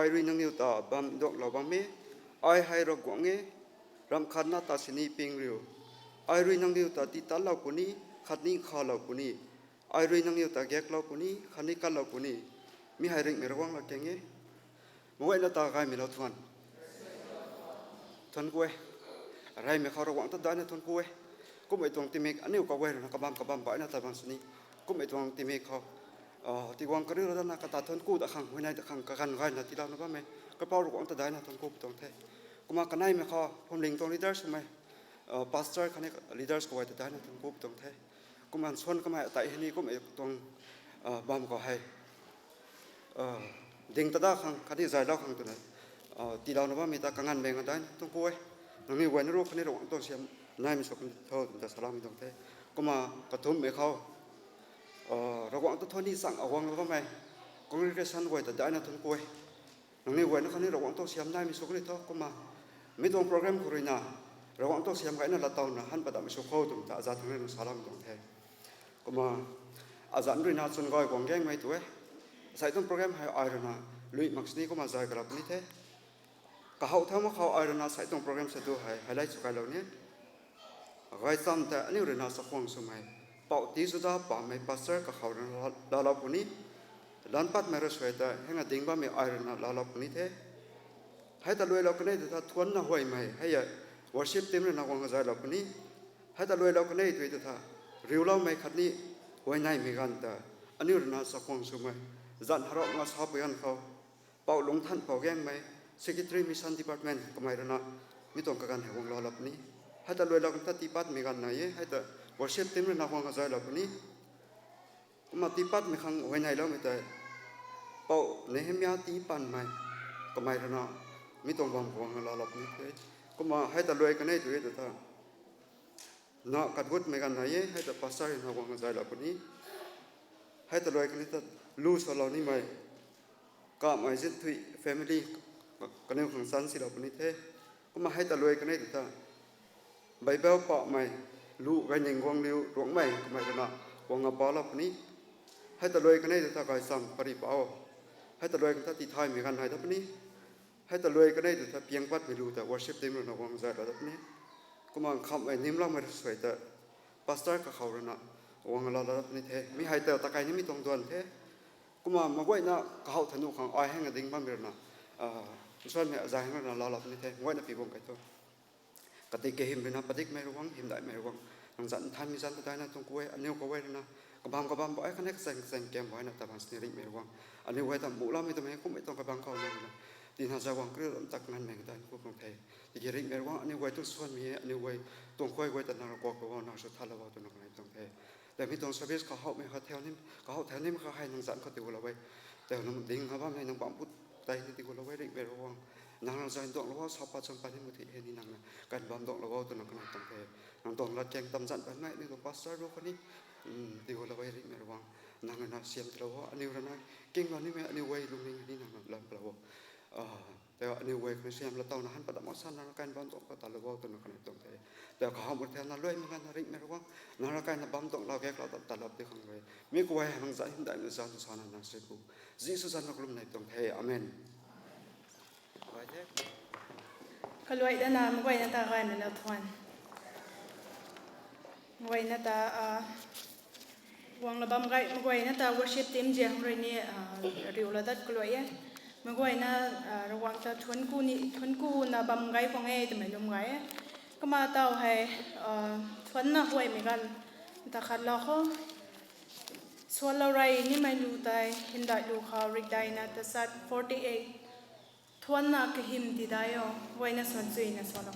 ai ri nang niu ta bam dok lo bam me ai hai ro gwang e ram khan na ta sini ping riu ai ri nang niu ta ti ta lo kuni khat ni kha lo kuni ai ri nang niu ta gek lo kuni khani ka lo kuni mi hai ring me rawang la kenge mo na ta gai me lo thuan thon kue rai me kha rawang ta da na thon kue cũng mấy tuồng tìm anh yêu cầu quay rồi các bạn bãi na tại bằng sini cũng mấy tuồng tìm họ thì quang cái đó là cái thôn cũ đã khăng hồi nay đã khăng cái gần gai là thì đâu nó mấy cái bao rồi quang ta đại là thôn cũ tuồng thế cũng mà cái này mà họ hôm linh tuồng leaders mà pastor cái này leaders của ta đại là thôn cũ tuồng thế cũng mà xuân cái mà tại này cũng mấy tuồng bám có hay đình ta đã khăng cái này dài lâu khăng tuần này thì đâu nó mấy ta cái ngàn bèn cái đại thôn cũ ấy nó như vậy nó rồi cái này rồi quang tuồng xem nay mình sống thôi chúng ta salam đồng thế, có mà cái thôn mấy khâu, rồi quảng tôi đi sang ở quảng nó mày, congregation vậy ta đại na thôn quê, nó như vậy nó không nên rồi quảng tôi xem nay mình sống cái thôi, có mà mấy tuần program của rồi nè, rồi quảng tôi xem cái này là tàu nè, hắn bắt đầu mình sống khâu chúng ta ra thằng này salam đồng thế, có mà azan rồi nè xuân gọi quảng gheng mấy tuổi, sai tuần program hay ai rồi nè, lụy mặc gì có mà dài cái là như thế, cả hậu thao mà khâu ai rồi nè sai tuần program sẽ tu hay highlight cho cái lâu nhé. Gai sam ta ani uri na sakwang sumai pau ti suda pa mai pastor ka khawran la la puni lan pat mai rosweta henga dingba me iron la la puni the hai ta loi la kne ta thuan na hoi mai hai ya worship team na wang za la puni hai ta loi la kne tu ta riu la mai khatni hoi nai mi gan ta ani uri na sakwang sumai zan haro nga sa puyan khaw pau lung than pau geng mai secretary mission department kamai rana mi tong ka gan hewang la la puni hai ta loi la kan ta tipat me gan na ye hai ta worship team na hong za la puni ma tipat me khang hoi nai lo me ta pau nehemia ti pan mai kamai rana mi tong bam hong la la puni te kuma hai ta loi kan nei tu ta na kat gut me gan na ye hai ta pastor na hong za la puni hai ta loi kan ta lu so lo ni mai ka mai zit thui family kan nei khang san si la puni te kuma hai ta loi kan nei ta Bible pa mai lu gai ning wang liu ruang mai mai kana wang apa la pani hai ta loi kan nei ta kai sam pari pao hai ta loi kan ta ti thai mi kan hai ta pani hai ta loi kan nei ta piang pat mi lu ta worship team na wang za ta pani kuma kham ai nim la mai soi ta pastor ka khau na wang la la pani the mi hai ta ta kai ni mi tong don the kuma ma goi na ka hau thanu khang ai hang ding ba mi na suan me za hang na la la pani the goi na pi bong kai to kati ke him bina padik mai ruang him dai mai ruang nang zan than mi zan ta na tong kuai aneu ko wai na ka bam ba ai kanek sang kem wai na ta ban sneering mai ruang aneu wai ta mu la mi ta mai ko mai tong ka bang ka na tin ha za wang kre tak nan mai dan ko kong thai ti ge ring mai ruang aneu wai tu suan mi aneu wai tong khoi wai ta na ko ko na so thala wa tu na mai tong thaiแต่มีตรงserviceเขาหาไม่เขาแถวนี้เขาหาแถวนี้มันเขาให้นางสันเขาติวเราไว้แต่น้ำดิ่งเขาบ้านให้นางปั๊มพุทธใจติวเราไว้เด็กเบรวงนางใจดอกเราว่าสอบปัจจุบันที่มุทิเฮนี่นางนะการบำดอกเราว่าตัวนักขนาดตั้งแต่นางตองรัดแจงตำจันเป็นไงนี่ตัวปัสสาวะคนนี้ติวเราไว้เด็กเบรวงนางน่ะเสียมเราว่าอันนี้เราไงเก่งเรานี่ไหมอันนี้ไว้ลุงนี่นางลำเราแต่อันนี้ไว้คือเสียมเราเต่านะฮันปัตตมอสันนางการบำดอกก็ตาเราว่าตัวนักขนาดตั้งแต่แต่เขาหมดแทนนั่นเลยเหมือนกันนะริเมรวงนางการบำดอกเราแก่เราตลอดที่ข้างเลยมีกูไว้ให้นางใจหินได้เมื่อสานสุสานนางเสกุจีสุสานนักลุ่มในตั้งแต่อาเมนก็รวยด้านน้ำรวยนั่นตาไงเหมือนเราทวนรวยนั่นตาวางระบำไงรวยนั่นตา worship team เจียงรวยนี่ริวระดับกลวยมันรวยนั่นระวังจะทวนกูน่ะบำไงของไงแต่ไม่ลงไงก็มาเต่าให้ทวนน่ะรวยเหมือนกันแต่ขัดเราเขาส่วนเราไรนี่ไม่รู้แต่เห็นได้ดูเขาริกได้นะแต่สัตว์48ทวนนักหิมที่ได้ยไว้ในส่วนจุยในส่วนเรา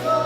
Go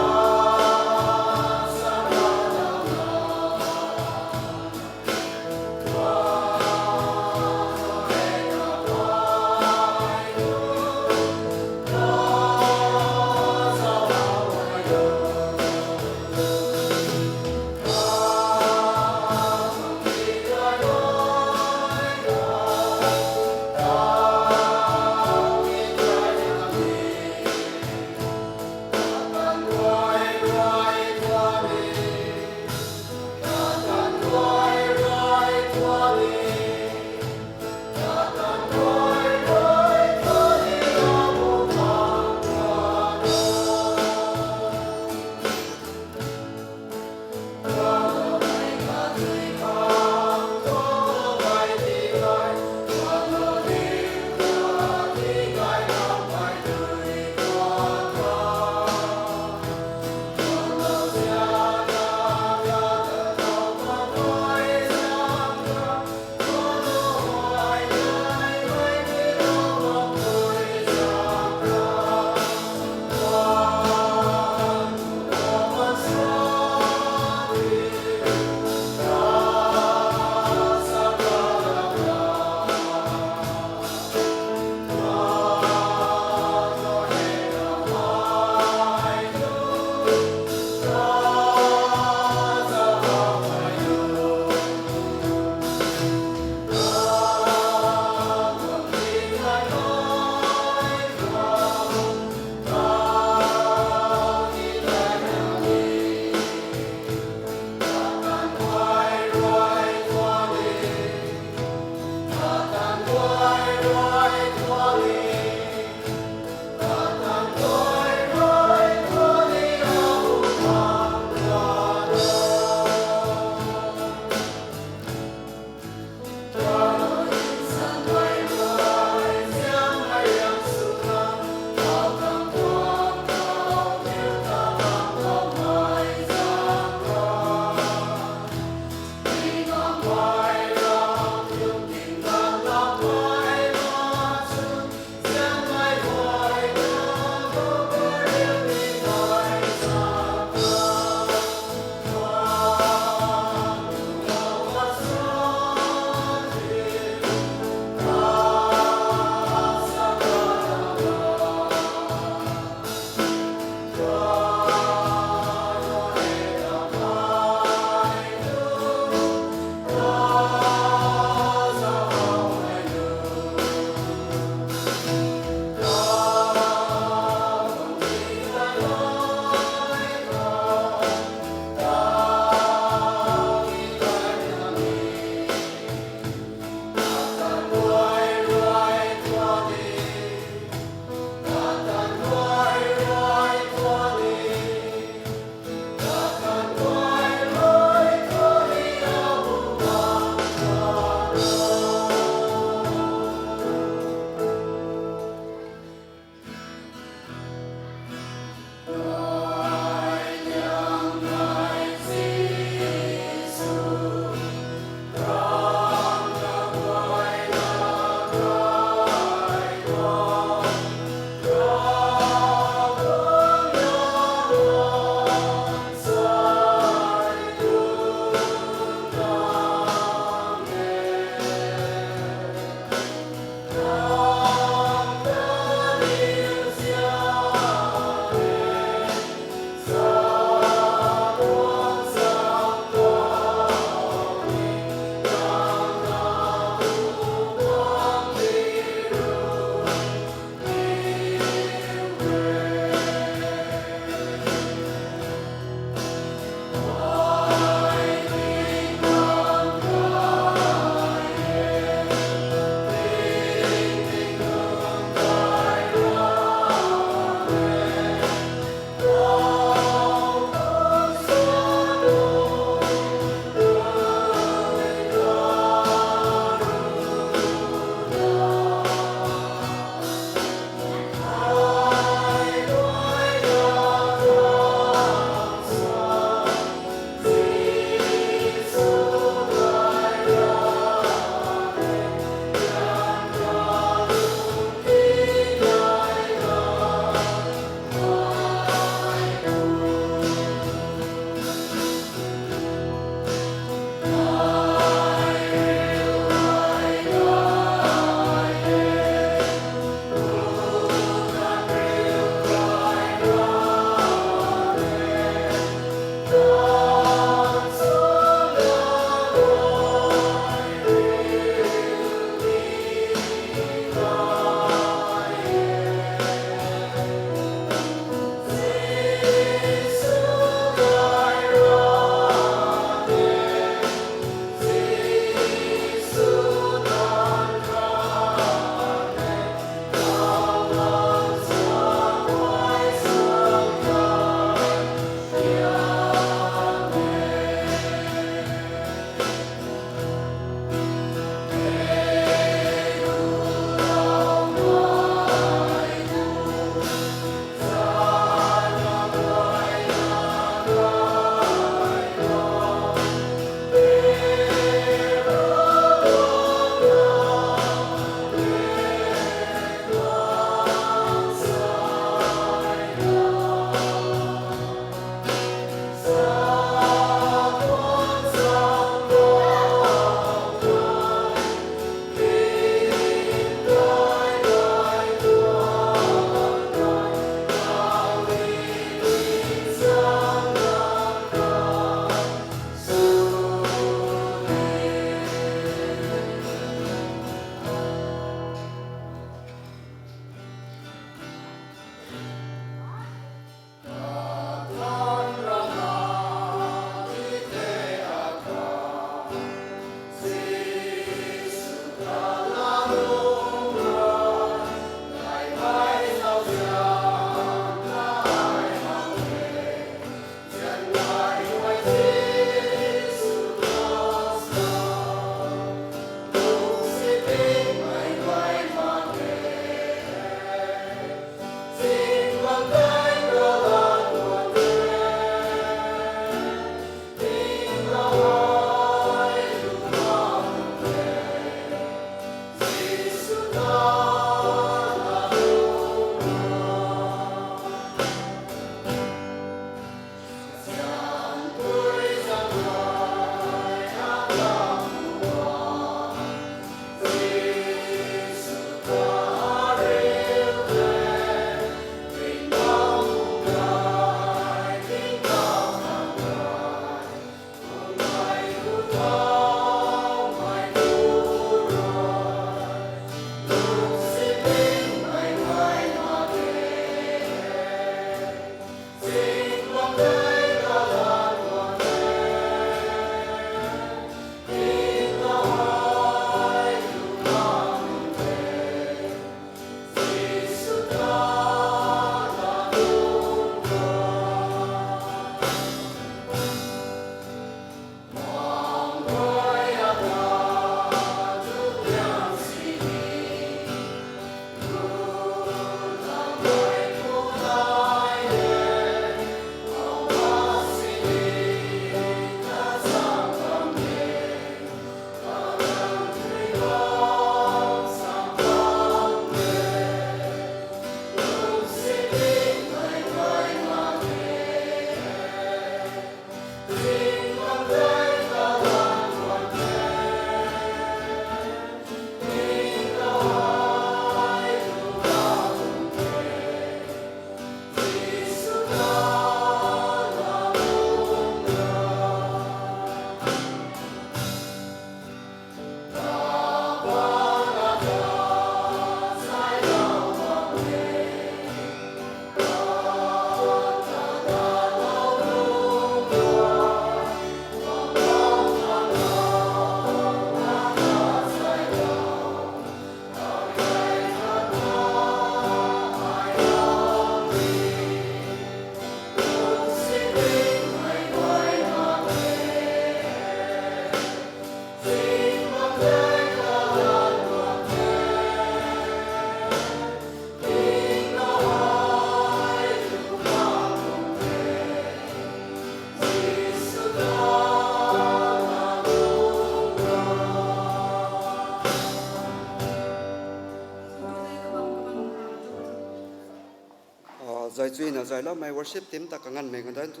จุยน่ะใจแล้วไม่ worship team ตะกังานเมกันได้ทุ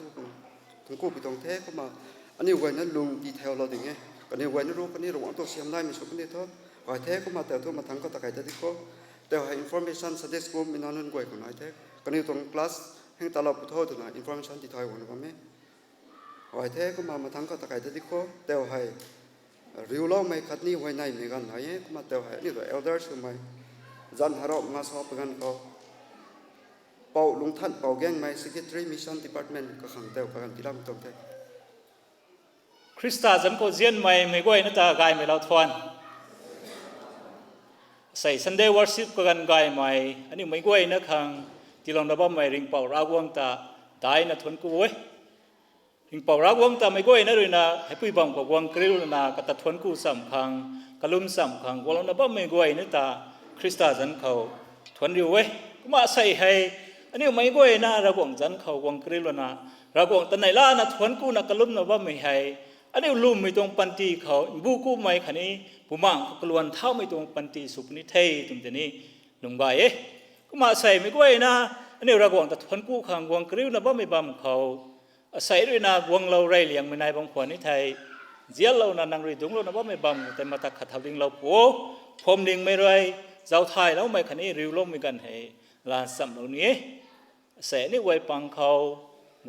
กกูไปตรงเทก็มาอันนี้วันนั้นลุงดีเทลเราถึงไงกันนี้วันนั้นรู้กันนี้ระหว่างตัวเสียมได้มีสุกันนี้เท่าไอ้เทก็มาแต่ตัวมาทั้งก็ตะไคร้แต่ที่ก็แต่ให้ information สเดสกูมีนานนั้นกว่าคนไอ้เทกันนี้ตรงคลาสแห่งตลาดพุทโธตัวน่ะ information ที่ไทยวันนั้นก็ไม่ไอ้เทก็มาทั้งก็ตะไคร้แต่ที่ก็แต่ให้ริวเราไม่ขัดนี้ไว้ในเมกันไหนก็มาแต่ให้นี่ตัว elders ก็ไม่จันหาเรามาสอบกันเขาเป่าลุงท่านเป่าแกงไม่ secretary mission department ก็ขังเต้ากันที่เราตรงเทคริสต์จันก็เจียนไม่ก้อยนั่นตากายไม่เราทวนใส่ Sunday worship กันกายไม่อันนี้ไม่ก้อยนะขังที่เราดับไม่ริงเป่ารากวงตาได้นะทวนกูเว้ยริงเป่ารากวงตาไม่ก้อยนะเลยนะให้ผู้บังกับวงกริลนะก็ตัดทวนกูสัมพังกลุ่มสัมพังวันเราดับไม่ก้อยนั่นตาคริสต์จันเขาทวนอยู่เว้ยก็มาใส่ให้อันนี้ไม่ก้อยนะระวงจันเขาวงกริลนะระวงตะไหนล่ะนะทวนกูนะกลุ่มนะว่าไม่ให้อันนี้ลุมไม่ตรงปันตีเขาบุกูไม่ขันนี้ผู้มั่งกลวนเท่าไม่ตรงปันตีสุปนิเทยตรงนี้ลุงใบก็มาใส่ไม่ก้อยนะอันนี้ระวงแต่ทนกู้ขังวงกริ้วนะว่าไม่บำเขาใส่ด้วยนะวงเราไรเลี้ยงไม่นายบางขวัญนิไทยเจียเรานะนางรีดุงเรานะว่าไม่บำแต่มาตักขัดทวิงเราผัวพรมดิงไม่ไรเจ้าไทยแล้วไม่ขันนี้ริ้วล้มไม่กันให้ลานสัมเหล่านี้ใส่นี่ไว้ปังเขา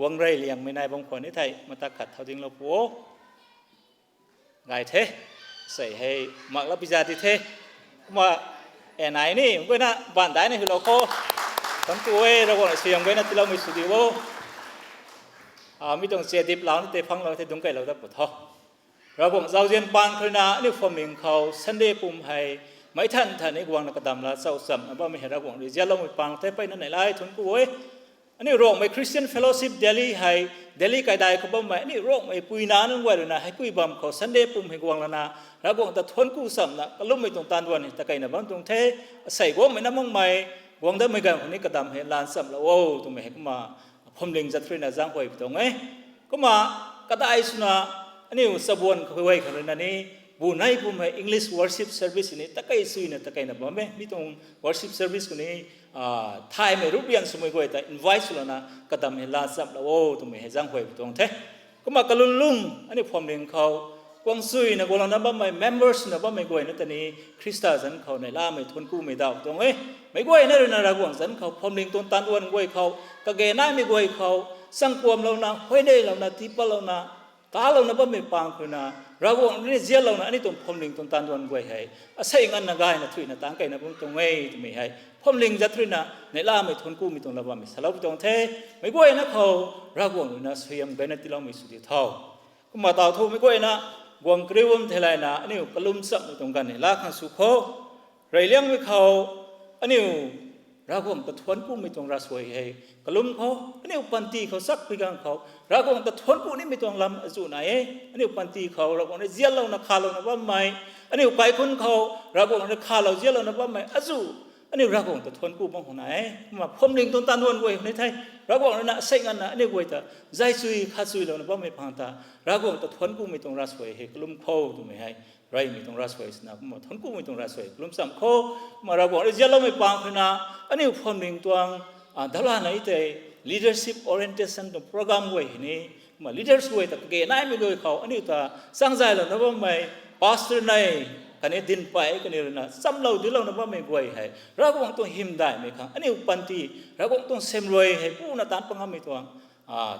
วงไรเลี้ยงไม่นายบางขวัญนิไทยมาตักขัดทวิงเราผัวไงเทใส่ให้มักรับพิจารณาเทว่าแอนไหนนี่มันก็น่าบ้านได้นี่คือเราโคตอนตัวเราก็เสียงไว้นะที่เราไม่สุดีว่ามีตรงเสียดิบเราที่ฟังเราที่ตรงไกลเราได้ปวดท้อเราบอกเราเรียนปานคืนน่ะนี่ฟอร์มิงเขาสันเดย์ปุ่มให้ไม่ทันนี่กวางนักดำละเศร้าซ้ำว่าไม่เห็นเราบอกเรียนเราไม่ปานแต่ไปนั่นไหนไล่ทนกูเว้ยอันนี้โรงไม่คริสเตียนเฟลโลชิพเดลี่ให้เดลี่ไกด์ได้เขาบอกไม่นี่โรงไม่ปุยน้านั่งไว้เลยนะให้ปุยบำเขาสันเดย์ปุ่มให้กวางละนะแล้วกวางแต่ทนกู้ซ้ำนะก็ลุ่มไม่ตรงตันวันนี่แต่ไกลนะบางตรงเทใส่กวางไม่น้ำมั่งไม่กวางได้ไม่กันคนนี้กระดำให้ลานซ้ำแล้วโอ้ตรงไม่ให้ก็มาพมลิงจัดทรีน่าจังหวยตรงไงก็มากระได้สุนัขอันนี้สบวนเขาไว้ขนาดนี้บุญให้ปุ่มให้ English worship service นี่แต่ไกลสุยนะแต่ไกลนะบ่แม่มีตรง worship service คนนี้ไทยไม่รู้เรียนสมัยก่อนแต่ invite สุดแล้วนะก็ทำให้ลาสับแล้วโอ้ตรงนี้ให้จังหวยตรงเท่ก็มากระลุ่นลุ่งอันนี้ผมเรียนเขากวางซุยนะกวางนั้นบ่ไม่ members นะบ่ไม่ก่อนนั่นแต่นี้คริสต์จันเขาในล่าไม่ทนกู้ไม่ดาวตรงไม่ก่อนนั่นเลยนะกวางจันเขาผมเรียนต้นตันอ้วนก่อนเขากะเกน่าไม่ก่อนเขาสังคมเรานะห้อยได้เรานะทิพย์เรานะตาเรานะบ่ไม่ปังคือนะเรากวางนี่เจียเรานะอันนี้ตรงผมเรียนต้นตันอ้วนก่อนให้อาศัยงั้นนะกายนะทุยนะต่างกันนะตรงไม่ตรงไม่ให้ผมลิงจัดทรีนะในล่าไม่ทนกู้ไม่ตรงระบำไม่สลับตรงเทไม่ก้อยนะเขารักวงนะเสียมเบนติเราไม่สุดที่เท่าก็มาต่อทูไม่ก้อยนะวงกริวมเทลายนะอันนี้กลุ่มสับตรงกันนี่ลาขันสุโขไรเลี้ยงไม่เขาอันนี้รักวงตะทวนกู้ไม่ตรงรัสวยให้กลุ่มเขาอันนี้ปันตีเขาสักไปกันเขารักวงตะทวนกู้นี่ไม่ตรงลำจุไหนอันนี้ปันตีเขารักวงนี่เจียเรานะขาเรานะว่าไม่อันนี้ไปคนเขารักวงนี่ขาเราเจียเรานะว่าไม่อจุอันนี้รักวงแต่ทนกู้บ้างหัวไหนมาพมลิงต้นตานวนไว้ในไทยรักวงนั้นเซ็งอันนั้นอันนี้ไว้แต่ใจซุยข้าซุยเราเนี่ยบ้าไม่พังตารักวงแต่ทนกู้ไม่ตรงรัสไว้ให้กลุ่มโคตรงไม่ให้ไรไม่ตรงรัสไว้นะมาทนกู้ไม่ตรงรัสไว้กลุ่มสัมโคมารักวงเจ้าเราไม่ปังขนาดอันนี้พมลิงตัวดาราไหนแต่ leadership orientation ตรงโปรแกรมไว้นี่มา leaders ไว้แต่เกณฑ์ไหนไม่ด้วยเขาอันนี้ตัวสร้างใจเราเนี่ยบ้าไม่ pastor ไหนกันนี้ดินไปกันนี้นะซ้ำเราที่เราเนี่ยว่าไม่ก่อยให้เราก็ต้องหิมได้ไหมครับอันนี้อุปันติเราก็ต้องเสมรวยให้ผู้นัดตันปังหาไม่ตัว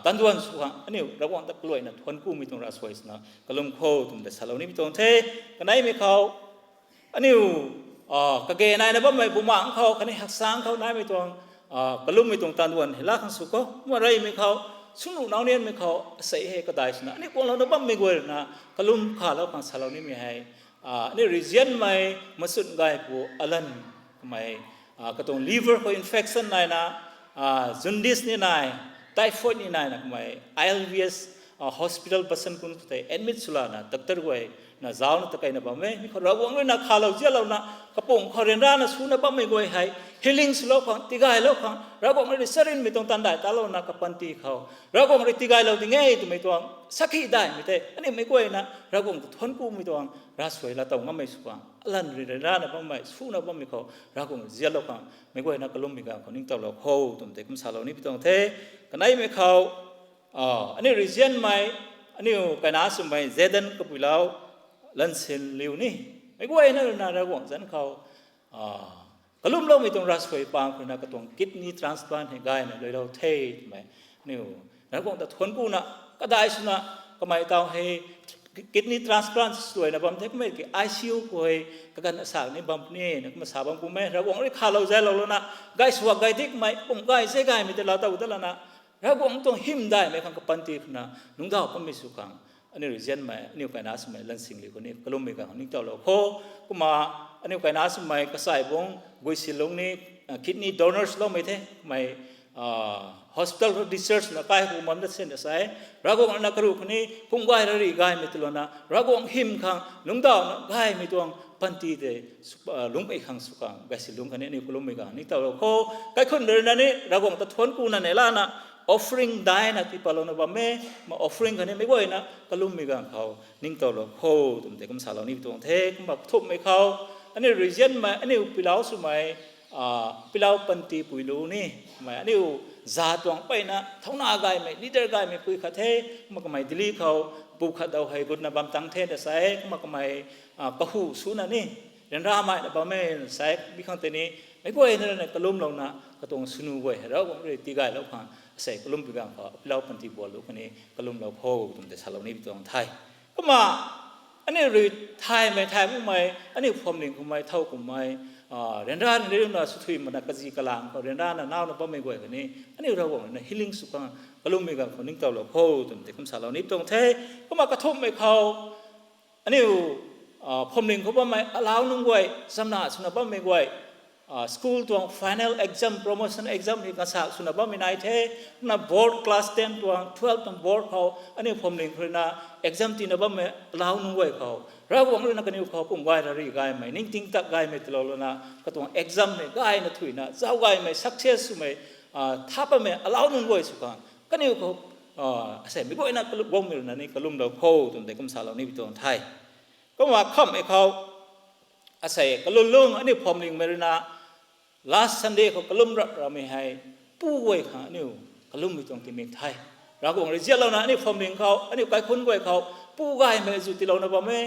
ตันดวนสุขอันนี้เราก็ต้องกล้วยนะทวนกู้ไม่ต้องรัสไว้นะกลุ่มโคตรงแต่สารนี้ไม่ต้องเทกันไหนไม่เขาอันนี้กะเกนายนะว่าไม่บุมังเขากันนี้หักสางเขาไหนไม่ต้องกลุ่มไม่ต้องตันดวนเห็นละขันสุขก็เมื่อไรไม่เขาสุนุน้องเนี่ยไม่เขาใส่ให้ก็ได้นะอันนี้คนเราเนี่ยว่าไม่ก่อยนะกลุ่มข้าแล้วขันสารนี้ไม่ให้นี่ region ไม่มาสุดไงผู้อัลลันไม่ก็ต้อง liver ของ infection นี่นะjaundice นี่นะ typhoid นี่นะไม่ ILVS hospital person kun te admit sulana doctor goi na zaw na takai na ba me mi khora wong na khalo jelo na kapong khoren ra na suna ba me goi hai healing sulo khang tigai lo khang ra gong ri serin mi tong tandai ta lo na kapanti khao ra gong ri tigai lo ti ngai tu me tong sakhi dai mi te ani me goi na ra gong thon ku mi tong ra soi la tong ngam me su kwang alan ri ra na ba mai su na ba mi khao ra gong jelo khang me goi na kalum mi ga khoning taw lo kho tum te kum sa lo ni pi tong the kanai me khaoอันนี้ region ไม่อันนี้กันอาสมัยเจดันกับวิลาวลันเซนลิวนี่ไม่กว่าไอ้นั่นน่ารักว่างฉันเขากลุ่มเราไม่ต้องรักษาปางคนนั้นก็ต้องกิดนี่ transplant ให้ได้นะโดยเราเทไหมนี่นักว่างแต่ทนกูนะก็ได้สุนะก็ไม่ต้องให้กิดนี่ transplant สวยนะบางทีก็ไม่กี่ ICU ป่วยก็การสากนี่บางนี่นะก็มาสาบางกูไม่นักว่างเรื่องข่าวเราใจเราแล้วนะไกด์สวกไกด์ทิกไม่ปุ่มไกด์เสียไกด์ไม่แต่เราตัวแต่ละนะเราบอกต้องหิมได้ไหมคำกับปันตีพนะนุ่งดาวก็ไม่สุขังอันนี้เรื่องใหม่อันนี้ก็น่าสมัยลันสิงห์คนนี้ก็ลุ่มมีกันนี่เจ้าเราโคก็มาอันนี้ก็น่าสมัยก็ใส่บงกุยสิลงนี่คิดนี่ donors เราไม่เท่ไม่ hospital research นะใครกูมันจะเส้นจะใส่เราก็นักรู้คนนี้พุ่งไกด์รีไกด์ไม่ตัวนะเราก็หิมขังนุ่งดาวไกด์ไม่ตัวปันตีเดลุงไปขังสุขังกุยสิลงคนนี้นี่ก็ลุ่มมีกันนี่เจ้าเราโคไกด์คนเดินนั่นนี่เราก็ตัดทวนกูนั่นเองล่ะนะ offering ได้นะที่พอเราเนาะว่าแม่มา offering กันนี่ไม่ไหวนะก็ลุ่มมีกันเขานิ่งตัวเราโคตุ่มเด็กก็สาวเรานี่ตัวเทก็มาทุบไม่เขาอันนี้ region มาอันนี้ปีลาวสมัยปีลาวปันตีปุยลูนี่มาอันนี้จาตวงไปนะท้องนาไกไม่ leader ไกไม่ปุยขัดเทมาก็ไม่ดิลีเขาบุกขัดเอาให้กุนนะบำตังเทแต่ใส่มาก็ไม่กะหูสุนันนี่เรียนรามาแต่บ่แม่ใส่บิคังเตนี่ไม่ไหวนั่นน่ะก็ลุ่มเรานะก็ต้องสนุกไว้เราก็เลยตีไกแล้วพังใส่กลุ่มปีกังเขาเราปันทีบัวลูกคนนี้กลุ่มเราโพตุ่มแต่ชาเรานี่ตัวไทยก็มาอันนี้หรือไทยไม่ไทยไม่อันนี้ความหนึ่งของไม่เท่ากับไม่เรียนด้านเรื่องน่ะสุดที่มันกระจีกลางเขาเรียนด้านน่ะน่าวน่ะป้าไม่กวยคนนี้อันนี้เราบอกนะ healing สุขังกลุ่มปีกังคนนี้ตัวเราโพตุ่มแต่ชาเรานี่ตัวไทยก็มากระทบไม่เขาอันนี้ความหนึ่งเขาป้าไม่ลาวนุ่งไว้สำนักสุนัขป้าไม่กวยschool ตัว final exam promotion exam นี่ก็สาวสุนับไม่นายเท่นะ board class 10 ตัว 12 ตัว board เขาอันนี้ผมเรียนคือนะ exam ที่นับไม่ลาวนุ่งไว้เขาเราบอกเลยนะกันอยู่เขาปุ่มไว้ระดีไกไม่นิ่งทิ้งตักไกไม่ตลอดเลยนะก็ตัว exam เนี่ยไกนะถุยนะเจ้าไกไม่ success ไม่ถ้าไปไม่ลาวนุ่งไว้สุขังกันอยู่เขาเสร็จไม่ก็ไอ้นั่นก็บ่มอยู่นะนี่ก็ลุ่มเราโคตัวเด็กก็สาวเรานี่เป็นตัวไทยก็มาค้ำไอ้เขาอาศัยก็ลุ่งอันนี้ผมเรียนมาเลยนะ last Sunday เขากลุ่มเราไม่ให้ผู้ป่วยขานี่กลุ่มมีตรงที่เมืองไทยเราก็บอกเลยเจ้าเรานะนี่ผมเรียนเขาอันนี้ใครคนป่วยเขาผู้ป่วยไม่สุดที่เรานะบ่แม่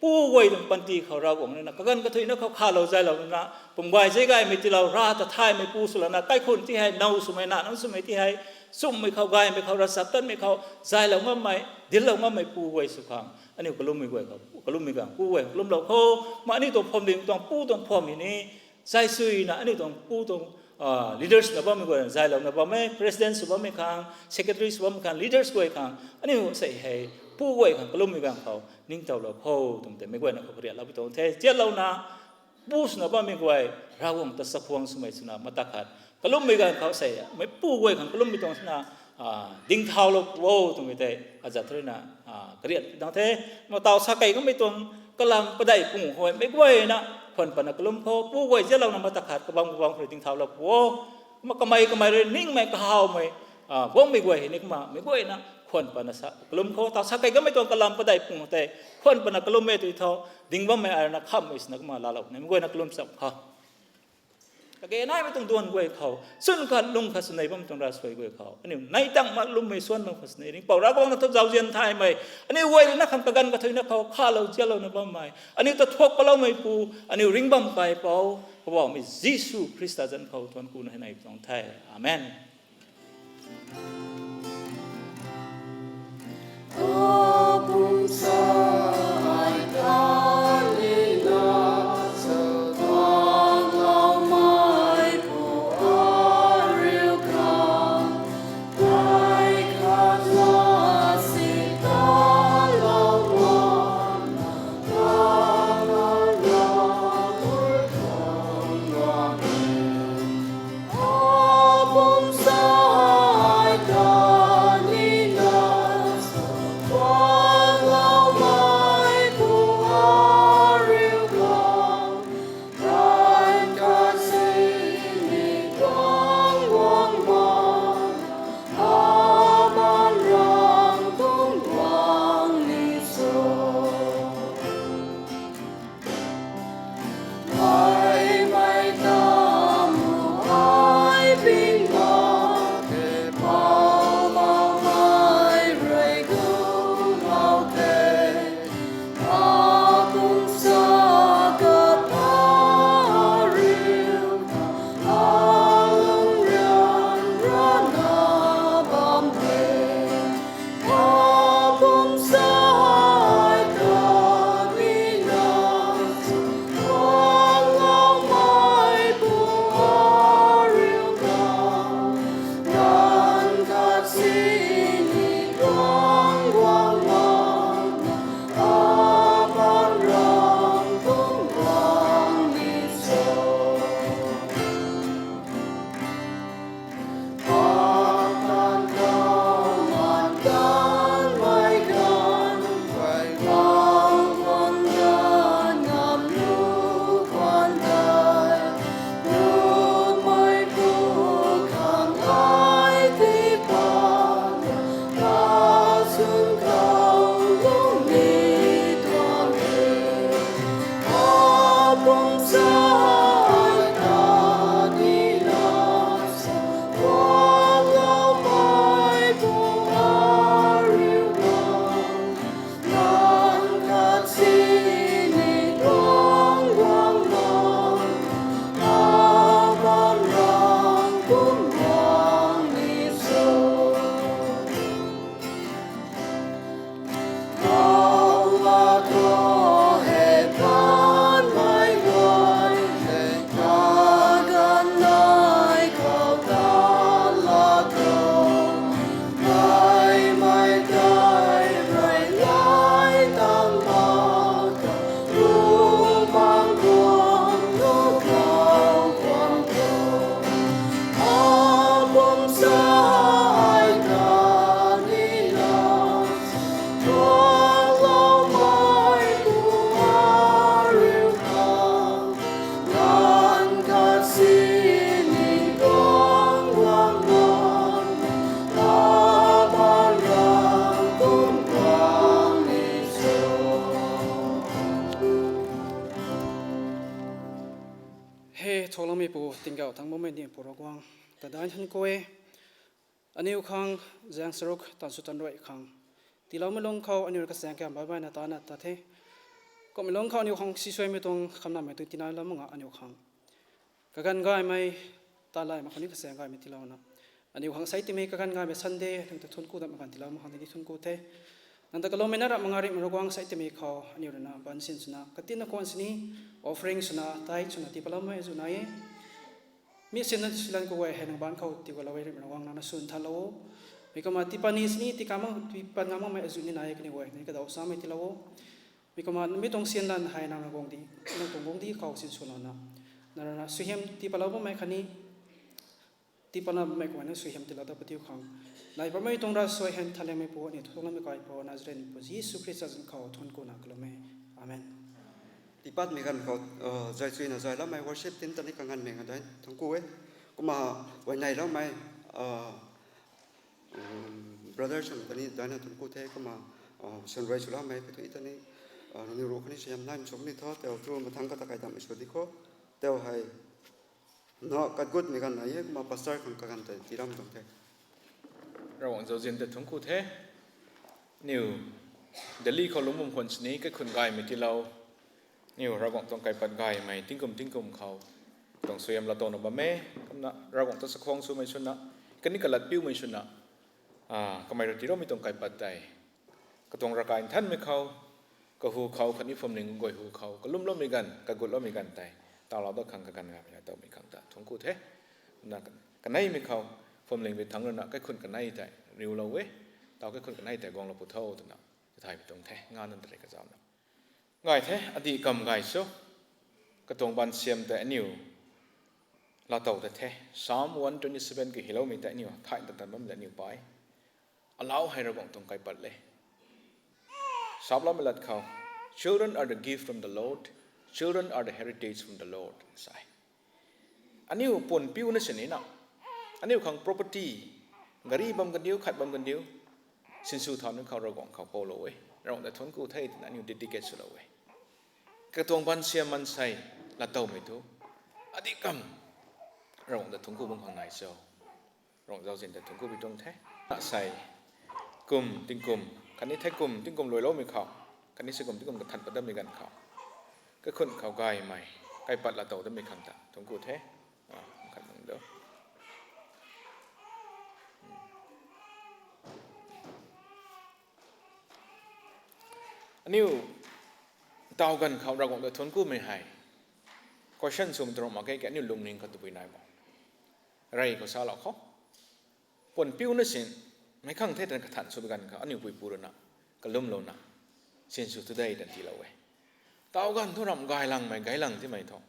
ผู้ป่วยตรงปันตีเขาเราบอกเลยนะก็กันก็ถือนะเขาฆ่าเราใจเรานะผมป่วยใจไกไม่ที่เราราตะไทยไม่ผู้สุรนะใครคนที่ให้เน่าสมัยนั้นสมัยที่ให้ซุ่มไม่เขาไกไม่เขารักษาต้นไม่เขาใจเราไม่เดี๋ยวเราไม่ผู้ป่วยสุขังอันนี้กลุ่มไม่ป่วยเขากลุ่มไม่กันผู้ป่วยกลุ่มเราเขามาอันนี้ตัวผมเรียนตัวผู้ตัวผมอย่างนี้ใจสุยนะอันนี้ต้องผู้ต้องleaders นะบ่มีกว่าใจเรานะบ่แม่ president สุบ่มีครั้ง secretary สุบ่มีครั้ง leaders กว่าครั้งอันนี้ใส่ให้ผู้กว่าครั้งกลุ่มมีกันเขานิ่งเจ้าเราโหตรงแต่ไม่กว่านะเขาเรียกเราไปตรงเทเจ้าเรานะผู้สุนะบ่มีกว่าเราคงตัดสักพวงสมัยสุนะมาตักขัดกลุ่มมีกันเขาใส่ไม่ผู้กว่าครั้งกลุ่มมีตรงสุนะดิ้งเท้าเราโว้ตรงนี้อาจจะทุเรศนะเรียกตรงเทมาเตาสักไก่ก็ไม่ตรงก็ลำก็ได้ปุ่งหอยไม่กว่านะคนปนักลุ่มเขาผู้ป่วยเจ้าเรานำมาตะขัดกระบังกระบังผลิตทิ้งเท้าเราโว้มาก็ไม่เลยนิ่งไม่ก็หาวไม่พวกไม่กวยเห็นนี่มาไม่กวยนะคนปนักกลุ่มเขาตาสักไก่ก็ไม่ต้องกระลำก็ได้ปุ่งแต่คนปนักลุ่มไม่ตัวเขาดิ้งว่าไม่อะไรนะข้ามไม่สนักมาลาเราไม่กวยนักลุ่มสับเขาก็แกนายไม่ต้องดวนกวยเขาส่วนการลุงขัดสนัยไม่ต้องรักสวยกวยเขาอันนี้ในตั้งมาลุงไม่ส่วนลุงขัดสนัยนี่เป่ารักว่านักทบเจ้าเจียนไทยไม่อันนี้วัยนักขันกันก็ถือนักเขาฆ่าเราเจ้าเราในบ้านไม่อันนี้ตัวทบก็เราไม่ปูอันนี้ริงบัมไปเป่าเขาบอกมียิสุคริสต์จันเขาทวนกูในตรงไทยอาเมน Hãy subscribe cho kênh Ghiền Mì Gõ để không bỏ lỡ ทอลมีปูติงเก่าทั้งโมเมนต์นี้ปูรกวางแต่ด้านฉันโกยอันนี้ขังแจงสรุกตอนสุดตันด้วยขังที่เราไม่ลงเขาอันนี้ก็แสดงแก่บ่อยๆนะตอนนั้นแต่เทก็ไม่ลงเขาอันนี้ขังซีช่วยไม่ตรงคำนำไม่ตรงที่นั่นแล้วมึงอันนี้ขังกันง่ายไหมตาลายมาคนนี้ก็แสดงง่ายไม่ที่เรานะอันนี้ขังไซต์ที่มีกันง่ายแบบซันเดย์ตั้งแต่ทุนกู้แต่มากันที่เรามาขังที่ทุนกู้เทนั่นแต่ก็เราไม่น่ารักมังอาริมันรกวางไซต์ที่มีเขาอันนี้นะบันสินสุนัขกันที่นักวันสินี้ออฟริงสุนัขไทยสุนัขที่พลังไม่สุนัขมีสิ่งนั้นสิ่งนั้นก็ไว้ให้นักบ้านเขาที่ว่าเราไว้ระวังนั้นส่วนทันเรามีก็มาที่ปานิสนี้ที่กามาที่ปานงามาไม่สุนินายกันนี่ไว้นี่ก็ดาวสามีที่เรามีก็มาไม่ต้องเสียนดันให้นางกงดีนางกงดีเขาสิ้นสุดแล้วนะนั่นนะสุเหมที่ปลาเราไม่คันนี้ที่ปลาไม่กว่านั้นสุเหมที่เราต้องปฏิบัติขังในพระไม่ต้องรักสุเหมทะเลไม่พอนี่ทุกเราไม่ก่อยพอนาจเรนพอยิสุคริสต์เขาทนกูนักลมอาเมนที่ปัดมีกันเขาใจช่วยนะใจแล้วไม่ว่าเชฟตินตอนนี้กังหันเมงกันได้ทั้งคู่ก็มาวันไหนแล้วไม่brother ชนตอนนี้ได้นะทั้งคู่เทก็มาชนไว้ชุลาไม่ไปตัวอีตอนนี้นี่รู้คนนี้เสียมนั่นชมนี่ทอดแต่ตัวมาทั้งก็ตะไคร้ดำไม่สวัสดีก็แต่ให้เนาะกัดกุดมีกันไหนก็มาปัสสาวะของกันแต่ที่รำตรงเทระหว่างเจ้าเจนแต่ทั้งคู่เทนิวเดลี่เขาลุ้มมุมคนนี้ก็คนไกลไม่ที่เรานิวระหว่างต้องไกลปัดไกลไม่ทิ้งกลุ่มเขาต้องสวยมละตนอบะแม่ก็นะระหว่างต้องสักครั้งสู้ไม่ชนะก็นี่ก็ลัดปิ้วไม่ชนะก็ไม่รู้ที่เราไม่ต้องไกลปัดใจก็ต้องระกายท่านไม่เขาก็หูเขาคนนี้ผมหนึ่งกวยหูเขาก็ลุ่มล้มมีกันก็กุดล้มมีกันแต่ตาเราต้องขังกันงานไม่ต้องมีขังแต่ทั้งคู่เทนะกันไหนไม่เขาผมหนึ่งไปทั้งนั้นนะก็คนกันไหนแต่ริวเราเว้ตาก็คนกันไหนแต่กองเราปวดเท่าตัวน่ะจะถ่ายไปตรงเทงานนั้นอะไรก็จะเอาง่ายเทอดีกำง่ายสู้ก็ต้องบันเสียมแต่นิวเราเต่าแต่เทPsalm 127ก็เห็นเราไม่แต่นิวถ่ายแต่ไม่แต่นิวไปเราให้เราบอกตรงไกลปัดเลยสอบเราไม่ลัดเขา Children are the gift from the Lord Children are the heritage from the Lord ใช่อันนี้ปนปิ้วนั่นสินี่นะอันนี้ของ property กรีบำกันเดียวขัดบำกันเดียวสินสูทอนนึกเขาเราบอกเขาโปโลเว้เราแต่ทนกูไทยนั่นอยู่ dedicate สุดเลยกระทงบันเสียมันใส่ละเต่าไม่ถูกอดีกรรมเราแต่ทนกูบางคนไหนเจ้าเราเจนแต่ทนกูไปตรงแท้ใส่กลุ่มติงกลุ่มคันนี้แท้กลุ่มติงกลุ่มรวยโลมีเขาคันนี้สกุลติงกลุ่มกับทันปัดได้มีกันเขาก็คนเขาไกลใหม่ไกลปัดละเต่าได้มีคำตาทนกูแท้ขันนึงเด้ออันนี้เต่ากันเขาเราบอกว่าทนกู้ไม่หายก็เช่นสมตรงมาแค่นี้ลุงนิ่งเขาตัวไปไหนบอกอะไรก็สาวเราเขาปนปิ้วนั่นสิไม่ข้างเทศกันกระถันสุบกันเขาอันนี้ปุยปูรนะก็ล้มลงนะเส้นสุดได้ดันทีเราเว้เต่ากันทุรำกายลังไม่กายลังที่ไม่ท้อง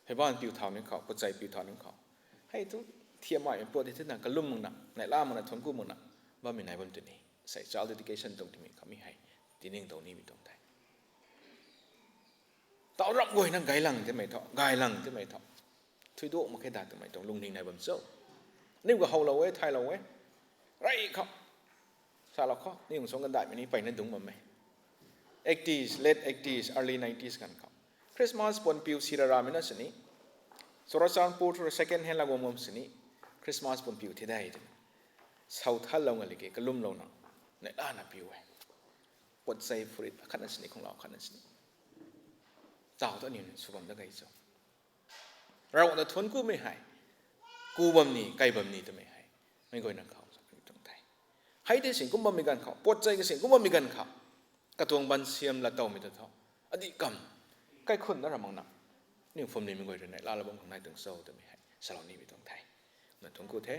ให้บ้านปิวเท่านี้เขาปัจจัยปิวเท่านี้เขาให้ทุกเทียมใหม่ปวดที่นั่นก็ล้มมึงนะในล่ามันทนกู้มึงนะบ้านมีไหนบนตัวนี้ใส่ child education ตรงที่มีเขาไม่ให้ที่นิ่งตรงนี้มีตรงไหนเต่ารับกวยนั่งไกลังที่ไม่ท้องกายลังที่ไม่ท้องช่วยดูมาแค่ด่าที่ไม่ท้องลุงนิ่งในบัมเซ่นี่ก็เขาเราเว้ไทยเราเว้ไรเขาสาวเราเขานี่ผมส่งกันได้แบบนี้ไปนั่นถุงมันไหม 80s late 80s early 90s กันเขาคริสต์มาสปนปิวศิรารามินัสนี้สุรสารปูทุร second hand ละวงมุมสนี้คริสต์มาสปนปิวที่ได้ถึงสาวท่านเราเงินเลยก็ลุ่มเราหนักในด้านปิวเว้ปวดใจฟริดขันนัสนี้ของเราขันนัสนี้เจ้าตัวนี้สุวรรณตะไคร้เจ้าเราแต่ทนกู้ไม่หายกู้บำนี้ไกลบำนี้จะไม่หายไม่ก่อยนักเขาตรงไทยให้ได้สิ่งกู้บำมีกันเขาปวดใจกับสิ่งกู้บำมีกันเขากระทวงบันเสียมละเต่าไม่ตัวเท่าอดีกรรมใกล้คนนั่นเรามังนักนี่ผมนี่ไม่ก่อยเรื่องไหนลาละบงของนายถึงโซ่จะไม่หายสลานี้ไม่ตรงไทยนั่นทนกู้แท้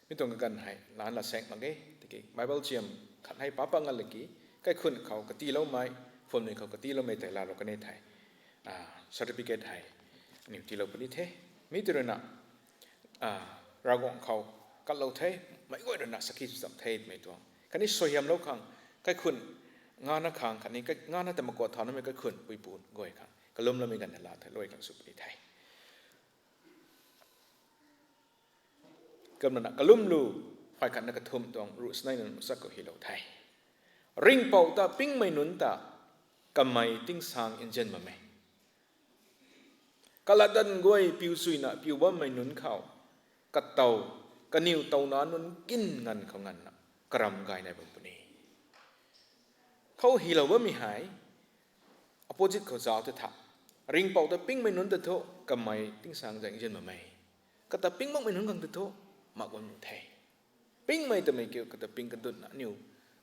ไม่ตรงกันให้ร้านละแสงบางทีตะกี้ไบเบิลเจียมขัดให้ป้าปังกันเลยกี้ใกล้คนเขากระตีเล่าไม้ผมนี่เขากระตีเล่าไม้แต่ลาเราก็ในไทยcertificate ไทยนี่ที่เราปฏิเทมีตัวน่ะเราของเขากัเราเทไม่ก็เดินน่ะสกิลสัมเทศไม่ตัวคันนี้สวยยามโลกขังใกล้คนงานนักขังคันนี้ก็งานนักแต่มากอดทอนนั้นไม่ก็คนปุยปูนก้อยขังก็ล้มแล้วมีกันแต่ลาไทยรวยกันสุดในไทยกำลังกลุ่มลูฝ่ายขันนักทุ่มตรงรูสไนน์นั้นสักก็ฮิโลไทย ริงเป่าตาปิ้งไม่นุนตากำไม่ติ้งสางอินเจนมาไหมกลาดันกวยปิวสุยนะปิวว่าไม่นุนเขากัดเตากันนิวเตานานุนกินงันเขางันนะกรำกายในบังปุนีเขาฮีเราว่ามีหายอโปจิตเขาจะเอาแต่ถักริงเป่าตาปิ้งไม่นุนแต่โตกำไม่ติ้งสางจากอินเจนมาไหมกัดตาปิ้งมักไม่นุนกังแต่โตมากกว่ามุนไทยปิ้งไม่แต่ไม่เกี่ยวกัดตาปิ้งกันตุนนะนิว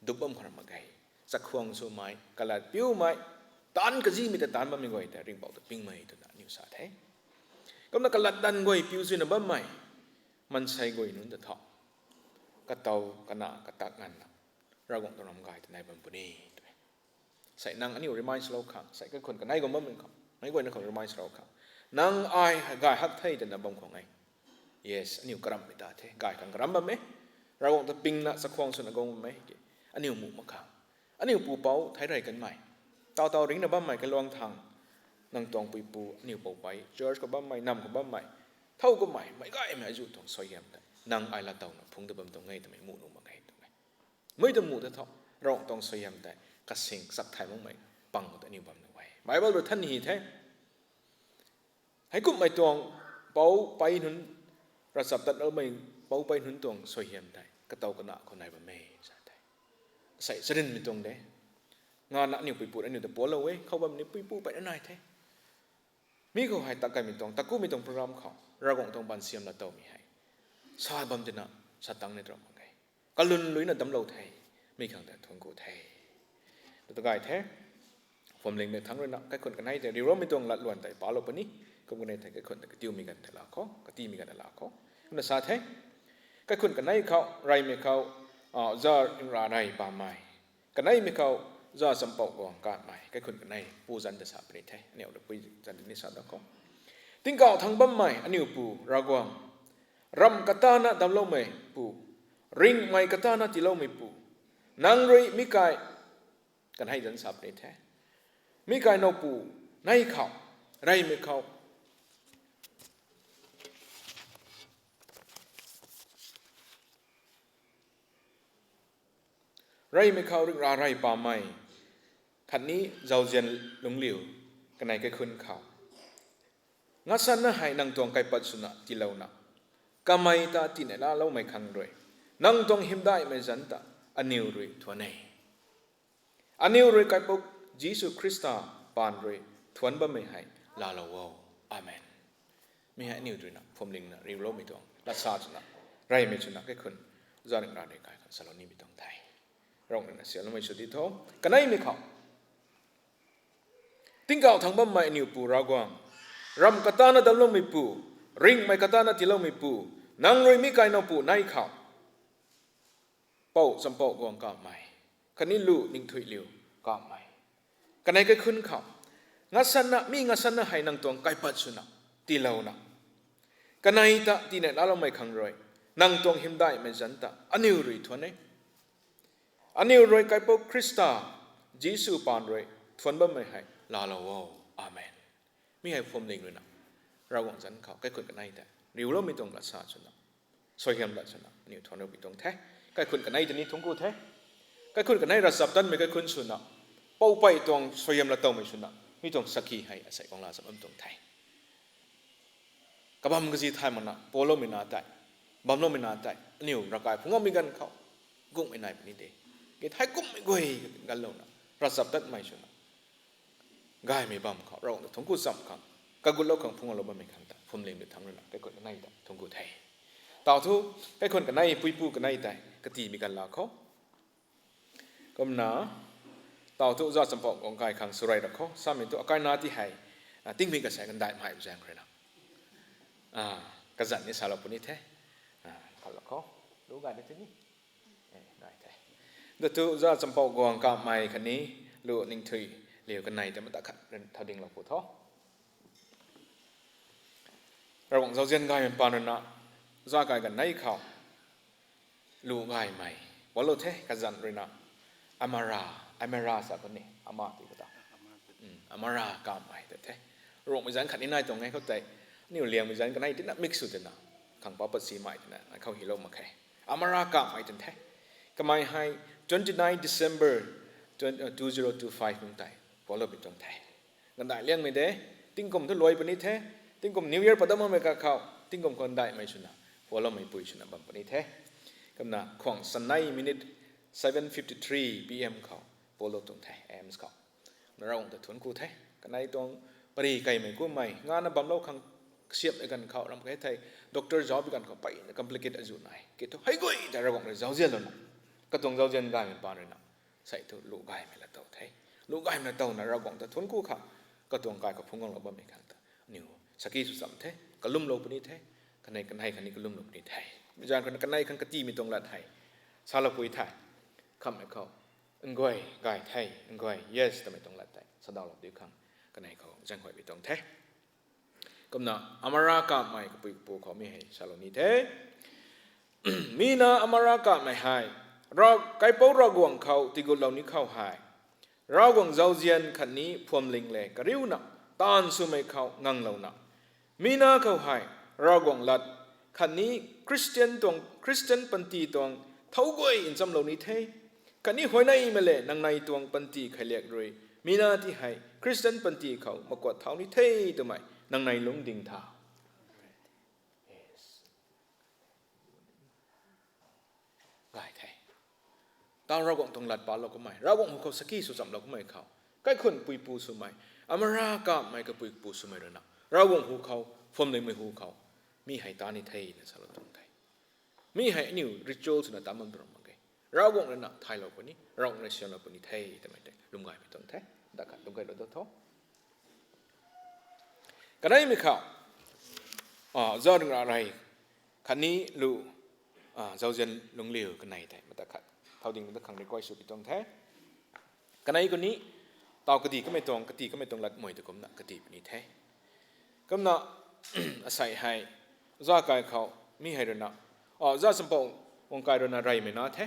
ดุบบ้มขนาดมาไกสักควงสูไม้กลาดปิวไม้ตันก็จีมีแต่ตันบ้าไม่ก่อยแต่ริงเป่าแต่ปิ้งไม่ตัวนั้นนิวสาเทก็นักกลาดดันก่อยปิวสุนบ้าไม่มันใช้ก่อยนู้นแต่ทอกระเตากระหน้ากระตักงันเราคงต้องทำกายแต่ในบัมปุนีใส่นางอันนี้รีมายส์เราขังใส่ก็คนกันไหนก็มั่งขังไม่ก่อยนักคนรีมายส์เราขังนางไอ้กายฮักไทยแต่ในบัมของไง yes อันนี้กระมไม่ได้เทกายกันกระมบ้าไหมเราคงต้องปิ้งนะสักควงสุนกงไหมอันนี้หมู่มะขามอันนี้ปูเป้าไทยไรกันใหม่เตาริงนะบ้านใหม่กันลองทางนางตองปูอันนี้ปูไปจอร์จกับบ้านใหม่นำกับบ้านใหม่เท่ากับใหม่ไม่ก็ไอ้แม่จู่ตองซอยยำแต่นางไอละเตานะพุ่งตะบัมตองไงแต่ไม่หมู่นุ่มไงตรงไหนไม่ต้องหมู่แต่เท่าเราตองซอยยำแต่กระสิงสักไทยมั่งไหมปังแต่นี่บัมหนึ่งไว้หมายว่าเราท่านหีแท้ให้กุ่มไม่ตองเป้าไปหนุนรัศตัดเอาไม่เป้าไปหนุนตองซอยยำแต่กระเตากระหน้าคนไหนบ้างไม่ใส่เส้นไม่ตรงเด้งานนิวปีปูอันนิวแต่ปวดเราเว้ยเขาแบบนี้ปีปูไปนั่นไหนเท่มีเขาให้ตะไคร้ไม่ตรงตะกู้ไม่ตรงโปรแกรมเขาเราคงต้องบันเสียมละเต้ามีให้สายบัมเจนะสตังในตรงไงก็ลุนลุยน่ะดำเราไทยไม่ขังแต่ทงกูไทยตัวกายแท้ผมเล็งในทั้งเลยนะใครคนกันให้แต่เดี๋ยวเราไม่ตรงละล้วนแต่ป่าเราปนี้ก็กันในไทยใครคนแต่กติวมีกันแต่ละข้อกติมีกันแต่ละข้อคุณสาเท่ใครคนกันให้เขาไรไม่เขาจะอะไรป่าไม้กันไหนไม่เขาจะสัมปอกองการไม้ก็คนกันไหนปูจันจะสาบในไทยเนี่ยเราปูจันนี่สาบแล้วก็ทิ้งเก่าทั้งบ้านไม้อันนี้ปูรากวางรำกระตานะดำเล่าไม่ปูริงไม่กระตานะที่เล่าไม่ปูนางรีมิกายกันให้จันสาบในไทยมิกายนปูในเขาไรไม่เขาไรไม่เข้าเรื่องอะไรป่าไม้ขันนี้เจ้าเจียนหลงเหลียวกันไหนก็ขึ้นเขางัดสันน่ะให้นางตวงไก่ปัดสุนัขที่เราหนักกำไม่ตาที่ไหนล่ะเราไม่ขังด้วยนางตวงหิมได้ไม่จันตาอันนิวรุยทวนเองอันนิวรุยไก่ปกยิสุคริสต์ปานรุยทวนบ่ไม่ให้ลาลาวาอาเมนไม่ให้นิวรุยนะผมลิงนะริวโลไม่ตวงรักษาสุนัขไรไม่สุนัขก็ขึ้นจารึกนาเด็กไก่กันสโลนี่ไม่ต้องไทยรองนั่นเสียแล้วไม่สุดที่ท้องกันไหนไม่เขาทิ้งเก่าทั้งบ้านไม่นิวปูรากวางรำกระตานะดำลงไม่ปูริงไม่กระตานะที่ลงไม่ปูนางรวยมิกายนปูในเขาเป่าสัมปอกวางกาไม่คันนี้ลู่นิ่งถุยเหลียวกาไม่กันไหนก็ขึ้นเขางัดสันนะมีงัดสันนะให้นางตวงไก่ปัดสุนัขที่เรานะกันไหนตาที่ไหนเราไม่ขังรวยนางตวงหิมได้ไม่จันตาอันนี้รุยทวนเองอันนี้รวยไก่ปกคริสต์ยิสุปานรวยทวนบ่ไม่ให้ลาลาวาอาเมนไม่ให้ผมเล็งเลยนะเราหวังจันเขาใกล้คนกันไหนแต่ริวเราไม่ต้องรักษาชนะสวยงามรักษานี่ทวนเราไม่ต้องแท้ใกล้คนกันไหนแต่นี่ทงกูแท้ใกล้คนกันไหนรักษาตันไม่ใกล้คนชนะเป้าไปตรงสวยงามละเต้าไม่ชนะไม่ต้องสักขีให้อาศัยของเราสำหรับตรงไทยกับบัมก็จีไทยมันนะโปโลไม่น่าได้บัมโลไม่น่าได้นี่รักกายผมก็มีกันเขากุ้งไม่นายแบบนี้เด้กิไทยกุ้งไม่กุยกันแล้วนะรัศตัดไม่ชนะกายไม่บัมเขาเราทงกูซ้ำเขากกุลโลกของพวกเราไม่ขันแต่ผมเลี้ยงเด็กทั้งนั้นแกคนกันไหนแต่ทงกูไทยต่อทุกแกคนกันไหนปุยปูกันไหนแต่กตีมีกันลาเขาก็มันนะต่อทุกยอดสัมปองของกายขังสุไรรักเขาสามีตัวกายนาที่ให้ติ้งมีกระแสกันได้ไม่แรงเลยนะกระสันนี่สารพัดนี่แท้เขาละเขารู้กันได้ที่นี่ได้แต่เดี๋ยวทุกยอดสัมปองของกายใหม่คันนี้รู้นิ่งถุยเหลวกันไหนแต่ไม่ตัดขัดเท่าดิ่งเราปวดท้อเราหวังเราเจนกายเป็นปานนะจะกายกันไหนเขารู้กายใหม่ว่าเราเทกันจันเลยนะอามาราสักคนนี้อามาติกตาอามารากามใหม่แต่เทเราหวังไม่จันขัดนี่นายตรงไงเข้าใจนี่เลี้ยงไม่จันกันไหนที่นั่นมิกซ์สุดนะขังป้าปัสสีใหม่นะเขาฮิโร่มาแค่อามารากามใหม่แต่เทก็ไม่ให้29 December 2025ตรงไทยพอเราไปตรงไทยกันได้เลี้ยงไม่ได้ติ้งกลมทุรวยปนิเทติ้งกลมนิวเยียร์ปัตตามันไม่กะเขาติ้งกลมคนได้ไม่ชนะพอเราไม่ปุยชนะบัมปนิเทกำนัดของสันไนมินิท7:53 p.m. เขาพอเราตรงไทยเอ็มส์เขาเราองค์แต่ทวนกูไทยกันได้ตรงปรีไก่ไม่กูไม่งานนั้นบัมเราขังเสียบในกันเขาเราไม่ไทยด็อกเตอร์จอบกันเขาไปคอมพลีเคทอาจุนายเกิดให้กูแต่เราบอกเลยเจ้าเจียนแล้วนะก็ตรงเจ้าเจียนได้เป็นปานเลยนะใส่ตัวลูกไก่ไม่ละเต่าไทยลูกไก่ไม่ละเต่านะเราบอกแต่ทวนกูเขาก็ตรงกายกับพุ่งของเราบ่ไม่ขังแต่นิวสกีสุดสัมเทก็ลุ่มโลปนิเทกันในกันให้กันนี้ก็ลุ่มโลปนิเทอาจารย์กันในกันกะจีมีตรงละไทยซาลาปุยไทยคำให้เขางวยกายไทยงวย yes แต่ไม่ตรงละไทยสะดาวหลบดีคำกันให้เขาจังหอยไปตรงเทก็น่ะอามารากาไม่ก็ปุยปูเขาไม่ให้ซาโลนิเทมีนะอามารากาไม่ให้เราไก่ปูเรากวงเขาติกุลเหล่านี้เข้าหายเรากวงเจ้าเจียนขันนี้พวมลิงเล่กริ้วนะตานสุไม่เขางังเหล่านะมีนะเขาหายเรากวงลัดขันนี้คริสเตียนตรงคริสเตียนปันตีตรงเท่ากวยอินจำเหล่านี้เทขันนี้หอยในมาเลยนางในตรงปันตีใครเรียกเลยมีนะที่ให้คริสเตียนปันตีเขามากวดเท่านี้เทตัวใหม่นางในลงดิ่งเท้าไก่ไทยตอนเรากงตรงหลัดปาเราก็ไม่เรากงหัวเขาสกีสุดสำเราก็ไม่เขาใกล้คนปุยปูสุไม่อเมริกาไม่ก็ปุยปูสุไม่เลยนะเรากงหัวเขาฟอมเลยไม่หัวเขามีให้ตาในไทยนะสารตรงไทยมีให้นิวริชวลสุนัขตามันตรงมั้งไงเรากงเลยนะไทยเราคนนี้เราในเชียงเราคนนี้ไทยแต่ไม่ได้ลุงไก่ไม่ตรงไทยดักกันลุงไก่เราตัวท้อกันได้ไหมเขาเจ้าดึงอะไรคันนี้ลูเจ้าเจนลงเลี้ยวกันไหนแต่มาตะขัดเท่าดิ่งมาตะขังในก้อยสุดตรงแท้กันไหนคนนี้ตอกติก็ไม่ตรงกติก็ไม่ตรงหลักมวยตะกมนะกติเป็นนี้แท้ก็น่ะอาศัยให้จ้ากายเขามีให้เดินนะจ้าสมบูรณ์องค์กายเดินอะไรไม่น่าแท้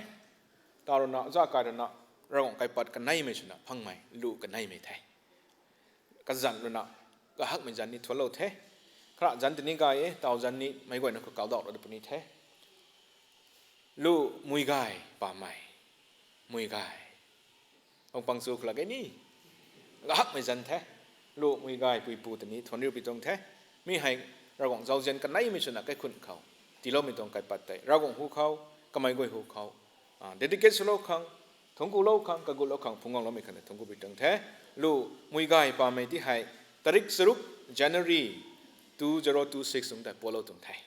ตาเดินนะจ้ากายเดินนะเราองค์กายปัดกันไหนไม่ชนะพังไม่ลูกันไหนไม่แท้กันจันเดินนะก็หักไม่จันนี่ทั่วโลกแท้ขณะจันตัวนี้กายตาจันนี้ไม่ก่อยนักก็เก่าดอกเราเป็นนี้แท้ลูมวยกายป่าใหม่มวยกายองปังสูขลักไอ้นี่ก็หักไม่จันแท้ลูมวยกายปุยปูตัวนี้ทนริ้วไปตรงแท้มีให้เราของเจ้าเจนกันไหนไม่ชนะใกล้คนเขาที่เราไม่ต้องไกลปัดแต่เราของหูเขาก็ไม่ก่อยหูเขาเดดิเคชั่นโลกขังทงกูโลกขังกะกูโลกขังพุ่งงเราไม่ขนาดทงกูไปตรงแท้ลูมวยกายป่าใหม่ที่ให้ตริกสรุป January 2026ตรงแต่ปวโลตรงไทย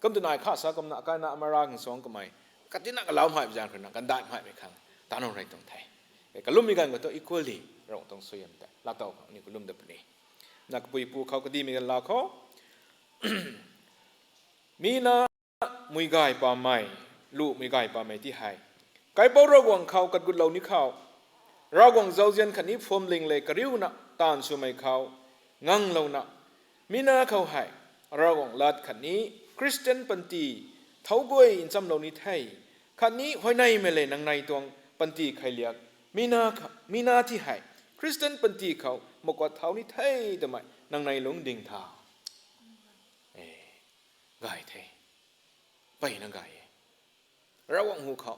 ก็ตัวนายข้าสากรมนักการนาอเมริกันสองก็ไม่กันที่นักเล่าหายไปจากคนนั้นกันได้หายไปครั้งตาโนไรตรงไทยกันลุ่มมีกันก็ต้อง equally เราต้องสวยมแต่ลาเต่านี่ก็ลุ่มเด็บนี้นักปุยปูเขาก็ดีมีกันลาเขามีนะมวยกายป่าไม้ลูกมวยกายป่าไม้ที่หายไก่เป้าเราหวังเขากัดกุลเหล่านี้เขาเราหวังเจ้าเจียนขันนี้ฟอมลิงเลยกระริ้วนะตานสุไม่เขางังเหล่านะมีนาเขาหายเราหวังลาดขันนี้คริสเตียนปันตีเท่ากวยอินจำเหล่านี้ไทยขันนี้หอยในไม่เลยนางในตวงปันตีใครเรียกมีนาที่หายคริสเตียนปันตีเขามากกว่าเท่านี้ไทยทำไมนางในหลงดิ่งเท้าไก่ไทยไปนางไก่เราหวังหูเขา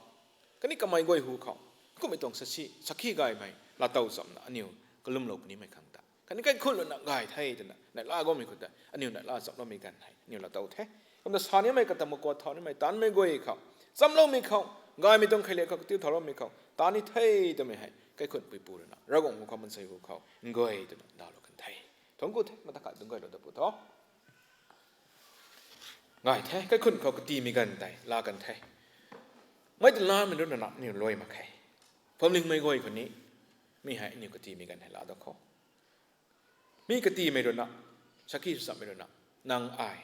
ขันนี้ก็ไม่กวยหูเขาก็ไม่ต้องสักขี้ไก่ไหมลาเต้าสำนะอันนี้ก็ลุ่มหลบนี้ไม่ขังตาคันนี้ก็คนละนักไก่ไทยแต่นะในลาก็ไม่คนแต่อันนี้ในลาสำเราไม่กันไทยนี่เราเต้าแท้คำนั้นสานี่ไม่กระทำมากกว่าเท่านี้ไม่ตันไม่กวยเขาสำเราไม่เขาไก่ไม่ต้องใครเลี้ยงเขาติ้วเท่าเราไม่เขาตานี่ไทยแต่ไม่ให้ก็คนไปปูเลยนะเราก็มุ่งความมันใส่หัวเขากวยแต่ดาวเรากันไทยท้องกูแท้มาตะกัดดึงกวยเราตะปูท้อไก่แท้ก็คนเขาก็ตีมีกันแต่ลากันไทยไม่แต่ลามันรู้นะนี่รวยมาใครผมลิงไม่กวยคนนี้ไม่ให้นี่ก็ตีมีกันให้ลาตะเขามีกตีไม่โดนนะชักขี้สัมไม่โดนนะนางอาย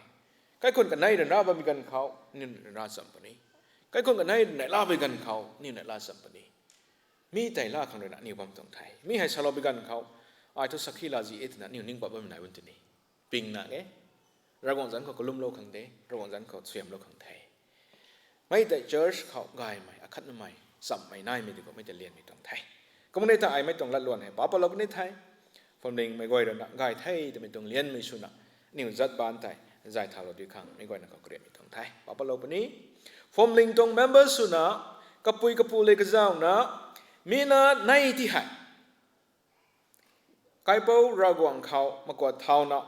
ใครคนกันไหนเดินราบมีกันเขานี่เดินราสัมปนีใครคนกันไหนไหนลาไปกันเขานี่ไหนลาสัมปนีมีแต่ลาขังเดินนะนี่ความตรงไทยมีให้ชาลอไปกันเขาอายทุสักขี้ลาจีเอตนะนี่นิ่งปะไม่ไหนวันที่นี่ปิงนะแกระวังจันเขาก็ลุ่มโลขังเดระวังจันเขาเสียมโลขังไทยไม่แต่เจิร์ชเขาง่ายไหมอาคัดไม่สัมไม่น่ายไม่ดีกว่าไม่จะเรียนไม่ตรงไทยก็ไม่ได้ถ้าไอไม่ตรงละล้วนให้ป้าปลอกนี่ไทยผมเองไม่ก่อยเดินนะง่ายไทยแต่ไม่ตรงเรียนไม่ชุนะนี่จัดบ้านไทยใจทารดีขังไม่ก่อยนักก็เรียนไม่ตรงไทยป้าปลอกนี้ผมเองตรงเมมเบอร์สุนะกับปุยเลยก็เจ้านะ มีนาในที่หายไกเป้ารากวงเขามากวดเท้าเนาะ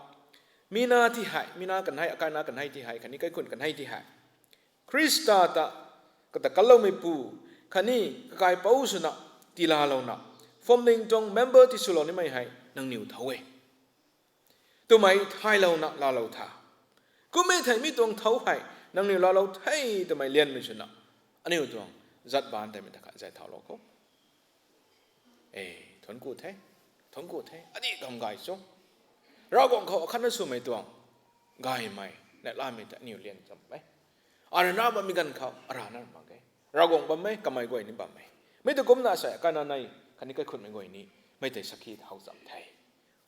มีนาที่หายมีนากันให้อาการนากันให้ที่หายคันนี้ไกคนกันให้ที่หายคริสตาตะก็แต่กันเราไม่ปูคันนี้ไกเป้าสุนัขตีลาเราเนาะฟอร์มลิงจงเมมเบอร์ที่สุดเรานี่ไม่ให้นังนิวเท่าเอตัวไม่ไทยเราเนาะลาเราท่าก็ไม่ไทยมีตรงเท่าให้นังนิวลาเราไทยตัวไม่เลี้ยนไม่ชนะอันนี้ตัวจัดบ้านแต่ไม่ตะขัดใจเท่าเราเขาทนกูเททนกูเทอันนี้ทำไงซะเรากองเขาขันนั้นสู้ไม่ตัวไงไม่เนี่ยล่าไม่แต่นิวเลี้ยนจำไปอะไรน่าบ่มีกันเขาอะไรนั่นบ้างไงเรากองบ่ไม่กำไม่กวยนี่บ่ไม่ต้องก้มหน้าใส่กันนั่นในคันนี้ก็คนไม่กวยนี้ไม่ได้สักขีดเขาจำไทย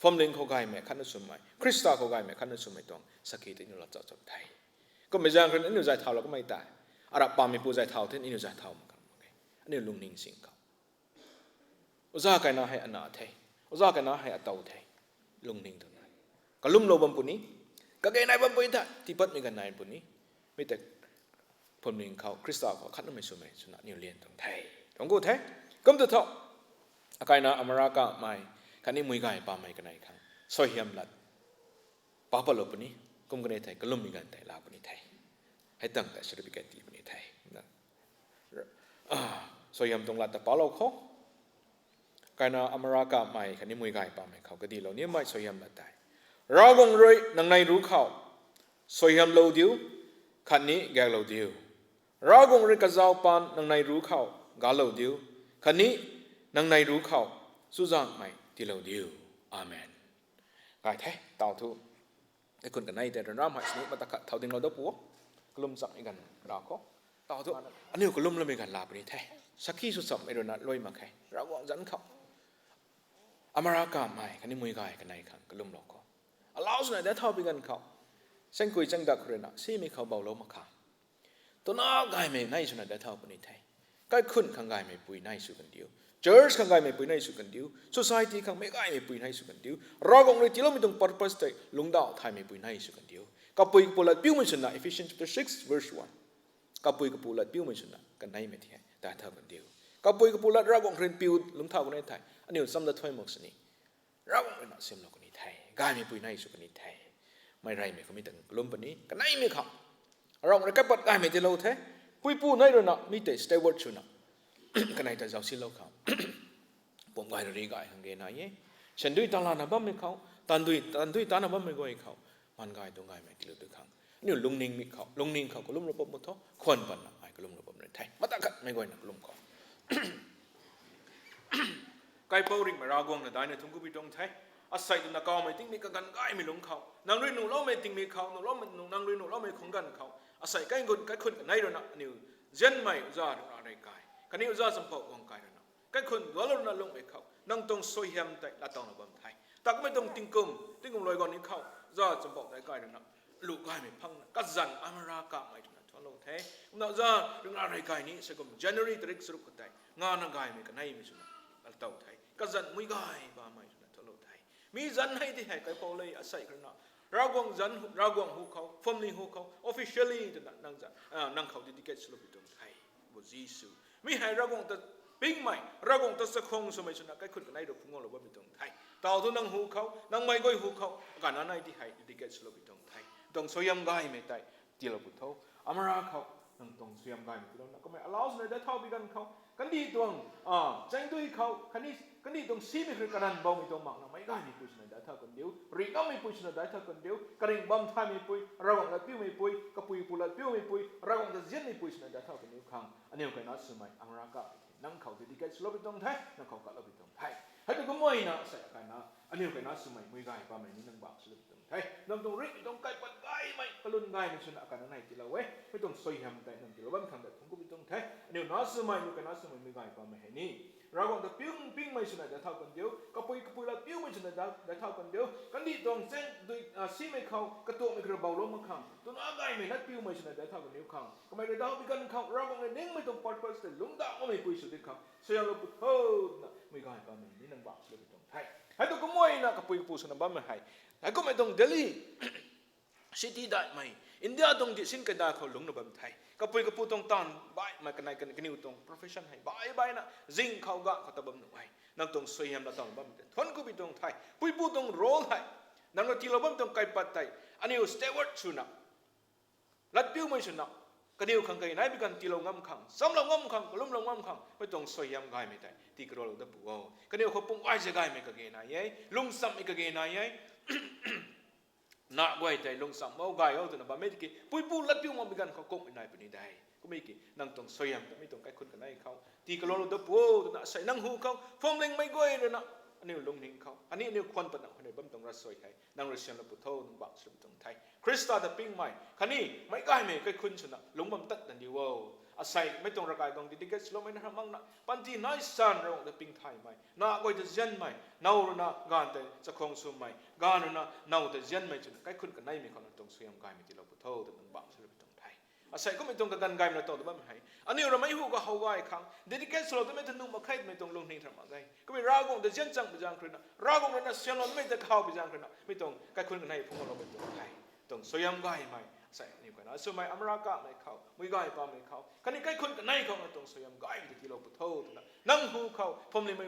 ฟอร์มลิงเขาไงไม่ขันนั้นสู้ไม่คริสต์เขาไงไม่ขันนั้นสู้ไม่ตัวสักขีดนี่เราจำไทยก็ไม่จำเป็นอันนี้ใจเท่าเราก็ไม่ได้อารับปามีผู้ใจเท่าที่นี่ใจเท่าเหมือนกันอันนี้ลุงนิ่งสิงเขาอุตส่าห์กันน่าให้อนาถอุตส่าห์กันน่าให้อเตาเทลุงนิ่งตรงนั้นก็ลุ่มโลบัมปุนี้ก็เกยนายบัมปุนี้ท่าที่พัดมีกันนายปุนี้ไม่แต่ผมนิ่งเขาคริสต์เขาคัดน้ำไม่สมัยสุนัขนิวเลียนตรงไทยตรงกูเทก็มันจะเท่าอาการน่าอเมริกาไม่คันนี้มวยกันปาไม่กันนายครั้งสอยยำลัดปาปลบปุนี้ก็มันกันในไทยก็ลุ่มมีกันไทยลาปุนี้ไทยให้ตั้งแต่ศิลปินตีปุนี้ไทยนะสอยยำตรงลัดแต่ปาเราเขาการน่าอเมริกาไม่คันนี้มวยกันปาไม่เขาก็ดีเราเนี่ยไม่สอยยำลัดได้เราคงรู้นังในรู้เขาสอยยำเราเดียวคันนี้แกเราเดียวเราคงรู้กับเจ้าปานนังในรู้เขากาเราเดียวคันนี้นังในรู้เขาสุจังไม่ที่เราเดียวอาเมนกายแท้ต่อทุกไอ้คนกันในแต่เราหมายสิ่งนี้มาตะกัดเท่าที่เราได้ปัวกลุ่มสักอีกันเราก็ต่อทุกอันนี้ก็ลุ่มเราไม่กันลาไปนี่แท้สักขี้สุดสับไอ้เรานัดลอยมาแค่เราก็จันเขาอเมริกาไม่คันนี้มวยกายกันในขังก็ลุ่มเราก็ลาวส่วนไหนได้เท่าไปกันเขาเส้นกุยจังดักเรนะซีมีเขาเบาลงมาขาตัวน้ากายไม่ในส่วนไหนได้เท่าไปนี่ไทยก็ขึ้นข้างกายไม่ปุยในสุกันเดียวเจอร์สข้างกายไม่ปุยในสุกันเดียวสังคมข้างไม่กายไม่ปุยในสุกันเดียวรากองเลยที่เราไม่ต้อง purpose แต่ลุงดาวไทยไม่ปุยในสุกันเดียวกับปุยกับปุยละปิ้วไม่ชนะ Ephesians chapter 6 verse 1กับปุยกับปุยละปิ้วไม่ชนะกันในไม่เที่ยแต่เท่ากันเดียวกับปุยกับปุยละรากองเรียนปิ้วลุงเท่ากันในไทยอันนี้สำหรับถ้วยหมกสนิรากองเรียนน่ะเสียมเราคนนี้ไทยกายไม่ปุยในสุกันนี้ไทยไม่ไรไม่เขาไม่ถึงล้มปนี้กันในไม่เขาเราเลยก็ปัดกายไม่ที่เราแท้ปุยปูในเราเนาะมีแต่ stay word ชุนะกันในแต่เจ้าสิเราเขาผมกายเราดีกายทางเกณฑ์ไหนฉันด้วยตาลานะบ้าไม่เขาตันด้วยตานะบ้าไม่ก็ให้เขามันกายตรงกายไม่ที่เราตัวเขานี่ลุงนิ่งมีเขาลุงนิ่งเขาก็ล้มระบบหมดท้อควันปันนะไอ้ก็ล้มระบบในไทยมาตะกัดไม่ก็ให้นักล้มเขากายเป้าริงมารากวงนะได้เนี่ยทุ่งกุบิตรงไทยอาศัยตัวนักกาวไม่ติ้งมีกันกายไม่ลงเขานางเรนูเราไม่ติ้งมีเขานางเราไม่นางเรนูเราไม่คงกันเขาอาศัยกันคนกันคนกันไหนเรานะนี่เจนไม่อุจาระอะไรกายกันนี้อุจาระสัมผัสวงกายเรานะกันคนเราเราลงไปเขานางต้องสวยงามแต่ละตองระบำไทยแต่ก็ไม่ต้องติ้งกุมลอยก่อนนี้เขาอุจาระสัมผัสได้กายเรานะลูกกายไม่พังกัดจันอเมริกาไม่ถึงทั่วโลกไทยอุจาระเรื่องอะไรกายนี้สักคน January ตริกสรุปกันได้งานกายไม่กันไหนไม่สุดละเต่าไทยกัดจันมุ้ยกายบ้าไม่มีจันให้ที่ให้กับเขาเลยอาศัยกันนะรากวงจันรากวงหูเขาฟอร์มลิงหูเขา officially จะนั่งจันนั่งเขาดิเกตสโลบิตรงไทยบุจิสุมีให้รากวงตัดปิ้งใหม่รากวงตัดสักคงสมัยชนะใกล้คนกันได้ดอกพุ่งออกมาบิตรงไทยต่อทุนนั่งหูเขานั่งไม่ก้อยหูเขาการนั้นให้ที่ให้ดิเกตสโลบิตรงไทยตรงสยามกายไม่ได้ที่เราบุตรเขาอเมริกาเขานั่งตรงสยามกายไม่ได้ก็ไม่allowในได้เท่าบิกันเขากันดีตรงใจด้วยเขาคันนี้กันดีตรงซีไม่คือการบ่มีตรงมักนะไม่ได้มีปุยชนะได้เท่ากันเดียวรีก็ไม่ปุยชนะได้เท่ากันเดียวกระดิ่งบัมท่าไม่ปุยระวังละปิ้วไม่ปุยกระปุยปุละปิ้วไม่ปุยระวังละเจียนไม่ปุยชนะได้เท่ากันเดียวครั้งอันนี้ก็น่าสมัยอเมริกานั่งเขาดีๆแค่สโลบิตรงไทยนั่งเขาก็ลบิตรงไทยให้ตัวก็ไม่นะใส่กันนะอันนี้ก็น่าสมัยไม่ได้ป่าไม่นี่นั่งบักสโลบิตรงไทยนั่งตรงริตรงไก่ปัดไก่ไม่กลุ่นไก่ไม่ชนะกันนั่นไหนที่เราเว้ยไม่ต้องสวยงามแต่นั่งที่เราบ้านทางแต่ผมก็บิตรงไทยอันนี้น่าสมัยนี่ก็น่าสมัยไม่ได้ป่าไม่ให้นี่เราคงจะปิ้งไม่ชนะได้เท่ากันเดียวกระปุยละปิ้งไม่ชนะได้เท่ากันเดียวกันดีตรงเส้นด้วยซีไม่เขากระตัวไม่กระเบาลงมาขังตัวน้าไก่ไม่นัดปิ้งไม่ชนะได้เท่ากันเดียวขังก็ไม่ได้ดาวพิกันขังเราคงจะนิ่งไม่ต้องปลอดภัยแต่ลุงดาวก็ไม่ปุยสุดที่ขังเสียงเราปุยโอ้นะไม่ก็ให้ป้ามันนี่นั่งบ้าสุดที่ตรงไทยให้ตัวก็ไม่นะกระปุยสนบ้าไม่ให้ให้ก็ไม่ต้องเดลี่ สิทธิได้ไหมอินเดียตรงดิสินกันดาเขาลงนบัมไทยกับปุยกับปูตรงตอนบ่ายมากันไหนกันนิวตรง profession ให้บ่ายนะจิงเขาก็เขาตะบัมหนุ่ยนักตรงสวยงามนักตรงบัมทนกูไปตรงไทยปุยปูตรงโรลไทยนั่นก็ที่เราบัมตรงไกปัดไทยอันนี้สเตเวิร์ดสุนัขลัดปิ้วไม่สุนัขกันนิวขังไกไหนเป็นกันที่เรางำขังซ้ำเรางำขังล้มเรางำขังไม่ตรงสวยงามไงไม่ได้ที่กระโดดดับบัวกันนิวเขาปุ่งไว้จะไงไม่กระเกนายลุงซ้ำไม่กระเกนายนักไว้ใจลงสัมเอาไก่เอาตัวนั้นบ่ไม่กี่ปุยปูลัดปิ้วมาเป็นกันเขากงไม่ได้เป็นนี่ได้ก็ไม่กี่นั่งตรงสวยงามแต่ไม่ตรงใกล้คนกันได้เขาที่กระโดดดับบัวตัวนั้นใส่นั่งหูเขาฟองเล็งไม่ก้อยเลยนะอันนี้ลงหิงเขาอันนี้ควันปนักคนในบ้านตรงรัสสวยไทยนั่งรัสเซียนและปุถุนบักสุดตรงไทยคริสต์ตาปิ้งใหม่คันนี้ไม่ก้อยไม่ใกล้คุณชนะลงบัมตัดดันดีว่าอาศัยไม่ตรงระกายตรงที่ดิเกสโลไม่นะมั่งนะปันที่น้อยสันเราจะปิ้งไทยไหมน่าก้อยจะเย็นไหมน่ารู้นะงานแต่จะคงสุ่มไหมงานนะน่าจะเย็นไหมจุดใกล้คุณกันได้มีคนตรงสวยงามที่เราปุถุแต่มันบักสุดตรงไทยอาศัยก็ไม่ตรงกันไกลมันตรงแต่บ้านไม่อันนี้เราไม่หูก็เขาไว้ครั้งดิดิเกสโลไม่ถึงนุ่มมาใครไม่ตรงลงนิ่งทำอะไรก็ไม่รากงแต่เย็นจังไปจังคืนนะรากงนั้นเสียงเราไม่จะเข้าไปจังคืนนะไม่ตรงใกล้คุณกันได้พวกเราเป็นตรงไทยตรงสวยงามไกลไหมใส่นี่กันนะสมัยอเมริกาไม่เข้าไม่ไกลป้าไม่เข้าคันนี้ใกล้คนกันไหนเขาตรงสยามไกลที่เราพุทโธนะนั่งหูเขาผมเลยไม่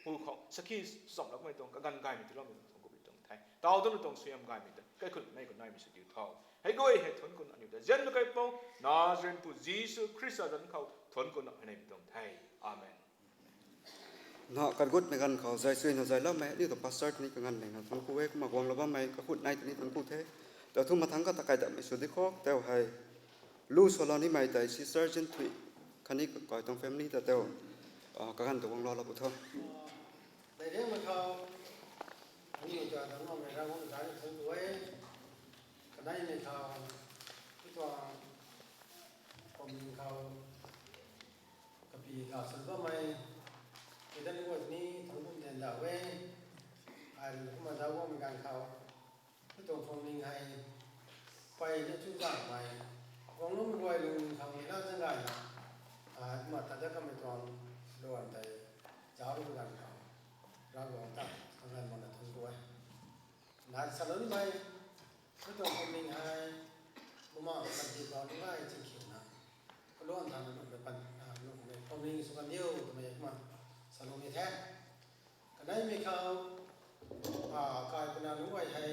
หูเขาสักทีสองแล้วไม่ตรงกันไกลที่เราไม่ตรงกับตรงไทยดาวต้องตรงสยามไกลไม่ตรงใกล้คนไหนคนไหนไม่ใช่ดิวเท่าให้ก้อยให้ทนคนอันนี้แต่เย็นไม่ไกลป้องนาเรนผู้ยิสุคริสต์ดันเขาทนคนอันนี้ตรงไทยอาเมนเนาะกันกุดในกันเขาใจช่วยเนาะใจแล้วแม่นี่ตัวพาสเตอร์นี่ก็งั้นเลยนะทั้งคู่เอกมากวางแล้วว่าไม่ก็ขุดในตัวนี้ทั้งคู่เทแต่ทุกมาทั้งก็ตะไคร้แต่ไม่สุดที่ข้อแต่ให้ลูกสาวเรานี่ไม่แต่ซิสเตอร์เจนทวีคันนี้ก็ก่อยต้องแฟมิลี่แต่เดียวก็กันตัววงล้อเราปุ๊บเท่าแต่เรื่องมันเขาอันนี้จะทำให้เราคนไทยทั้งด้วยก็ได้ในเขาที่ตัวผมเขากับพี่เขาสุดว่าไม่ที่ด้านนี้นี้ทั้งคนเดินดาวเว้อันมาดาวว่ามีการเขาที่ตัวผมมีไงไปจะชุดจ่ายไปของนู้นรวยลงทางนี้น่าจะได้นะมาตัดจะก็ไม่ต้องรวนแต่เจ้าลูกกันเขาเราลองตัดทำงานมันทั้งด้วยนัดสรุปไปที่ตัวผมมีไงผมมองปฏิบัติง่ายจริงๆนะก็ล้วนทำมันเป็นปัญหาลูกเป็นผมมีสุขเดียวทำไมมาสรุปมีแท้ก็ได้มีเขากลายเป็นอนุวัยให้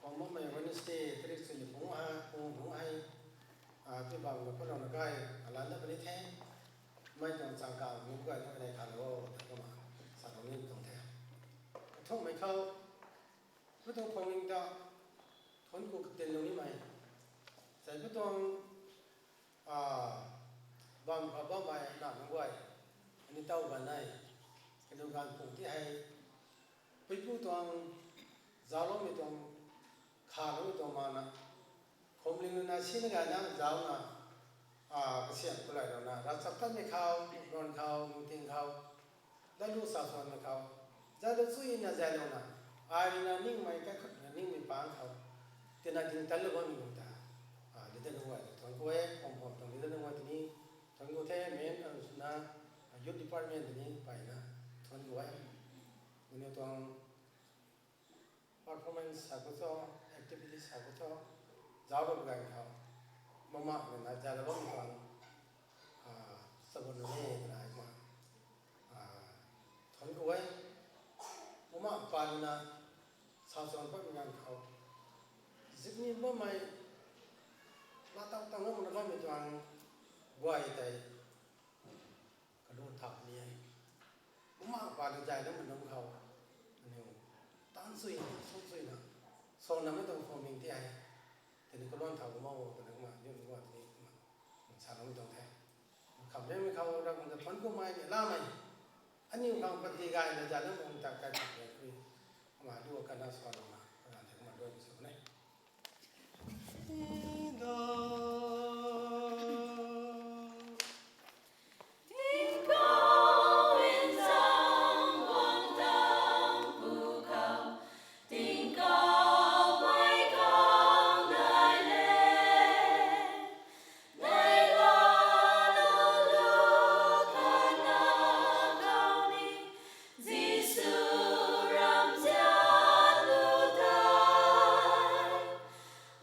ผมไม่วันนี้สเตย์ที่สิ่งที่ผมให้ที่บางคนก็ลองได้อะไรนั่นเป็นแท้ไม่ต้องสังกัดมุกก็ในคาร์โลก็มาสารนี้ตรงแท้ท่องไม่เข้าไม่ต้องพงอิงต่อทนกูเต็นตรงนี้ไหมแต่ไม่ต้องบางพระบ่ายหนักด้วยอันนี้เต้ากันได้เป็นการปลูกที่ให้ไปพูดตรงจาวล้อไม่ต้องขาล้อไม่ต้องมานะคมลิงน่ะชิ้นงานนั้นจาวน่ะเกษียณก็เลยแล้วนะเราสับตั้งในเขานอนเขามุติงเขาได้รู้สาวสอนในเขาจะได้สู้อินนะใจแล้วนะน่ะนิ่งไม่แค่คนนิ่งไม่ปางเขาแต่น่ะจริงแต่ละคนมีตาเดี๋ยวจะรู้ว่าทางกูผมตรงนี้จะรู้ว่าที่นี่ทางกูแท้เมนนะยุทธดีพาร์ตเมนต์ที่นี่ไปนะทางกูini tuang performance aku tu activities aku tu jauh bukan kau mama mana jalan bom tuang sebenarnya nak mah thon kau mama palna sahaja pun bukan kau jadi bom mai latang tangga mana bom tuang buai tay kedua tak ni mama palna jalan mana kauตั้งสุยส่งสุยนะส่งน้ำไม่ต้องฟอร์มิงที่ไอ้แต่นี่ก็ร้อนเท่ากับหม้อแต่นี่ก็มาเยอะกว่าที่มันชาเราไม่ต้องแท้ขับได้ไม่เขาเราคงจะทนก็ไม่เนี่ยล่าไม่อันนี้เราปฏิกายเราจะเริ่มองจากการขับเลยคือมาดูกันนะสอนมาเราจะมาด้วยสุดเลยอ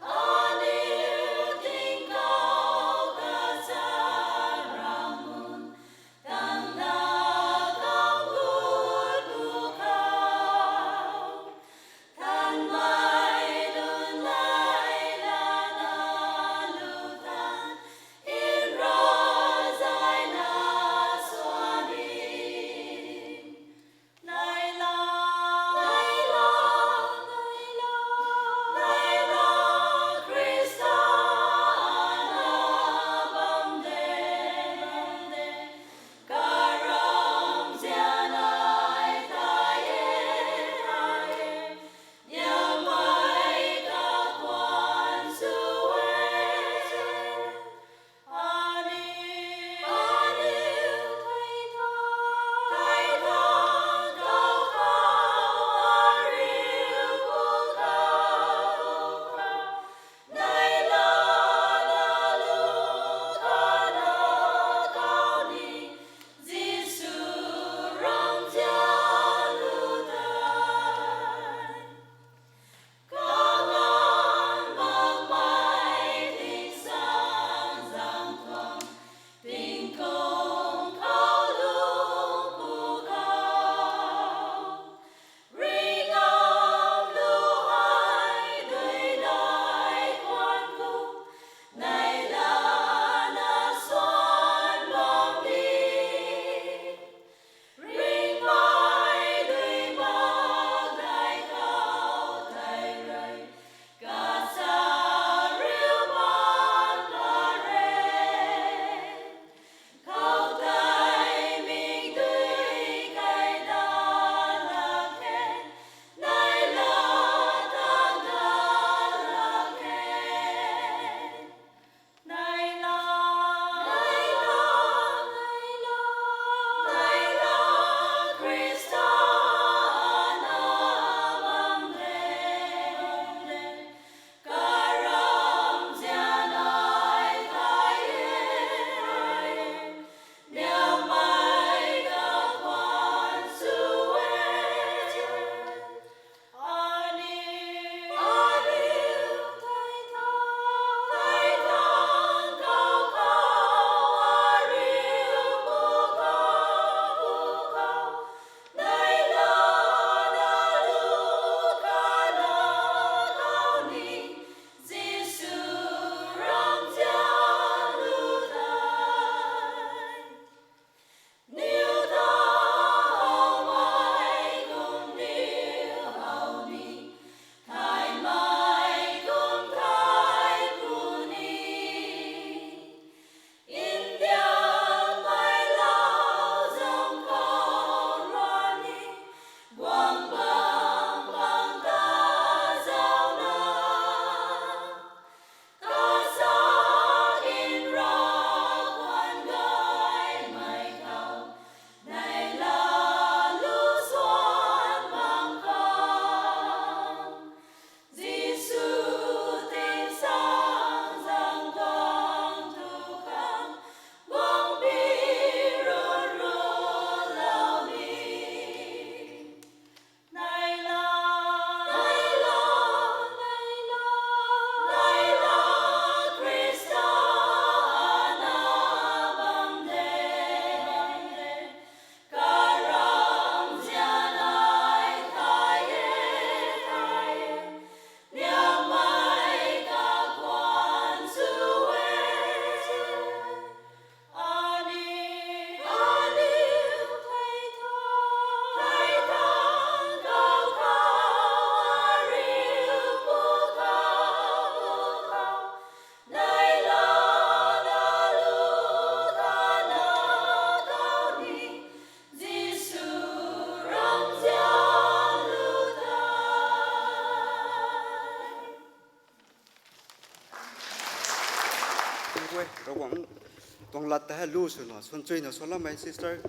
ตรงลัดแต่ให้รู้สุดหน่อยส่วนจุยเนี่ยส่วนละไม่ซิสเตอร์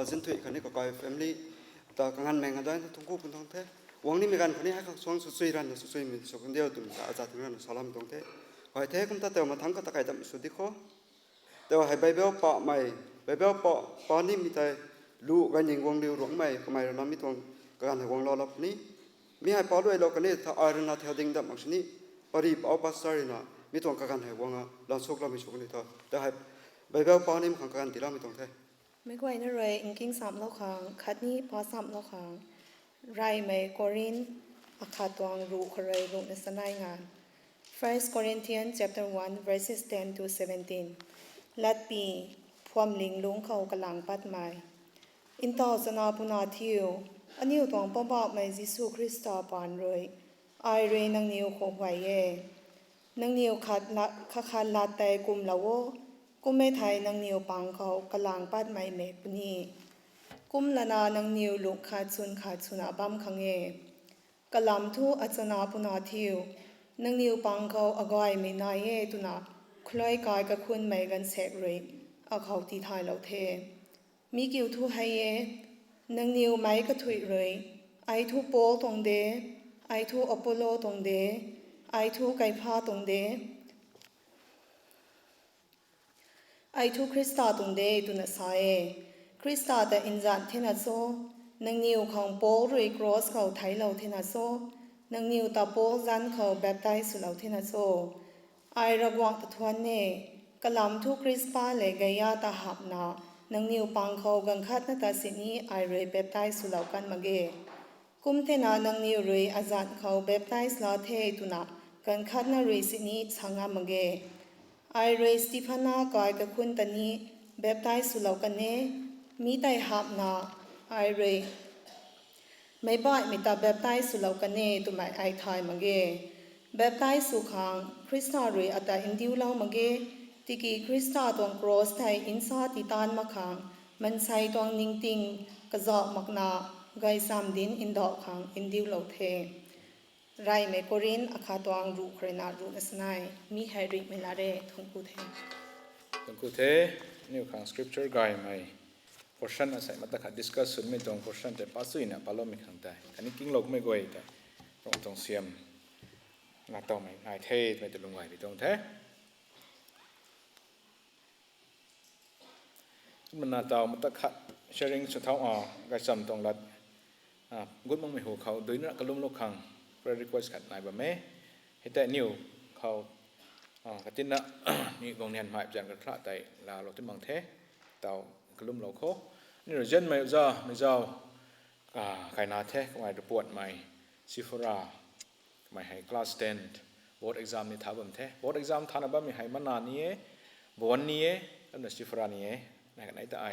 จินทุยคนนี้ก็กลายแฟมิลี่แต่งานแมงกันได้ทุกคู่เป็นตรงเทวังนี้มีการคนนี้ให้เขาส่งสุดจุยรันสุดจุยมีสุคนเดียวตุ่มอาจารย์ถึงรันส่วนละไม่ตรงเทคอยเทกุมตาเตียวมาทั้งก็ตะไคร้ดำสุดที่ข้อแต่ว่าให้ใบเบลปะใหม่ใบเบลปะนี่มีแต่รู้กันยิงวงเดียวหลวงใหม่ก็ไม่เราไม่ตรงการให้วงรอรับนี้มีให้ปอด้วยเรากันนี่ถ้าอายรนาเทียดิ้งดับมักชนี้ปริบเอาปัสสาวะมีตรงการให้วงเราสุกเราไม่สุกนี่เถอะแต่ให้ใบเบลปอนี่มันการที่เราไม่ตรงเทไม่กวยนั่นเลยอิงกิ้งสามเล่าขังคัดนี้พอสามเล่าขังไรไม่กอรินอาคาตวงรูเคยรูในสนายงาน 1 Corinthians chapter 1 verses 10 to 17 let be พวมลิงลุงเขากำลังปัดไม้อินต่อสนาปุนาทิวอันนี้ตวงป้อบอกไม่ยิสุคริสต์ปานเลยไอเรนังนิวโคบไว้เย่นังนิวขัดละขัดลาเตกุมละโวกุมไม่ไทยนังนิวปังเขากำลังปัดไม้เมปนีกุมละนานังนิวลุกขาดสุนอาบัมขังเอกะลำทูอัจนาปุนาทิวนังนิวปังเขาอากอยไม่นายเยตุนาคล้อยกายกับคุณไม่กันเสกเลยอาเขาตีไทยเราเทมีกิวทูให้เยนังนิวไม่กระถุยเลยไอทูโปตรงเดไอทูอปโลตรงเดไอทูไก่พาตรงเดไอทูคริสตาตรงเดตุนาสายคริสตาแต่อินจันเทนัสโซนังนิวของโปลุยครอสเขาไทยเราเทนัสโซนังนิวตาโปจันเขาแบบไตสุเราเทนัสโซไอระกวังตะทวนเน่กะลำทุคริสปาเลกายาตาหับนานังนิวปังเขากังคัดนาตาสินีไอเรแบบไตสุเรากันมาเกกุมเทนานังนิวเรอาจันเขาแบบไตสลาเทตุนากันคัดนาเรสินีสังามาเกไอเรสติฟานากายกับคุณตานีแบบไตสุเรากันเน่มีไตหับนาไอเรไม่บ่อยมีตาแบบไตสุเรากันเน่ตุไม่ไอทายมาเกแบบไตสุขังคริสตาเรอัตาอินดิวเล่ามาเกติกีคริสตาตวงครอสไทยอินซาติตานมาขังมันใส่ตวงนิ่งติงกระจอกมักนาไกสามดินอินดอกขังอินดิวเล่าเทไรไม่กรินอาคาตวงรูเครนารูนัสไนมีไฮริเมลาเรทงกูเทนิวขังสคริปเจอร์ไกด์ไม่portion อาศัยมาตะขัด discuss สุดไม่ตรง portion แต่ปัสสุยเนี่ยปาลมีขังแต่อันนี้กิ้งโลกไม่กวยแต่ตรงเสียมน่าต้องไม่นายเทศไม่ตะลุงไหวไปตรงแท้มันน่าต้องมาตะขัด sharing สุดเท้าอ๋อกระซำตรงรัดกุดมั่งไม่หัวเขาโดยนักกลุ่มโลกขัง prayer request ขัดนายบ่แม่ให้แต่นิวเขากระตินนะนี่กองเนียนหมายจันกระทะแต่ลาเราที่บางแท้เต่ากลุ่มเราโคนี่เราเจนไม่เจ้าใครนาเทก็ไม่ระปวดไม่ซิฟราไม่ให้ class 10 board exam นี่ท้าบัมเท board exam ท่านบัมไม่ให้มันนานนี้บวนนี้แล้วนั่นซิฟรานี่ไหนกันไหนแต่ไอ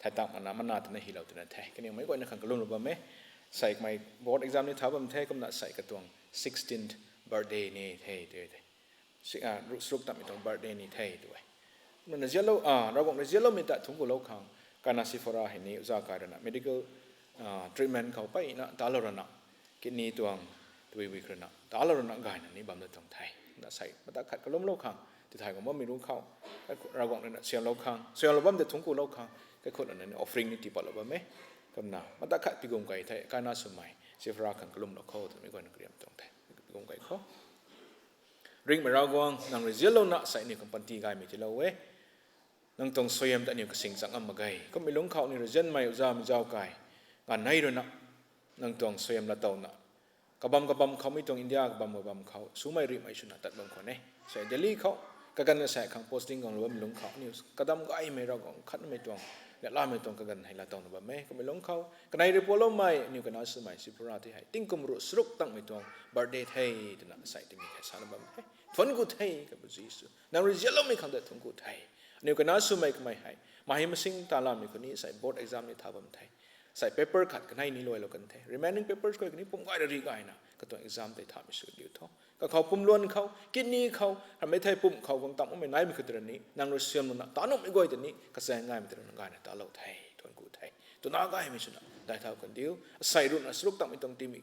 ถ่ายตักมันนานแต่ในหิเราตัวนั้นเทก็เนี่ยไม่ก่อนในขันกลุ่มเราบัมไหมใส่ไม่ board exam นี่ท้าบัมเทก็น่าใส่กระตวง 16th birthday นี่เทด้วยสุกตัดไม่ต้อง birthday นี่เทด้วยมันจะเล่าเราบอกจะเล่ามีแต่ทุ่งกุลขังการนาซิฟราเห็นนี้อุตสาหการนะ medical treatment เขาไปนะตาลรณะกินนี้ตัววิเคราะห์นะตาลรณะกายนั่นนี่บำเหน็จตรงไทยนะใส่มาตักขัดกระล้มโลกขังที่ไทยผมว่าไม่รู้เขาเราบอกเนี่ยเสียงโลกขังเสียงเราบ้ามแต่ทุ่งกุลขังก็คนอันนั้น offering นี่ที่ปอดเราบ้ามไหมก็น่ะมาตักขัดปีกงไก่ไทยการนาสมัยซิฟราขังกระล้มโลกเขาตัวไม่ก่อนนักเรียนตรงไทยปีกงไก่เขาริงมาเรากวางนางเรียนเราหน้าใส่นี่ของปันตีกายมีที่เราเว้นังตรงสยามแต่เนี่ยก็สิ่งสังอมมาไกก็ไม่ลงเขานี่เราเจนไม่อุจาไม่เจ้าไก่งานไหนด้วยนะนังตรงสยามละเต่านะกบัมเขาไม่ตรงอินเดียกบัมเขาสู้ไม่รีบไม่ชุนตัดบางคนเนี่ยใส่เดลี่เขากันใส่ขังโพสติ้งของเราไม่ลงเขานี่กระดำก็ไอไม่เราของคัดไม่ตรงเนี่ยล่าไม่ตรงกันให้ละเต่านะบ้างไหมก็ไม่ลงเขากันในเรื่องพวกเราไม่นี่ก็น่าสมัยสิบราที่ให้ติ้งกุมรุสรุปตั้งไม่ตรงบาร์เดย์ไทยที่น่าใส่ที่มีแค่สารบ้างไหมทนกูไทยกับบุษีสุนางเรียนเราไม่ขังแต่ทนกูไทยนี่ก็น่าสมัยก็ไม่ให้มาให้มาสิ่งตาลามีคนนี้ใส่ board exam นี่ท้าบัมไทยใส่ paper ขัดกันให้นี่ลอยเรากันไทย remaining papers ก็อย่างนี้ผมก็ได้รีกายนะก็ตัว exam ได้ทำไม่สุดเดียวท้อก็เขาปุ่มล้วนเขากินนี่เขาทำไม่ไทยปุ่มเขาคงตั้งไม่ไหนไม่คือตัวนี้นางรถเสียมนั่นตาหนุ่มไม่ก่อยตัวนี้ก็แสดงง่ายไม่ตัวนั้นง่ายนะตาเราไทยทนกูไทย ตัวน้าก็ให้ไม่ชนะได้เท่ากันเดียวใส่รุ่นสรุปตั้งไม่ต้องตีมี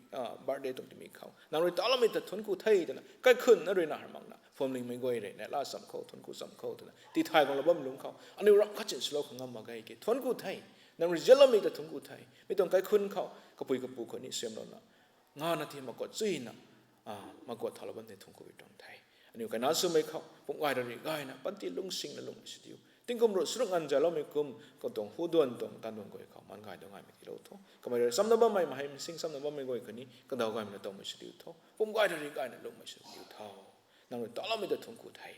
บาร์เดย์ต้องตีมีเขานางเลยตอนเราไม่แต่ทนกูไทยตัวนั้นก็ขึ้นนั่นเลยนะหรือมั้งนะฟอร์มลิงไม่ก่อยเลยเนี่ยล่าสัมเขาทนกูสัมเขาตัวนั้นที่ไทยของเราบ้าลุงเขาอันนี้เราก็จะสโลของงามมาไกลกี่ทนกูไทยนางเลยเจริญไม่แต่ทนกูไทยไม่ต้องใกล้ขึ้นเขากระปุยกระปูคนนี้เสียมเรานะงานนาทีมากดจีนะมากดทาร์บันในทนกูไปตรงไทยอันนี้ก็น่าสมัยเขาผมว่าเราเรียกง่ายนะปันที่ลุงสิงและลุงสิเดียวทิ้งกุมรถสุดงันจะเราไม่กุมก็ต้องหูดวนต้องตันดวนก็เขามันง่ายต้องง่ายไม่ที่เราท้อก็ไม่ได้ซ้ำนับไม่มาให้สิ่งซ้ำนับไม่ก็คนนี้ก็ดาวง่ายไม่ต้องไม่สิเดียวท้อผมง่ายเราเรียกง่ายนะลุงไม่สิเดียวท้อนั่งรถต่อเราไม่ได้ทงกูไทย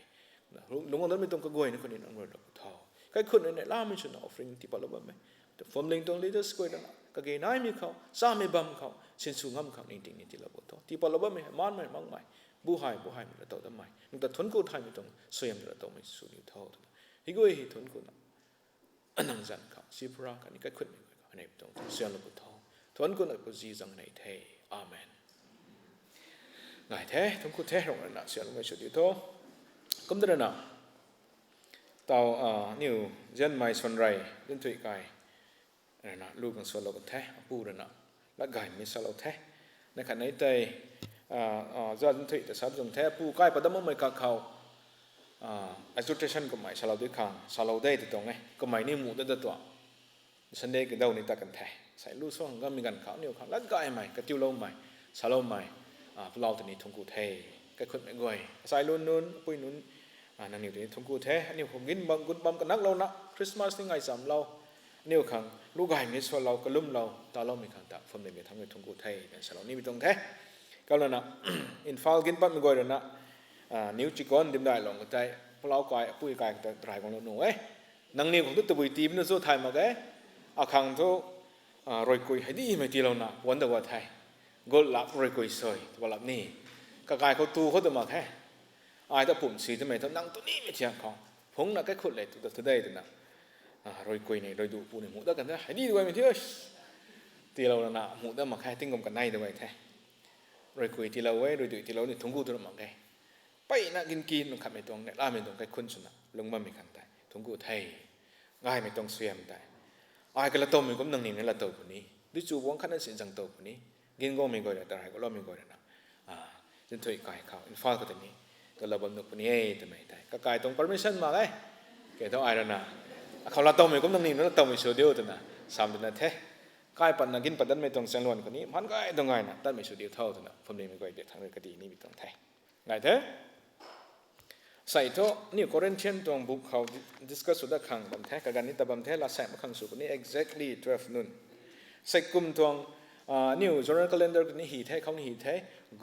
ลุงคนนั้นไม่ต้องก็ง่ายนะคนนี้นั่งรถท้อใครคนนี้ล่าไม่ชนะออฟฟิงที่ปลาบ้าไม่แต่ฟอร์มลิงต้องลีดเดอร์สกวยนั่นก็เกยนายมีเขาสามีบัมเขาเส้นสูงงามเขาจริงๆนี่ที่เราบอกท้อที่ปลาบ้าไม่มันไม่มั่งไม่บูหายไม่ได้ต่อทำไมแต่ทนกูไทยไม่ต้องสวยไม่ได้ต่อไม่สุดเดียวท้อฮิโก้ฮิทนกูนะนังจันเขาสิพระกันนี่ก็ขึ้นไม่ก็ในตรงเสียงลูกท้องทวนกูนักกูจีจังในเทอาเมนไงเททงกูเทรงนั้นเสียงลูกไม่สุดอยู่ท้อก็ไม่ได้นะตาวนิวเจนไม่ส่วนไรเดินถุยไก่นะลูกของส่วนเราก็เทปูเลยนะและไก่ไม่สลาวเทในขณะนี้เตยจะเดินถุยแต่สาวจงเทปูไก่ประดมไม่กักเขาexhortation ก็หมายสลาวด้วยคำสลาวได้ติดตรงไงก็หมายนี่หมู่ได้ตัวฉันได้ก็เดาในตากันแท้ใส่ลูกส่งก็มีกันเขาเนี่ยเขาแล้วก็ไอ้ใหม่ก็ติ้วเราใหม่สลาวใหม่เราตัวนี้ทงกูเทก็ขึ้นไม่ก่อยใส่ลุ้นนู้นปุ้ยนู้นนั่นนี่ตัวนี้ทงกูเทอันนี้ผมกินบังกุดบังกันนักเรานะคริสต์มาสนี่ไงสามเราเนี่ยขังลูกไก่มีส่วนเราก็ลุ่มเราตาเราไม่ขังตาผมเลยมีทั้งในทงกูเทแต่สลาวนี่ไม่ตรงเทก็แล้วนะอินฟาลกินปั๊บไม่ก่อยเลยนะนิ้วจิกอนดิมได้ลงก็ใจพวกเราไก่ปุ้ยไก่แต่ไตรของเราหนูนังนิ้วของตัวตุยตีมันสู้ไทยมาแกอาคังทุรอยกุยให้ดีไม่ตีเราหน้าวันเดียวไทยกดหลับรอยกุยสวยตัวหลับนี่ก็ไก่เขาตูเขาตัวมาแค่ไอ้ถ้าปุ่มสีทำไมเขานั่งตัวนี้ไม่เที่ยงเขาพงนักแค่คนเลยตัวได้ตัวน่ะรอยกุยนี่รอยดูปูนี่หมูได้กันได้ให้ดีด้วยไม่เที่ยงตีเราหน้าหมูได้มาแค่ติ้งกลมกันในด้วยแท้รอยกุยที่เราไว้รอยดูที่เราเนี่ยทุ่งกูตัวมาแกไปนักกินขับไม่ตรงเนี่ยล่าไม่ตรงใครคุ้นสุนัขลงมาไม่ขันได้ทุ่งกูไทยง่ายไม่ตรงเสียมได้ไอ้ก็ละโตมีก็นั่งนิ่งนี่ละโตคนนี้ดิจูวงขันนั้นสิ่งจังโตคนนี้กินก็ไม่ก่อยแต่ไรก็ล้อไม่ก่อยนะจนถอยกายเขาอินฟาก็ตัวนี้ก็ระบบหนุกคนนี้ทำไมได้ก็กายตรง permission มาเลยแกต้องไอ้แล้วนะเขาละโตมีก็นั่งนิ่งแล้วโตมีโชว์เดียวตัวน่ะสามตัวนั่นแท้กายปันนักกินปันนั้นไม่ตรงเสียงล้วนคนนี้มันก็ไอ้ตรงไงนะตั้งไม่โชว์เดียวเท่าตัวน่ะผมเลยไม่ก่อยเด็ดทางเรื่องคดีนี้มีตรงแท้ไงเถอะใส่โต๊ะนี่โคเรนเทียนตรงบุกเขาดิสคัสสุดขังบัมแท้กันนี่แต่บัมแท้ละแสงมาขังสุดนี่ exactly 12 noon ใส่กลุ่มตรงนิว journal calendar นี่หีแท้เขานี่หีแท้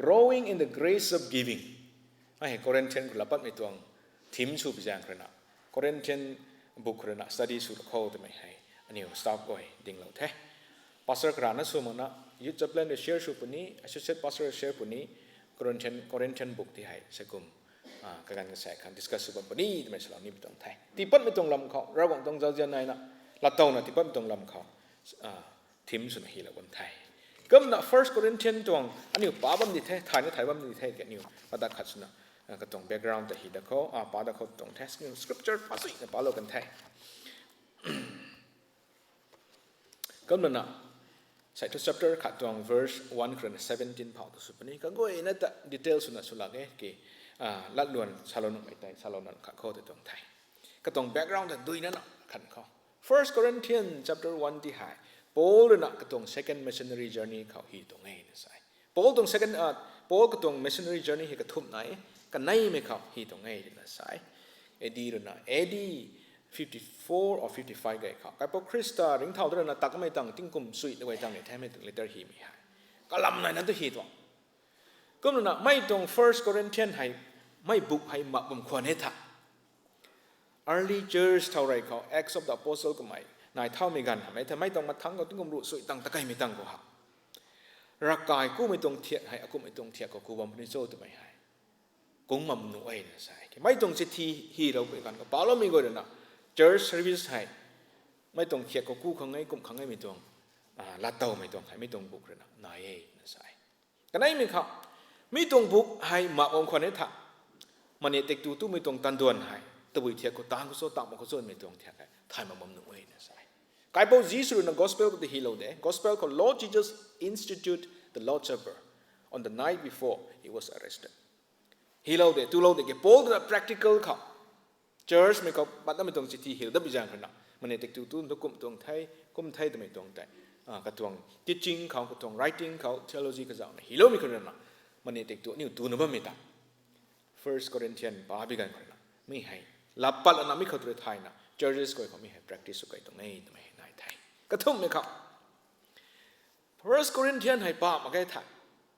growing in the grace of giving ไอ้โคเรนเทียนกุหลาบไม่ตรงทีมสูบจางขนาดโคเรนเทียนบุกขนาด study สุดเขาแต่ไม่ให้อันนี้ stop ไว้ดิ่งเราแท้ pastor ขนาดนั้นสมมตินะยุทธจะเป็น share สุดปุ่นนี้ associate pastor share ปุ่นนี้โคเรนเทียนบุกที่ให้ใส่กลุ่มการกระแสการดิสคัสสุบันนี้ไม่ใช่เรานี่ไม่ต้องไทยที่ปั้นไม่ต้องลำเขาเราคงต้องเจ้าเจ้านายนะเราโตนะที่ปั้นไม่ต้องลำเขาทีมสุนทรีละวันไทยก็มัน first Corinthians ตรงอันนี้ป้าบัมดีไทยไทยนี่ไทยบัมดีไทยแกนิวป้าตาขัดสุนะก็ตรง background แต่ฮีดะเขาป้าตาเขาตรง text scripture ภาษาเนี่ยป้าเรากันไทยก็มันนะใส่ทุก chapter ขัดตรง verse 1 Corinthians 17 ผ่าตัวสุดนี้ก็ก็อินแต่ detail สุนะสุลักกี่ลัดล้วนชาลอนไม่ได้ชาลอนนั้นขัดข้อแต่ตรงไทยก็ตรง background แต่ดุยนั่นน่ะขัดข้อ First Corinthians chapter 1 ที่หายปอลน่ะก็ตรง second missionary journey เขาฮีตรงไงนี่ใช่ปอลตรง second ปอลก็ตรง missionary journey ฮีก็ทุ่มไหนกันไหนไม่เขาฮีตรงไงนี่ใช่เอดีร์น่ะเอดี54 or 55ไงเขากับพวกคริสต์ริงเท่านั้นน่ะตักไม่ตั้งติ้งกุมสุยด้วยจังเนี่ยแท้ไม่ถึง letter ฮีไม่หายก็ลำไหนนั้นตัวฮีตัวก็นั่นน่ะไม่ตรง First Corinthians ให้ไม่บุกให้มาบุมควรให้ทัก early church เท่าไรเขา Acts of the Apostle ก็ไม่นายเท่าไม่กันไม่แต่ไม่ต้องมาทั้งก็ต้องรู้สุดตั้งตะไคร้ไม่ตั้งก็หักร่างกายกูไม่ต้องเทียบให้กูไม่ต้องเทียบกับกูบำเพ็ญโซ่ตัวไม่ให้กูมั่มหนุ่ยนะใช่ไม่ต้องจะทีฮีเราไปกันก็เปล่าเราไม่ก็เดินนะ church service ให้ไม่ต้องเทียบกับกูข้างไงกูข้างไงไม่ต้องลาเต้าไม่ต้องให้ไม่ต้องบุกเลยนะนายนะใช่กันไหนไม่เขาไม่ต้องบุกให้มาบุมควรให้ทักมันเนี่ยเด็กตู้ไม่ต้องตันดวนให้ตัววิเทียก็ตามก็โซ่ตามมันก็โซ่ไม่ต้องเทียกันถ่ายมาบำหนุ่ยนะใช่ กายบอกจีสุรุน gospel ก็ที่ฮิโลเด gospel ของ Lord Jesus institute the Lord's Supper on the night before he was arrested ฮิโลเดตุโลเดเก็บโป้ตัว practical เขา church ไม่เขาบัดนั้นไม่ต้องสิที่ฮิโลดับบิจังขนาดมันเนี่ยติดตุนตุกุมตรงไทยกุมไทยแต่ไม่ตรงแต่กระทรวง teaching เขากระทรวง writing เขา theology ก็จะเอาฮิโลมีคนนั้นมันเนี่ยติดตัวนี่ตัวนึกว่าไม่ได้ First Corinthians ป้าบิกันคนนั้นไม่ให้ลับปัดอันนั้นไม่เขาตัวไทยนะ churches ก็เขาไม่ให้ practice ก็ตรงนี้ทำไมนายไทยกระทุ่มไหมครับ First Corinthians ให้ป้ามาแก้ไทย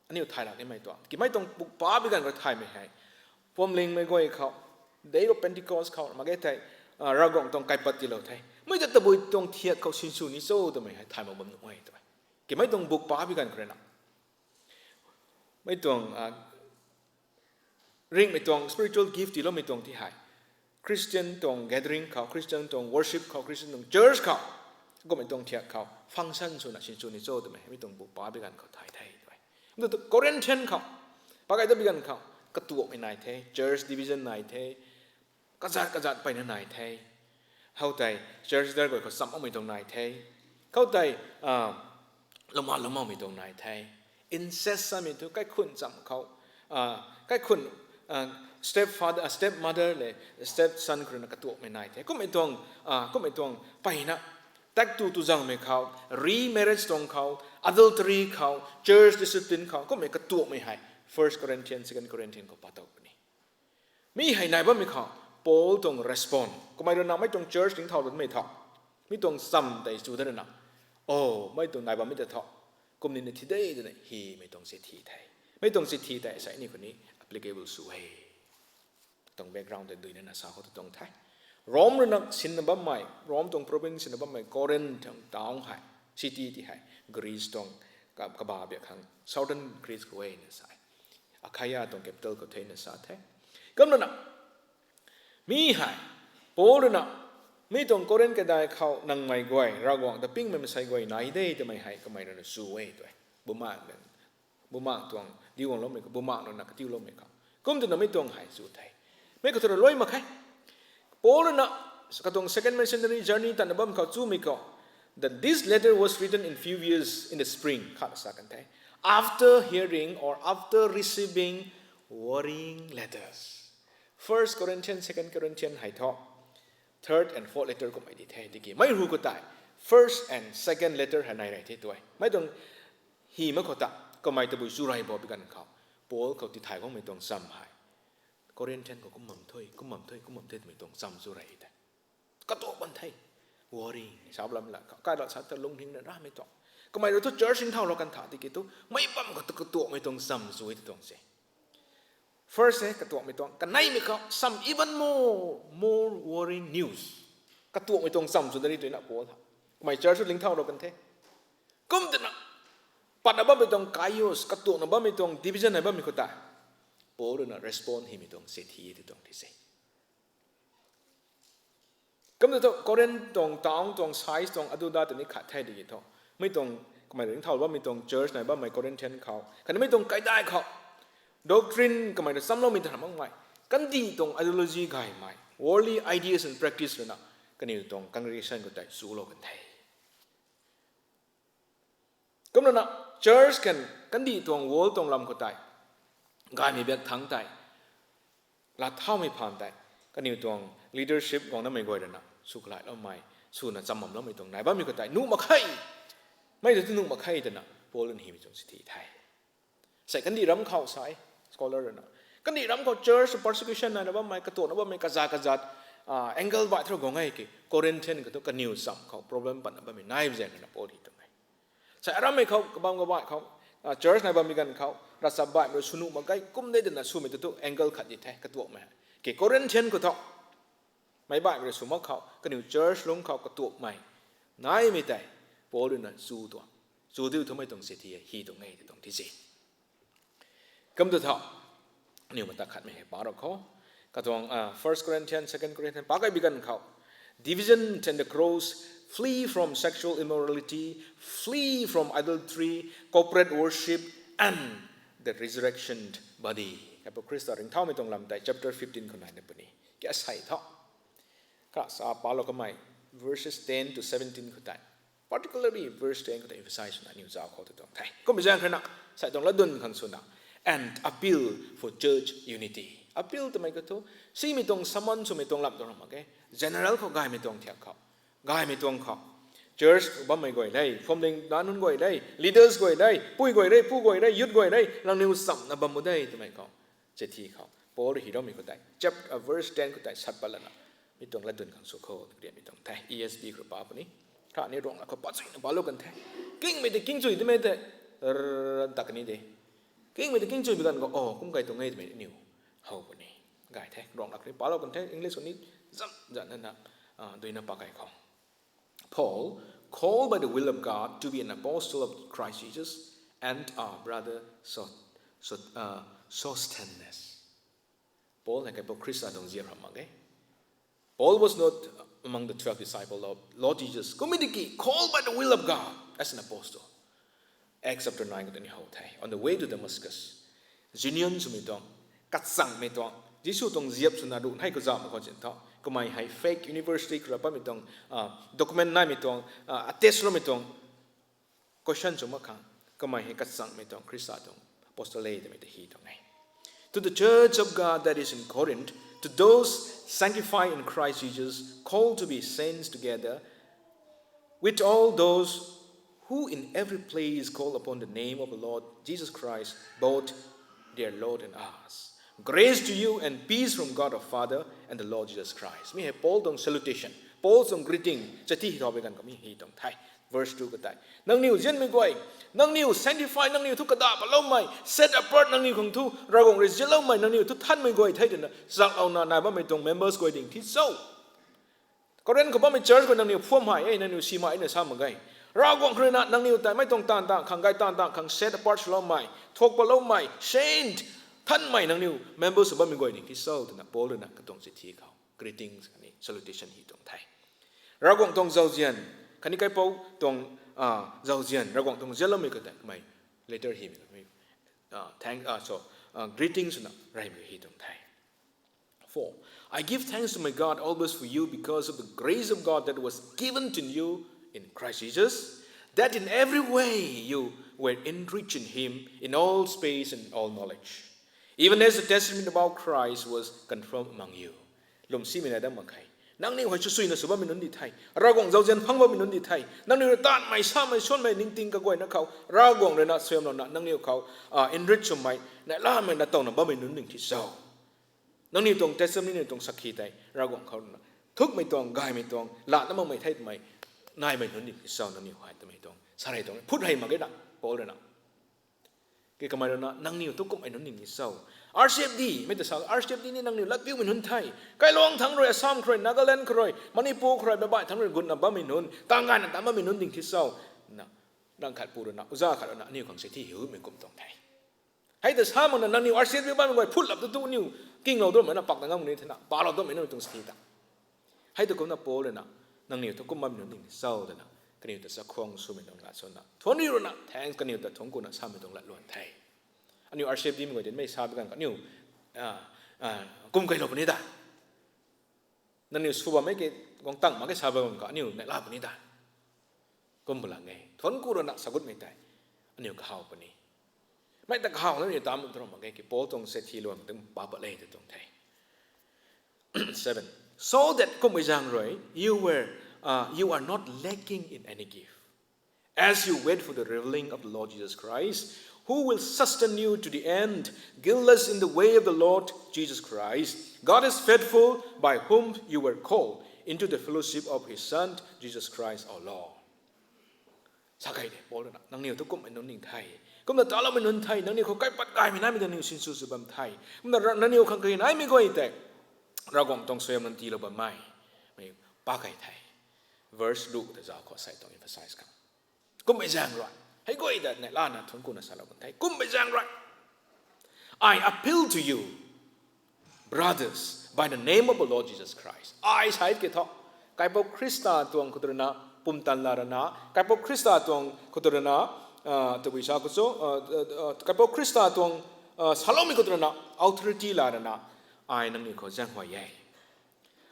อันนี้ไทยหลักนี่ไม่ตัวกี่ไม่ต้องปุกป้าบิกันก็ไทยไม่ให้พวกลิงไม่ก็ให้เขา Day of Pentecost เขามาแก้ไทยเรากองตรงไกลปัดที่เราไทยไม่จะตะบุยตรงเทียดเขาชินชูนิโซ่ทำไมให้ไทยมาบำรุงไว้ทำไมกี่ไม่ต้องบุกป้าบิกันคนนั้นไม่ต้องring ไม่ตรง spiritual gift ที่เราไม่ตรงที่ให้ Christian ตรง gathering เขา Christian ตรง worship เขา Christian ตรง church เขาก็ไม่ตรงเทียบเขา function ส่วนชิ้นส่วนนี้โจ้ทำไมไม่ตรงบุกป้าไปกันเขาไทยด้วยแต่ Corinthian เขาปากไอ้ตัวไปกันเขากระตัวไม่นายเท church division นายเทกระจัดไปนายเทเข้าใจ church ได้ก็เขาซ้ำเอาไม่ตรงนายเทเข้าใจละมาไม่ตรงนายเท incest ไม่ตรงใกล้คุณจำเขาใกล้คุณstep father step mother เลย step son คนนั้นกระตัวไม่นายเทก็ไม่ตรงไปนะแต่ตัวจังไม่เขา remarriage ตรงเขา adultery เขา church discipline เขาก็ไม่กระตัวไม่ให้ First Corinthians Second Corinthians ก็ปะตอกนี่มีให้นายบ้างไม่เขา Paul ตรง respond ก็ไม่รู้นะไม่ตรง church ถึงเท่าหรือไม่เท่าไม่ตรงซ้ำแต่สุดท้ายนะโอ้ไม่ตรงนายบ้างไม่จะเท่าก็มีในที่ได้เนี่ยฮีไม่ตรงเสียทีไทยไม่ตรงเสียทีแต่ใส่นี่คนนี้ applicable สวยตรง background แต่ดูในนั้นสาวเขาตรงไทยรอมระนักสินบัมใหม่รอมตรง province สินบัมใหม่กอรินทร์ดาวน์ไฮซิตี้ที่ไฮกรีซตรงกับบาเบียขัง southern Greece ก็เองนะสายอาคายาตรง capital ก็เทนนะสายแท้ก็นั่นนะมีไฮโปลนะมีตรงกอรินก็ได้เขานั่งไม่กวยเรากวางแต่ปิ้งไม่ใช่กวยไหนได้แต่ไม่ให้ก็ไม่นั่นสวยด้วยบุมากนั่นบุมากตรงดิวงล้มไม่ก็บุมากนั่นนักดิวล้มไม่เขาก็มันจะไม่ตรงไฮสุดท้ายไม่ก็ตัวรวยมาใครPaul na katong second missionary journey tanabam ka chumiko that this letter was written in few years in the spring after hearing or after receiving worrying letters. First Corinthians, Second Corinthians hai tho. Third and fourth letter ko mai di the diki. Mai ru ko tai. First and second letter hanai rai the tuai. Mai tong hi ma ko ta ko mai ta bu su rai bo bi kan khao. Paul ko ti thai ko mai tong sam hai. Corinthian ก็มั่มถ้วยไม่ตรงซ้ำสุดเลยแต่ก็ตัวบันไทยวอริงชาวบ้านละก็เราชัดจะลงทิ้งนะไม่ต้องก็ไม่รู้ทุก church สิ่งเท่าเรากันถาที่กี่ตัวไม่ปั๊มก็ตัวไม่ตรงซ้ำสุดที่ตรงเสีย first ก็ตัวไม่ตรงกันไหนไม่เขา some even more worrying news ก็ตัวไม่ตรงซ้ำสุดที่ตัวนั้นปวดก็ไม่ church สิ่งเท่าเรากันเท่ก็มันนะปัดนะบ้าไม่ตรง chaos ก็ตัวนะบ้าไม่ตรง division นะบ้าไม่เข้าใจPaul na respond himi tong sethi ti tong ti se kam to Corinth tong taung tong size tong adu da ni khat thai di to mai tong kamai ring thau ba mai tong church nai ba mai Corinthian khao kan mai tong kai dai khao doctrine kamai sam lo mi tham mang mai kan di tong ideology gai mai worldly ideas and practice na kan ni tong congregation ko tai su lo kan thai kam na church kan di tong world tong lam ko taiกายมีแบบทั้งใจลาเท่าไม่ผ่านใจก็นิวตรง leadership ของนั้นไม่ก่อยนะสุขหลายแล้วไม่สู้นะจำมั่มแล้วไม่ตรงไหนบ้างมีก็ใจนุ่มมาใครไม่ได้ที่นุ่มมาใครแต่นะโพลันฮีมีตรงสิทธิไทยใส่กันดีรำเข้าสาย scholar นะกันดีรำเข้า church persecution นะบ้างไม่กระตัวนะบ้างไม่กระจัดangle ว่าที่เราไงกี่ Corinthian ก็ต้องกันนิวซ้ำเขา problem ปัญหาบ้างไม่นายเจนนะโพลีตรงไหนใส่รำไม่เขาบ้างก็ว่าเขาchurch ในบ้านมีกันเขารัศบาลเราสุนุมาใกล้กุ้มได้เดินนะสู้ไม่ตัว angle ขัดยิ่งแท้กระตัวมาเกี่ยวกับ Corinthian ก็ต้องไม่บ้านเราสู้มาเขาก็นิว church ลงเขากระตัวใหม่นายไม่ได้โพลนั้นสู้ตัวสู้ที่ทำไมต้องเสียทีฮีตรงไหนตรงที่สิก็ตัวเท่านิวมันตัดขัดไม่ให้ปาร์เขาก็ต้องFirst Corinthians Second Corinthians ปากไอ้บิกันเขา division and the cross flee from sexual immorality flee from adultery corporate worship and the resurrection body กับพระคริสต์ถึงเท่าไม่ตรงลำแต่ chapter 15 คนไหนในปีนี้แกใส่เท่าก็สาปาเราก็ไม่ verses 10 to 17 kutai particularly verse 10 kutai emphasize na new zao kho to thai ko mi jang khana sai tong la dun khang suna and appeal for church unity appeal to mai ko to si mi tong samon su mi tong lap to ma ke general ko gai mi tong thiak kho gai mi tong kho church ba mai goi dai phom ding dan hun goi dai leaders goi dai pui goi dai pu goi dai youth goi dai lang new sam na bam mu dai to mai ko che thi kho Paul hi ro mi ko dai chapter verse 10 ko dai sat palana mi tong la dun khang su kho ri mi tong thai ESV ko pa pa ni kha ni rong la ko pa chin ba lo kan thai king me de king chui de me de tak ni de king me de king chui bi kan ko kum kai to ngai de me new how pa ni gai thai rong la ni pa lo kan thai english ni zam jan na doi na pa kai kho Paul, called by the will of God to be an apostle of Christ Jesus, and our brother Sosthenes. Paul like a Christ adong zia ramage. Paul was not among the 12 disciples of Lord Jesus. Community called by the will of God as an apostle. Acts chapter 9 on the way to Damascus. Jinion sumitong katsang metong. Jisu tong ziap sunadu hai ko zam ko chen tho. Kumai hai fake university krapa mitong document na mitong attest lo mitong question chuma khang kumai hai katsang mitong Christadong apostolate mit hi tong ai to the church of God that is in Corinth to those sanctified in Christ Jesus called to be saints together with all those who in every place call upon the name of the Lord Jesus Christ both their Lord and ours. Grace to you and peace from God our Father and the Lord Jesus Christ. Me have Paul dong salutation. Paul dong greeting. Chati hi tobe kan kami hi dong thai. Verse 2 katai. Nang niu jen me goi. Nang niu sanctify nang niu tu kada pa lo mai. Set apart nang niu kong tu ragong res jelo mai nang niu tu than me goi thai den sak au na ba me dong members goi ding thi so. Koren ko ba me church ko nang niu phom hai ai nang niu si mai na sa ma gai. Ragong krena nang niu tai mai tong tan ta khang gai tan ta khang set apart lo mai. Thok pa lo mai. Saintท่านใหม่นังนิว members บ้านมีกวยหนึ่งที่เศร้าแต่นะโป้เลยนะก็ต้องสิทธิเขา greetings อันนี้ salutation ที่ตรงไทยเรากงตรงเจ้าเจียนคันนี้ใครโป้ตรงเจ้าเจียนเรากงตรงเจ้าเราไม่ก็แต่ไม่ later ฮีมีthank so greetings นะไรมีที่ตรงไทย 4 I give thanks to my God always for you because of the grace of God that was given to you in Christ Jesus that in every way you were enriched in Him in all space and all knowledge even as the testimony about Christ was confirmed among you. Lom si mina dam makai. Nang ni hoichu sui na suba minun di thai. Ragong zaujen phangba minun di thai. Nang ni tan mai sa mai son mai ning ting ka goi na khau. Ragong le na swem na nang ni khau enrich mai na la mai na tong na ba minun ning thi sau. Nang ni tong testimony ni tong sakhi tai. Ragong khau na thuk mai tong gai mai tong la na mai thai mai nai mai nun ni thi sau nang ni hwai ta mai tong. Sarai tong phut hai ma ge da pol le na. Cái cái mà nó năng nhiều tôi cũng phải nói những sau RCFD mấy từ sau RCFD này năng nhiều lát view mình hơn thay cái long thằng rồi Assam rồi Nagaland rồi Manipur rồi bài thằng rồi Gun là ba mình hơn tăng ngàn là tám ba mình hơn những thứ sau nè đang khát bù rồi nè ra khát rồi nè nhiều khoảng sẽ thi hiểu mình cũng tổng thay hay từ sau mà là năng nhiều RCFD ba mình gọi phút lập tôi nhiều kinh lâu tôi mới là bạc tăng ngang như thế nào ba lâu tôi mới nói tung sĩ ta hay từ cũng là bố rồi nè năng nhiều tôi cũng ba mình hơn những sau rồi nè cái nhiều từ khoang số mình đồng lại số nè thốn nhiều rồi nè tháng cái nhiều từ thốn của nè sao mình đồng lại luôn thay anh nhiều RCFD mình gọi đến mấy sao cái nhiều cùng cái lộc này ta nên nhiều số mấy cái con tăng mà cái sao bằng cái nhiều này là này ta cùng một là nghề thốn của rồi nè sao cũng mấy tay anh nhiều cái hào bên này mấy ta hào nó nhiều tám một trong một cái bố trong sẽ thi luôn từng ba bậc lên từ trong thầy 7 so that cũng bây giờ rồi you are not lacking in any gift as you wait for the revealing of the Lord Jesus Christ who will sustain you to the end guiltless in the way of the Lord Jesus Christ God is faithful by whom you were called into the fellowship of His Son Jesus Christ our Lord sao cái này bố rồi năng nhiều tôi cũng phải nói những thầy cũng là tạo ra mình nói thầy năng nhiều không cách bắt gai mình nói mình nhiều xin sự bầm thầy cũng là năng nhiều không cái này mình coi thế ra gom tông xem năng ti là bầm mai mình ba cái thầy verse đủ để giáo có sai tông emphasize cả cũng bị giang rồi hãy coi thế này là nó thốn cũng là sao là bầm thầy cũng bị giang rồi I appeal to you brothers by the name of the Lord Jesus Christ I sai cái thọ cái bộ Christa tuang của na pumtan la na cái bộ Christa tuang của na tôi bây giờ có số cái bộ Christa tuang Salomi của na authority la na ai năng ni có giang hoài vậy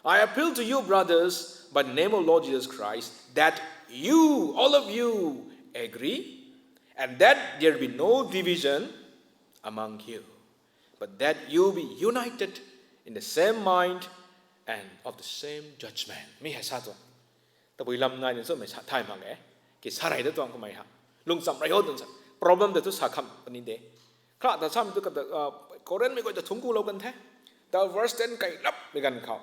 I appeal to you, brothers, by the name of Lord Jesus Christ, that you, all of you, agree, and that there be no division among you, but that you be united in the same mind and of the same judgment. Mi hai sa to. Ta bui lam ngai ni so me sa thai mang e. Ki sarai da tong ko mai ha. Lung sam rai ho dun sa. Problem da tu sa kham pani de. Kha ta sam tu ka Korean me ko ta thung ku lo kan the. Ta verse 10 kai lap me kan khao.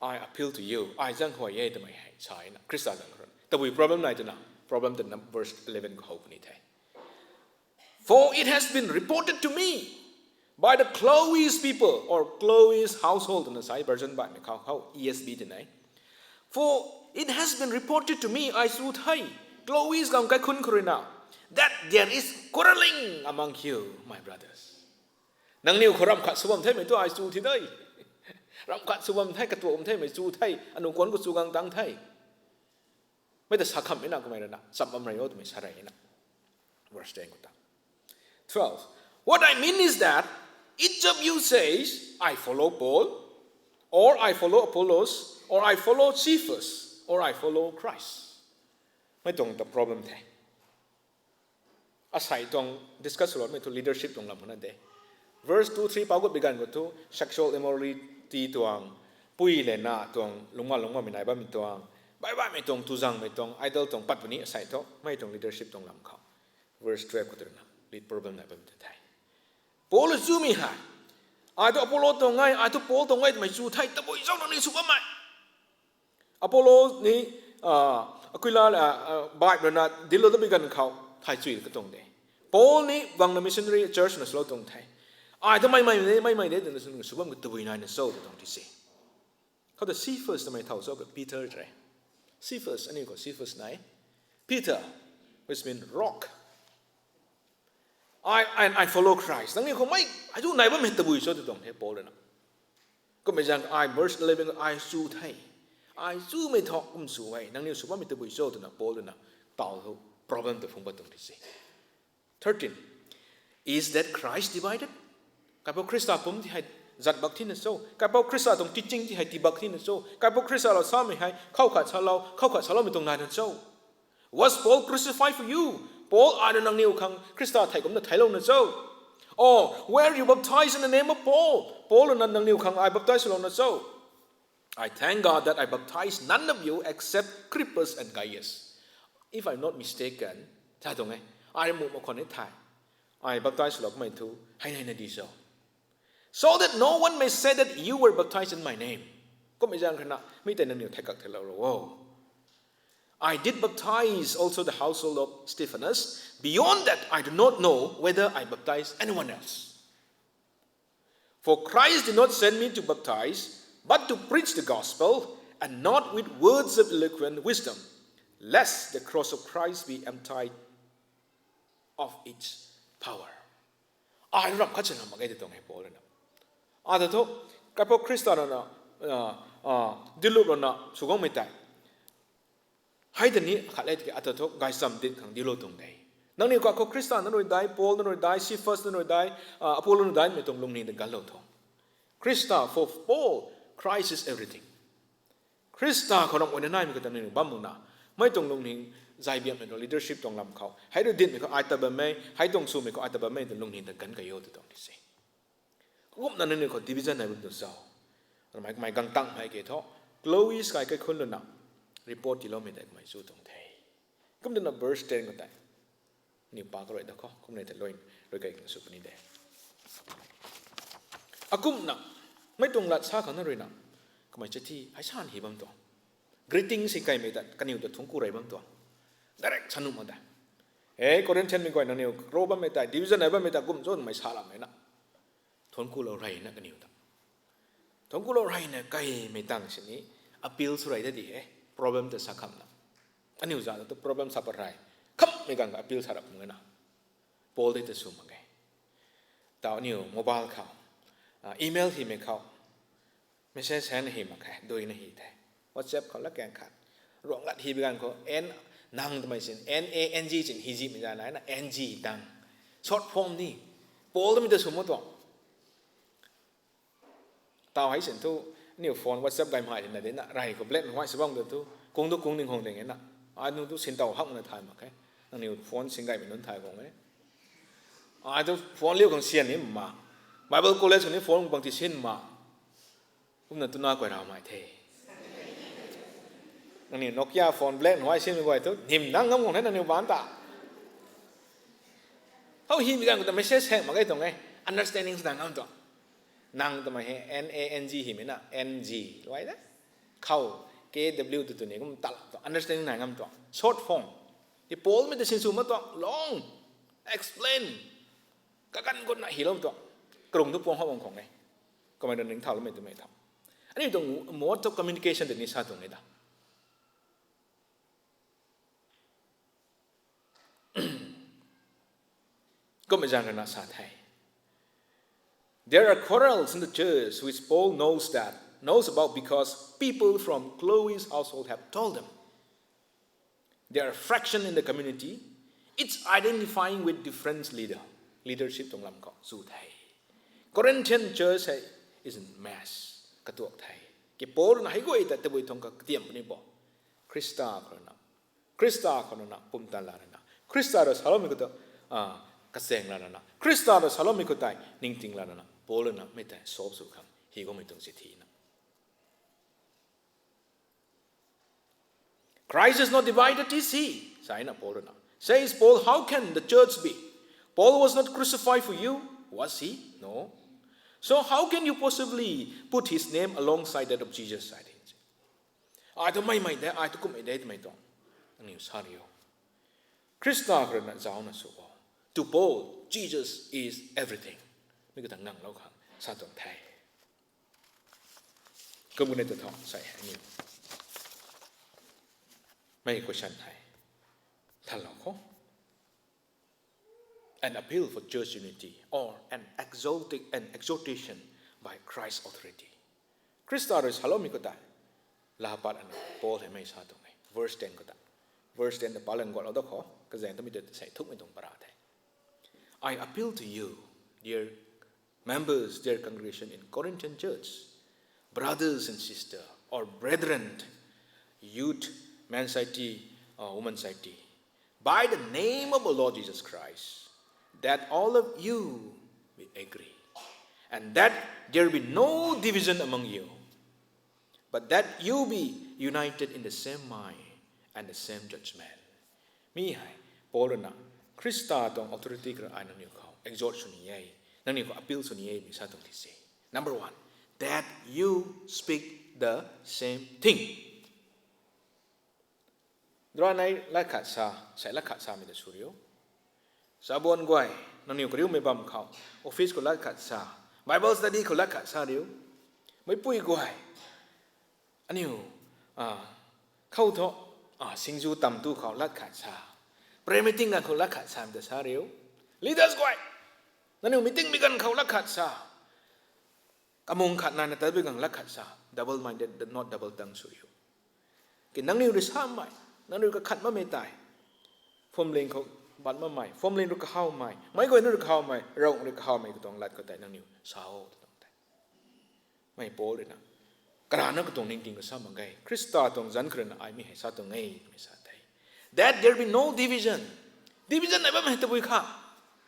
I appeal to you. I jang ho ye ta mai hai chai na. Krista jang ron. Ta bui problem nai tu na. Problem the verse 11 ko ho pani the. For it has been reported to me by the Chloe's people or Chloe's household in the side version by how ESV tonight. For it has been reported to me, I should hai, Chloe's gang kai kun kurina, that there is quarreling among you, my brothers. Nang niu koram khat subam thai mai tu I should thi dai. Ram khat subam thai ka tu thai mai chu thai, anu kon ko chu gang tang thai. Mai ta sakham ina ko mai na, sam am rai ot mai sarai ina. Verse 10 ko ta. 12. What I mean is that each of you says, I follow Paul, or I follow Apollos, or I follow Cephas, or I follow Christ. May tong the problem the. Aside tong discuss a lot to leadership tong lamuna de. Verse 2-3 pagot began go to sexual immorality tuang pui le na tuang lungma minai ba mi tuang bai ba mi tong tuzang mi tong idol tong patpuni aside to may tong leadership tong lam kha. Verse 12 ko na lead problem na ba mi thai. Paul is zooming high. I to Apollo to ngai, I to Paul to ngai, my chu thai, the boy zong ni super mai. Apollo ni Aquila Bible na dilo to began khao thai chui ka tong de. Paul ni wang na missionary church na slow tong thai. I to mai de the super good to be nine so tong ti say. How the Cephas the my thou so Peter tre. Cephas and you go Cephas nai. Peter, which means rock. I follow Christ. Nang ni ko mai I do nai ba me tabui so to tong he Paul na. Ko me jang I verse 11 I su thai. I su me thok su wai nang ni su ba me tabui so to na Paul na tao ho problem to phung ba tong ti se. 13. Is that Christ divided? Ka po Christa pum ti hai zat bak thi na so. Ka po Christa tong teaching ti hai ti bak thi na so. Ka po Christa lo sa me hai khau khat sa lo me tong na na so. Was Paul crucified for you? Paul I don't know kang Christa thai kom na thai lo na so. Oh, where you baptized in the name of Paul? Paul nang nang kang I baptized lo na so. I thank God that I baptized none of you except Crispus and Gaius. If I'm not mistaken, ta dong I mo kon thai. I baptized lo mai tu hai nai na di so. So that no one may say that you were baptized in my name. Ko me jang khana mi te nang thai kak thai lo ro. I did baptize also the household of Stephanus. Beyond that, I do not know whether I baptized anyone else. For Christ did not send me to baptize, but to preach the gospel, and not with words of eloquent wisdom, lest the cross of Christ be emptied of its power. I ram kachan ma gai de tong he Paul na. Ada to kapo Christian na dilu na sugong mai tai. Hai the ni khalet ke atato gai sam dit khang dilo tong dai nang ni ko Christian no dai Paul no dai Cephas no dai Apollo no dai me tong lung ni de galo thong Christa for Paul Christ is everything Christa khorong on nai me ko tan ni bam na mai tong lung ni zai biam no leadership tong lam khao hai do dit me ko ai ta ba me hai tong su me ko ai ta ba me de lung ni de gan ka yo de tong ni se gum nan ni ko division na bu do sao mai gang tang mai ke tho Chloe sky ka khun lo na report ti lo me dai mai su tong thai kum na verse 10 ko tai ni pa ko da ko kum ne te loin loi kai su ni de akum na mai tong lat sa kan na roi na ko mai chathi ai san hi bam to greeting si kai me da kaniu da thung ku rai bam to direct chanu ma da e korean chen mi ko na ni ro ba me ta division ai ba me ta kum zon mai sa la mai na thon ku lo rai na kaniu da thong ku lo rai na kai me tang si ni appeal su rai da di he problem te sakham na ani uza to problem saparai kham me gang appeal sarap ngena Paul de te su ma gai ta ni mobile kha email hi me kha message send hi ma kha doi na hi the WhatsApp kha la kang kha rong lat hi began ko n nang mai sin NANG sin hi ji me ja na NG dang short form ni Paul de me te su mo to ta hai sin tu นี่ฟอนวัดซับไกมาเนี่ยเด่นนะไรก็เบลนหัวสบ้องเดือดทุกงตุกงหนึ่งหงเด้งเงี้ยนะอันนู้นทุกสินเตาหักมันถ่ายมาแค่นั่นนี่ฟอนสิงไก่เป็นนู้นถ่ายของไงอันนู้นฟอนเลี้ยวของเสียนนี่มาไบเบิลคอลเลจคนนี้ฟอนบางทีเส้นมาผมนั่นตัวน่ากว่าเราไม่เท่นั่นนี่นกยาฟอนเบลนหัวเส้นไม่ไหวทุกหิมนั่งงงของนั่นนี่บ้านตาเขาหิมกันก็แต่ไม่ใช่แสงมาไงตรงไง understanding ต่างกันตัวนั่งทำไมให้ NANG หิมนะ NG รู้ไหมนะเข้า KW ตัวนี้ก็มันตัดตัว understanding ต่างกันตัว short form ที่โพลไม่ได้สินสูงมาตัว long explain กันคนไหนหิลมตัวกลุ่มทุกพวงเขาวงของไงก็ไม่เดินถึงเท่าแล้วไม่ตัวไม่ทำอันนี้ตรง mode of communication ตัวนี้ซาตรงไหนด่าก็ไม่จางกันนะซาไทยThere are quarrels in the church which Paul knows about because people from Chloe's household have told him. There are fractions in the community. It's identifying with different leadership ตรงลำเกาะสู่ไทย Corinthian church is in mass กระตัวไทยเก็บโป้นะให้ก็อีแต่ตะบุยทงกับเตรียมนี่บอกคริสตาคนนั้นปุ่มตาลานะคริสตาเราสารมีก็ตัวกระเซงลานะคริสตาเราสารมีก็ตายนิ่งติงลานะโป้เลยนะไม่แต่สอบสุขฮีก็ไม่ต้องเสียทีนะ Christ is not divided, is he? Says Paul, how can the church be? Paul was not crucified for you, was he? No. So how can you possibly put his name alongside that of Jesus? I don't mind that. I took my date, my dog. And he was sorry. Christa na zauna subo. To Paul, Jesus is everything. Mấy cái thằng ngang lâu khẳng sa tổng thầy. Cơ muốn nên tự thọ sai hả nhiều. Mấy question thầy. Thật lòng khó. An appeal for church unity or an exhortation by Christ's authority. Christaris halomi ko ta. Lapat ano Paul hay may sa tong verse 10 ko ta. Verse 10 na palan ko lo ko kasi ito mi say thuk mi tong parate. I appeal to you, dear members, dear congregation in Corinthian church, brothers and sisters or brethren, youth, man society, woman society, by the name of the Lord Jesus Christ, that all of you will agree, and that there be no division among you, but that you be united in the same mind and the same judgment. Mi hai Paul na Christa tong authority kra ai nang ko exhort suni yai nang ni ko appeal suni yai mi sa tong ti say. Number 1, that you speak the same thing. Dra nai la khat sa sai la khat sa mi da suryo. Sabon guai nang ni ko riu me bam khao office ko la khat sa Bible study ko la khat sa riu. Mai pui guai. Aniu khau tho singju tam tu khao la khat sa. Prayer meeting na ko la khat sa mi da sa riu. Leaders guai. Nang meeting mi kan khao la khat sa. Kamong khat na ta bi gang la khat sa. Double minded not double tongue suryo. Ki nang ni ri sa mai nang ni ka khat ma me tai. Phom leng ko ban ma mai phom leng ru ka hau mai mai ko nu ka hau mai rong ru ka hau mai ko tong lat ko tai nang ni sao tong tai. Mai Paul ri na. Kra na ko tong ning ting ko sa mangai. Krista tong zan kren ai mi hai sa tong ngai mi sa tai. That there be no division. Division ai ba mai ta bui kha.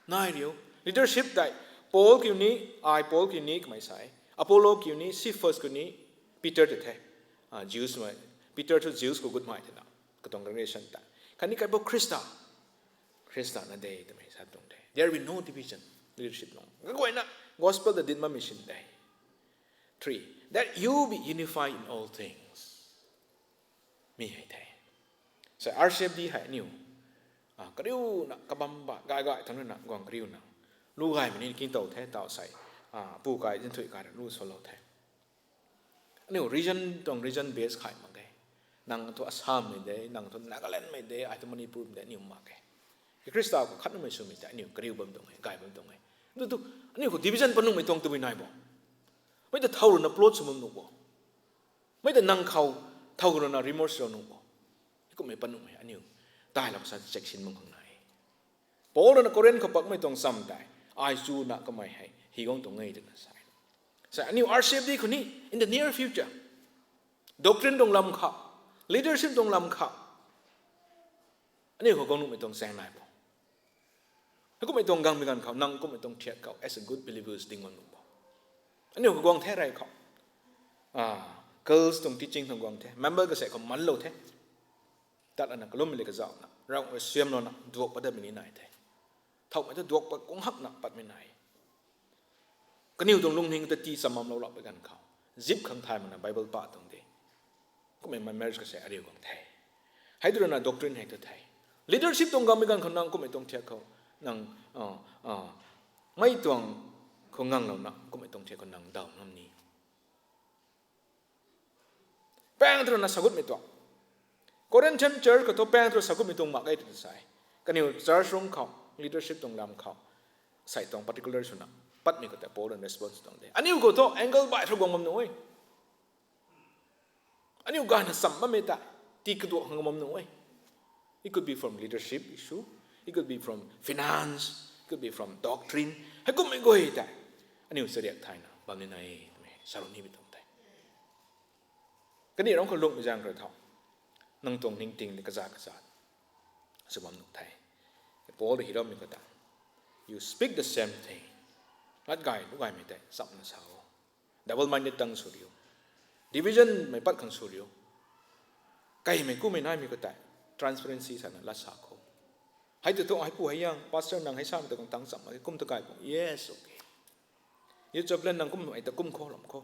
Nai riu leadership dai Paul ki ni ai Paul ki ni mai sai. Apollo ki ni Cephas ki ni Peter de the. Jews mai Peter to Jews ko good mai ta. Ko tong congregation ta. Kani kai bo Krista na day ta mai sa tong day. There be no division leadership no. Ko na gospel the din ma mission day. 3, that you be unified in all things. Mi hai thai. So RCFD hai new. Kariu na kabamba gai thang na gong kariu na. Lu gai mi ni kin tau the tau sai. Pu gai jin thui gai lu solo the. New region tong region base khai ma gai. Nang to Assam me de, nang to Nagaland me de, ai to Manipur me de new ma gai. Ki Krista ko khat na mai su mi ta new kariu bam dong gai bam dong gai. Tu ani ko division panung mai tong tu bi nai bo. ไม่แต่เท่านั้นปลดสมนุบ่ไม่แต่นั่งเขาเท่านั้นรีโมทสนุบ่ก็ไม่ปนุไม่อันนี้ตายแล้วภาษาเช็คชินมึงข้างในโป้นั่นก็เรียนเขาปักไม่ต้องซ้ำได้ไอซูน่ะก็ไม่ให้ฮีกงตรงไงถึงนั้นใช่ ใช่อันนี้ RCFD คนนี้ in the near future doctrine ตรงลำเขา leadership ตรงลำเขาอันนี้เขาก็นุ่มไม่ต้องแซงนายบอกแล้วก็ไม่ต้องกังมีกันเขานั่งก็ไม่ต้องเทียบเขา as a good believers ดิ่งมันนุ่มบอกอันนี้เขากวางแท้ไรเขาgirls ตรง teaching ตรงกวางแท้ member ก็ใส่เขามันโลแท้ตัดอันนั้นก็ล้มไปเลยก็เจ้านะเราเสียมเรานะดวกปัดได้ไม่นายแท้เท่าไหร่จะดวกปัดกงหักนะปัดไม่นายก็นิ้วตรงลุงนิ่งแต่ตีสมามเราหลับไปกันเขา zip ข้างท้ายมันนะ Bible ป่าตรงเดียก็ไม่ marriage ก็ใส่อะไรกวางแท้ให้ดูนะ doctrine ให้ตัวไทย leadership ตรงกลางมีกันเขานั่งก็ไม่ต้องเทียบเขานั่งไม่ต้องเขางังเรานะก็ไม่ต้องเทียบเขานั่งดาวน้ำนี้แป้งตัวนั้นสักุดไม่ตัวCorinthian Church ก็ตัวแป้งตัวสักุดไม่ตรงมากไอ้ตัวใส่ก็นี่ church ตรงเขา leadership ตรงลำเขาใส่ตรง particular สุนัขปัดมีก็แต่ Paul and response ตรงเดียอันนี้ก็ตัว angle by ทุกวงมันน้อยอันนี้ก็การสัมมาไม่ได้ตีกระตัวของมันน้อย it could be from leadership issue it could be from finance it could be from doctrine ให้ก็ไม่ก็เหตุได้อันนี้เสียดายนะบางในสารนี้ไม่ตรงได้ก็นี่เราคนลงไปจางกระทำนั่งตรงนิ่งๆในกระจาดสมองหนุกไทยพอเราเห็นเราไม่ก็ต่าง you speak the same thing นัดไก่ลูกไก่ไม่ได้สับนะสาว double minded ตั้งสุริย division ไม่ปัดขังสุริยไก่ไม่กู้ไม่น่ามีก็แต่ transparency สันนัดสาเขาให้ตัวตัวให้ผู้ให้ยัง pastor นั่งให้ซ้ำตัวของตั้งสัมมากุ้มตัวไก่บอก yes okay ยึดจบเล่นนั่งกุ้มไอ้ตัวกุ้มโคหลอมโค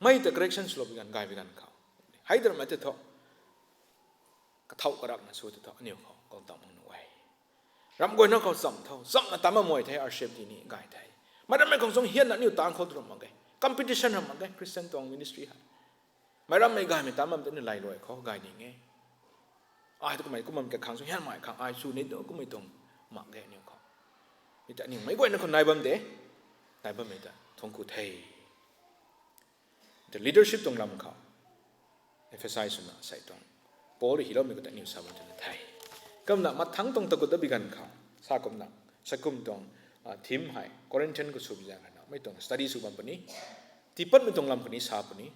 ไม่แต่ correction สลบกันไก่ไปกันเขาให้ตัวมันจะทอกระเท่ากระดักนะสู้ตัวอันนี้เขาก็ต้องมันไว้รำกวนนั่งเขาสัมเท่าสัมตามมามวยไทยอาร์เชฟที่นี่ไก่ไทยมาทำไมเขาส่งเฮียนนั่นนี่ต่างเขาตรงมั้งไง competition ทำมั้งไง Christian ตรง ministry ฮะไม่รำไม่ไก่ไม่ตามมันเป็นอะไรเลยเขาไก่นี่ไงไอ้ตัวใหม่ก็มันกับขังส่งเฮียนใหม่ขังไอ้สู้นิดเดียวก็ไม่ตรงมั้งไงนี่เขานี่แต่นี่ไม่กวนนั่นคนนายบัมเดะนายบัมไม่ได้ทงกูไทย the leadership ตรงลำเขา emphasize สุดนะใส่ตรงพอเราเห็นเราไม่ก็แต่นิวสาวน์ในไทยก็มันมาทั้งตรงตะกุดตะบิกันเขาสากุมนักสกุมตรงทีมให้คอรินเทนก็สูบยากันนะไม่ตรง study สูบมันปนี้ที่ปัดไม่ตรงลำปนี้สาปนี้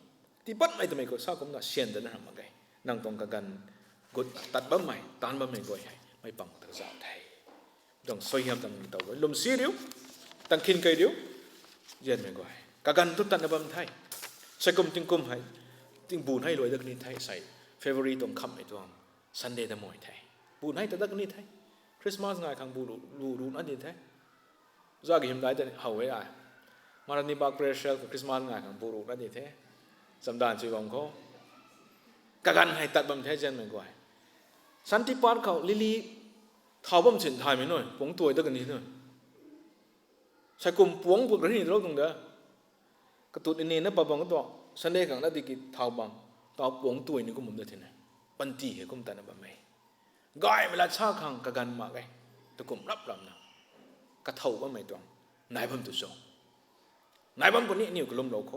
ที่ปัดไม่ตรงไม่ก็สากุมนักเชียนแต่นั่นทำอะไรนั่งตรงกันกดตัดบ้าใหม่ตานบ้าใหม่ก็ให้ไม่ปังตะสาวไทยต้องสวยงามตั้งตัวไว้ลมซีเดียวตั้งขินไกเดียวเย็นไม่ก็ให้กันทุกตันบ้าไทยสกุมจึงกุมให้จึงบูนให้รวยตะกินไทยใส่February ตรงคำไอ้ตัว Sunday ตะมวยไทยบูนให้แต่ตะกินไทยคริสต์มาสไงขังบูรูนั่นดีไทยจากหิมได้แต่เฮาไว้อะมารันนี่บักเพรสเชลกับคริสต์มาสไงขังบูรูนั่นดีไทยสัปดาห์ชีวงเขากันให้ตัดบัมไทยเจนเหมือนกันสันติปาร์เขาลิลีเท่าบัมสินไทยไม่หน่อยปงตัวตะกินนี่หน่อยใช้กลุ่มปวงพวกนี้เราตรงเด้อกระตุ้นนี่นะปะบังก็ตัว Sunday ขังนั่นดีกิเท่าบังต่อปวงตัวนี่ก็มุมเดียวที่ไหนปันตีเหกุมตานะบ่ไม่ก่ายเวลาชาขังกันมาไงตะกุมรับลำนะกระเท่าบ่ไม่ตรงนายบัมตุโซนายบัมคนนี้นี่ก็ล้มโลก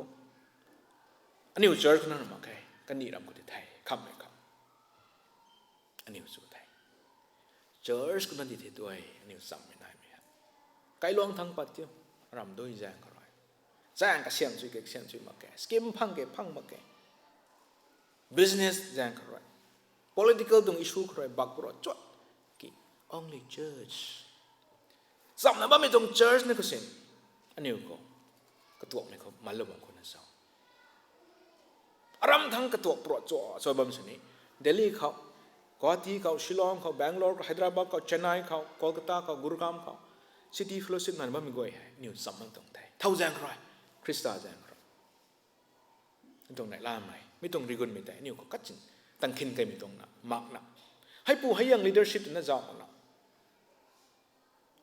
อันนี้เจอคนนั้นมาไงกันนี่รำคนไทยคำไม่คำอันนี้สุดไทยเจอคนนั้นที่ที่ตัวอันนี้ซ้ำไม่ได้ไหมครับไกลลวงทั้งปัจจุรำด้วยแจงก็ร้อยแจงก็เสียงช่วยเก็บเสียงช่วยมาแกสกิมพังเก็บพังมาแกbusiness ยังครอย political ตรง issue ครอยบักปรดจวดกี่ only church สำนักบ้านไม่ตรง church นี่ก็เสียอันนี้ก็กระตัวไม่ครบมันระวังคนนั้นสองอารมณ์ทั้งกระตัวปรดจวดส่วนบางส่วนนี้เดลีเขากวาตีเขาชิลองเขาแบงก์ลอร์เขาไฮดราบัดเขาเชนไนเขาโคลกัตตาเขากุรุกรามเขา city fellowship นั้นบ้านไม่ก่อยนิวสำนักตรงไทยเท่ายังครอยคริสต์ยังครอยตรงไหนล่าไหมไม่ต้องรีกุนไม่ได้นี่ก็กัดจินตั้งขินกันไม่ตรงนะมากนะให้ผู้ให้ยัง leadership นั่นจะเอานะ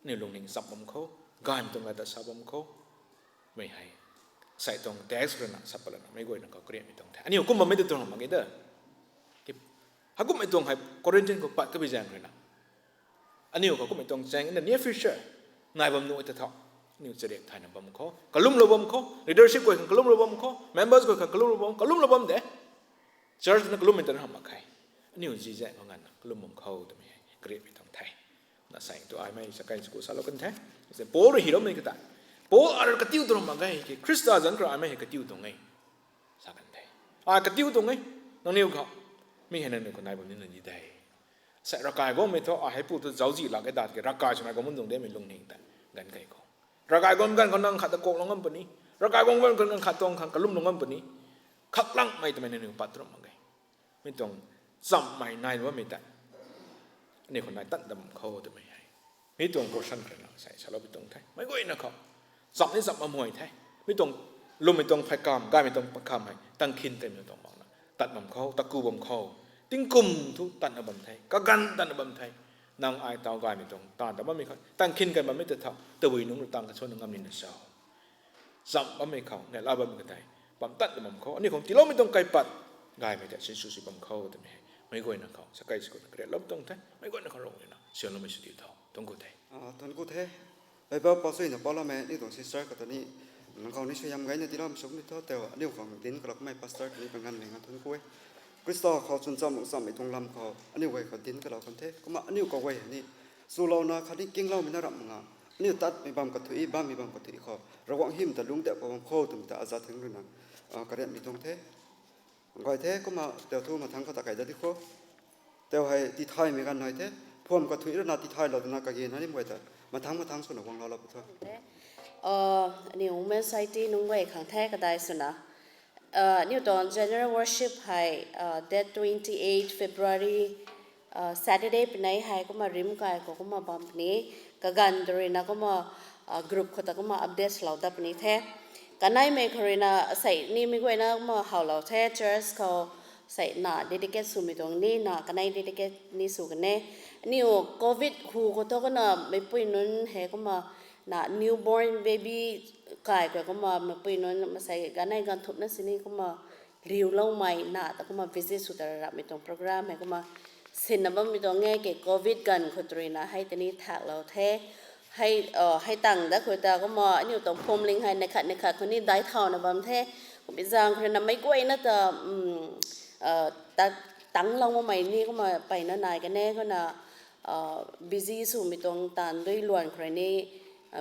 นี่ลงหนึ่งสับผมเขากายไม่ตรงแต่สับผมเขาไม่ให้ใส่ตรงแต่ extra นะสับอะไรนะไม่ก่อยนะก็เกลียดไม่ตรงแต่อันนี้ก็มันไม่ได้ตรงมาไงเด้อหากก็ไม่ตรงให้คอรินเทนก็ปัดก็ไปแจ้งเลยนะอันนี้ก็ไม่ตรงแจ้ง in the near future นายบำนุจะทำนี่จะเรียกไทยนะบำเขากลุ่มระบำเขา leadership ก็กลุ่มระบำเขา members ก็กลุ่มระบำเด้ church นั่นกลุ่มไม่ต้องทำมาใครนี่จีแจ้งของงานกลุ่มของเขาแต่ไม่เกลียดไปทางไทยน่าใส่ตัวไอ้ไม่สกายสกุลสารกันแท้แต่โป้หรือฮีโร่ไม่ก็ได้ โป้อะไรกระติ้วตรงมาไงคริสต์จันทร์ก็ไม่เห็นกระติ้วตรงไงสักกันได้กระติ้วตรงไงน้องนิวเขาไม่เห็นนั่นคนไหนแบบนี้นั่นนี่ได้ใส่ร่างกายก็ไม่ท้อให้พูดตัวเจ้าจีหลักไอ้ตาที่ร่างกายฉันก็มันตรงได้ไม่ลงนิ่งแต่กันไกลก็ร่างกายก็กันคนนั่งขัดตะโกนลงกันปนี้ร่างกายก็กันคนนั่งขัดตรงขัดกระลุ่มลงกันปนี้ขักลังไม่ทำไมนั่นนิวปัดตรงมาไงไม่ต้องซ้ำไม่นายว่าไม่ได้นี่คนไหนตั้งดำเขาจะไม่ให้ไม่ต้องโปรชั่นกันใส่ชาลอไปตรงไทยไม่ก็อินนะครับสับนี่สับมามวยไทยไม่ต้องลุมไม่ต้องพายกามกายไม่ต้องประคำให้ตั้งคินเต็มไม่ต้องมองนะตัดบ่มเขาตะกูบ่มเขาติ้งกุมทุกตันบ่มไทยก็กันตันบ่มไทยนางไอเตากายไม่ต้องตานแต่ว่าไม่เขาตั้งคินกันมันไม่จะทับตะวีนุ่งตังกระชนงามนินเสาสับว่าไม่เขาเนี่ยลาบ่มกันไทยบ่มตัดบ่มเขาอันนี้ของที่เราไม่ต้องไกลปัดกายไม่แต่ชิ้นสุดสิบ่มเขาแต่ไม่ก็อินนะเขาสักไกลสักคนเกลียดลบตรงไทยไม่ก็อินนะเขาลงเลยนะเชื่อเราไม่สุดที่เท่าต้องกูไทยตอนกูเทไปเบาพอสุยเนี่ยพอเราแม่นี่ตัวซิสเตอร์กับตัวนี้หลังเขานี่ช่วยยำไงเนี่ยที่เราสมนี่เท่าแต่ว่าเรื่องของดินก็เราไม่พาสเตอร์นี่เป็นงานเหมือนกันทุนกูคริสต์เขาจนจำหลงจำไม่ทงลำเขาอันนี้ไว้กับดินก็เราคนเทก็มาอันนี้ก็ไว้นี่สู่เรานะคดีกิ้งเราไม่น่ารับงานอันนี้ตัดมีบางกระถุยบ้างมีบางกระถุยเขาระวังหิมแต่ลุงแต่พอมันโคตรแต่อาจจะถึงเรื่องนั้นกระเด็นมีตรงเทก่อยเทก็มาเดี๋ยวทุ่มาทั้งเขาตะไคร้ได้ที่โคเดี๋ยวให้ที่ไทยมีกันหน่อยเทพวกมันกระถุยแล้วนาที่ไทยเราตัวนักการเงินนั่นนี่ไม่ได้มาทั้งส่วนของเราไปทั่วนี่ผมไม่ใช่ที่นุ่งไว้ข้างแท้ก็ได้สินะนี่ตอน General Worship ให้ date 28 February Saturday เป็นไหนให้ก็มาริมกายก็มาบัมนี้ก็กันโดยนะก็มากรุ๊ปเขาแต่ก็มาอัปเดตเราดับนี้แท้กันได้ไม่เคยนะใส่นี่ไม่ค่อยนะมาหาเราแท้ Church เขาใส่หน้า dedicate สู่มีตรงนี้นะกันได้ dedicate นี่สู่กันแน่นี่โควิดหูก็ต้องก็นะไม่ปุ่ยนั้นให้ก็มานะ newborn baby กายก็มาปุ่ยนั้นมาใส่กันได้กันทุบนั้นสินี่ก็มาเรียวเล่าใหม่นะแต่ก็มา visit สุดระดับมีตรงโปรแกรมให้ก็มาสินนะว่ามีตรงแง่เกี่ยวกับโควิดกันคนตรีนะให้ตอนนี้ถักเราแท้ให้ตั้งได้คุยแต่ก็มาอันนี้ต้องพรมลิงให้ในขัดคนนี้ได้เท่านะบางแท้ผมไปจางคนนั้นไม่กล้วยนะแต่ตั้งเรามาใหม่นี่ก็มาไปนะนายกันแน่ก็นะbusy สู่มีตรงตานด้วยล้วนคนนี้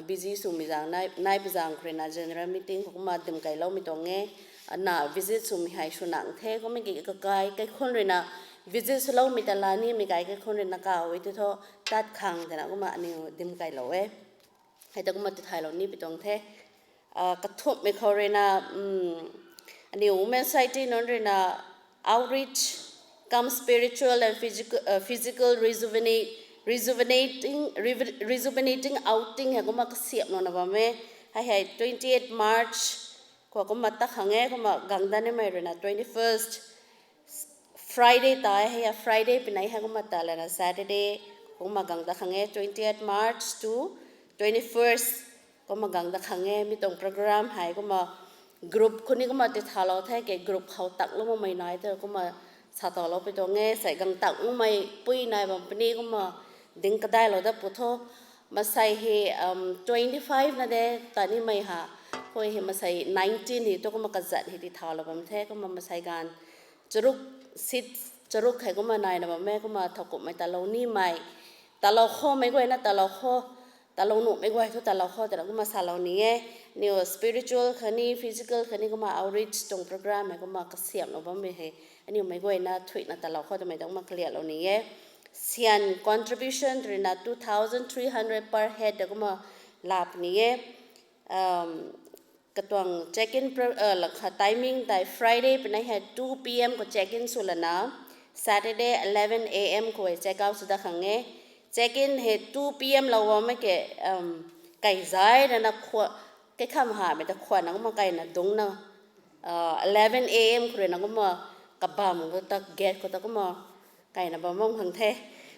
busy สู่มีจางนายไปจางคนนั้น general meeting เขาก็มาดื่มไก่เรามีตรงแง่น่ะ visit สู่มีให้ชนังแท้ก็ไม่เกี่ยวกับไก่คนเลยนะ visit เรามีแต่ลานี่มีไก่คนเลยนะก้าวไว้ที่เขาตัดขังแต่นะก็มาอันนี้ดื่มไก่เราให้แต่ก็มาติดไทยเรานี่ไปตรงแท้กระทบไม่เขาเลยนะอันนี้ผมไม่ใช่ที่นั่นเลยนะ outreach come spiritual and physical rejuvenating outing ให้ก็มาเสียบนนบ้าไหมให้28 March ก็มาตักหางก็มากังดันนี่ไม่เลยนะ 21st Friday ตายให้ Friday เป็นไหนให้ก็มาตายแล้วนะ Saturday ก็มากังดักหาง28 March to 21st ก็มากังดักหางมีตรงโปรแกรมให้ก็มากรุ๊ปคนนี้ก็มาติดทาเราแท้แกกรุ๊ปเขาตักแล้วมาไม่น้อยแต่ก็มาสาต่อเราไปตรงใส่กังตักไม่ปุ้ยนายบางปนี้ก็มาดึงก็ได้เราได้ปุถุมาใส่ให้25นะเด้ตอนนี้ไม่หาพอให้มาใส่19นี่ตัวก็มากระจัดให้ติดทาเราบางแท้ก็มาใส่กันจรุกซิดจรุกใครก็มานายนะแม่ก็มาถกกไม่แต่เรานี่ไม่แต่เราข้อไม่ก็นะแต่เราข้อแต่เราหนุ่มไม่ไหวทุกแต่เราข้อแต่เราก็มาสาเรานี้เนี่ย spiritual คันนี้ physical คันนี้ก็มา outreach ตรงโปรแกรมก็มากระเสียบเราบ้างไม่ให้อันนี้ไม่ไหวนะทวีตนะแต่เราข้อจะไม่ต้องมาเคลียร์เรานี้เสียน contribution หรือนะ 2,300 per head ก็มาลาบนี้กระตวง check in หลัก timing แต่ Friday เป็นให้ 2 p.m. ก็ check in สุดแล้วนะ Saturday 11 a.m. ก็ check out สุดแล้วขังcheck in ให้ 2 p.m. เราว่าไม่แก่ไก่ใจนะขวดแก่ข้ามหาไม่แต่ขวดนะก็มาไก่นะดงนะ11 a.m. ก็เลยนะก็มากระบำก็ตะเกตก็ตะก็มาไก่นะบะม่วงพังแท้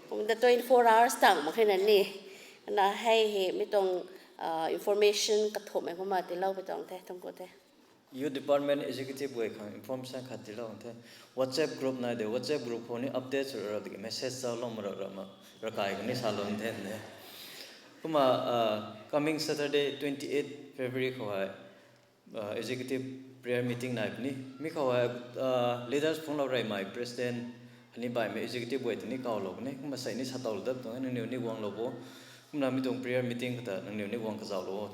ผมจะ24 hours ต่างมาแค่นั้นนี่นะให้ไม่ต้องinformation กระทบไอ้ก็มาติเล่าไปตรงแท้ต้องกดแท้ Youth Department Executive way kan information khatila onthe WhatsApp group na de WhatsApp group honi updates ra de message sa lo mara ma rakai ni salon the ne kuma coming Saturday 28 February ko executive prayer meeting na ni mi ko leaders phone lo rai my president ani bai me executive way ni ka lo ne kuma sai ni sa tol da to ni wang lo bo cũng là mi tung prayer meeting cái ta nang niu ni wang ka zau lo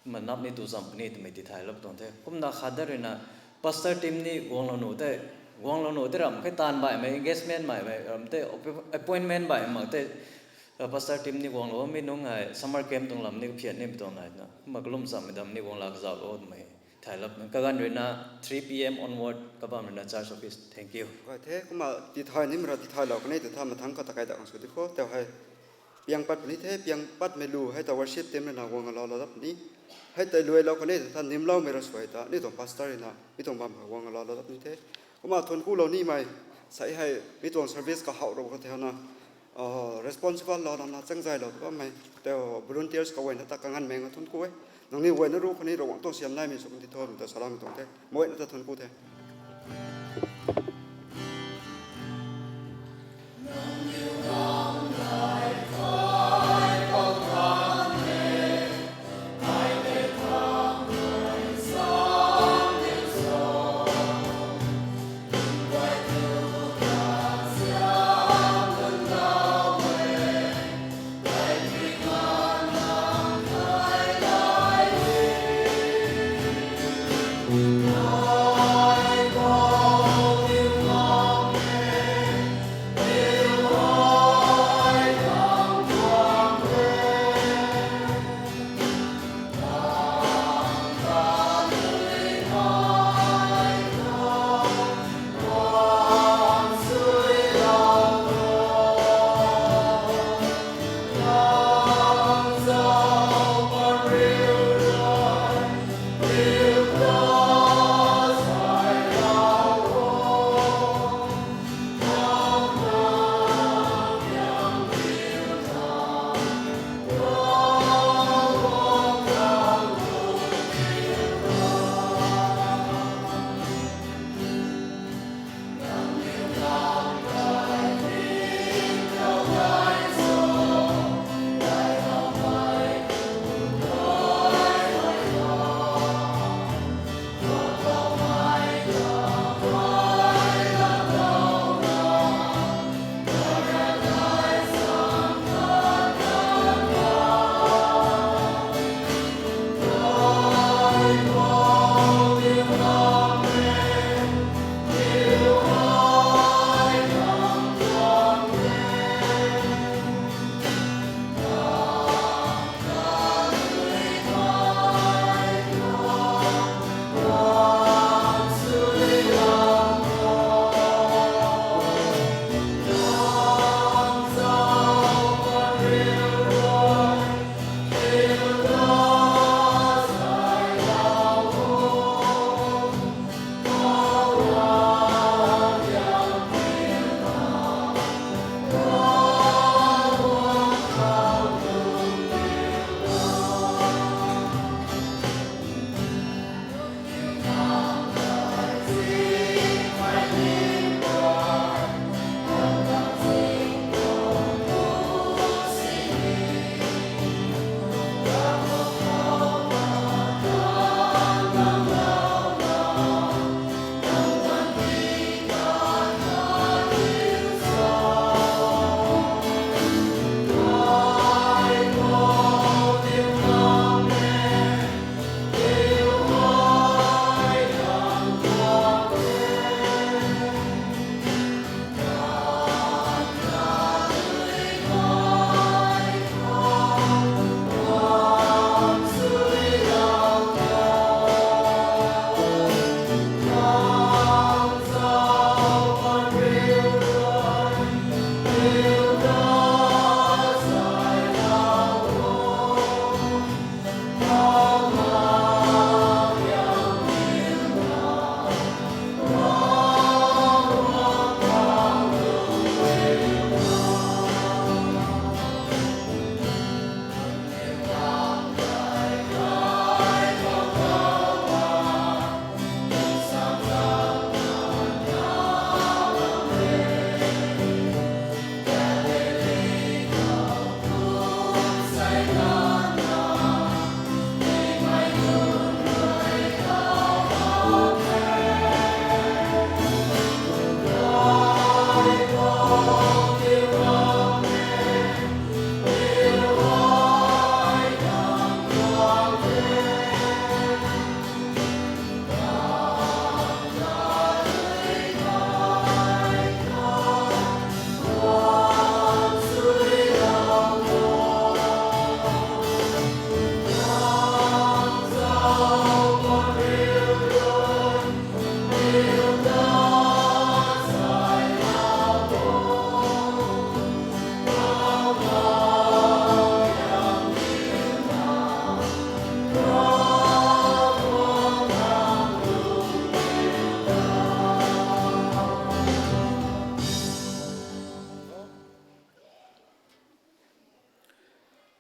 mà nắp ni tu zam ni tu mai ti thai lap ton the cũng na khada re na pastor team ni wang lo no te ram khai tan bai mai engagement mai ram te appointment bai ma te pastor team ni wang lo mi no ngai summer camp tong lam ni phiat ni bi ton nai na ma glum sam dam ni wang la ka zau lo mai thai lap ka gan re na 3 p.m. onward ka bam na church office thank you vậy thế cũng mà đi thay nín mà đi thay lọc này từ tham mà thắng có tất cả đặc sự đi khó theo hay piang bắt ní thế piang bắt mê lù hay tàu worship team này nào quăng lo lấp ní hay tại lùi lo cái này từ tham niệm lâu mê ra soi ta ní tổng pastor này ní tổng bầm quăng lo lấp ní thế cũng mà thôn cũ lâu ní mày sai hay ní tổng service có hậu đâu có theo na responsible lo na chẳng dài lo có mày theo volunteers có quên ta càng ăn mèn ở thôn cũ ấy nông nghiệp quên nó rú cái này rồi quăng tổng xem này mình xuống thì thôi mình ta salam mình tổng thế mỗi nó ta thôn cũ thế I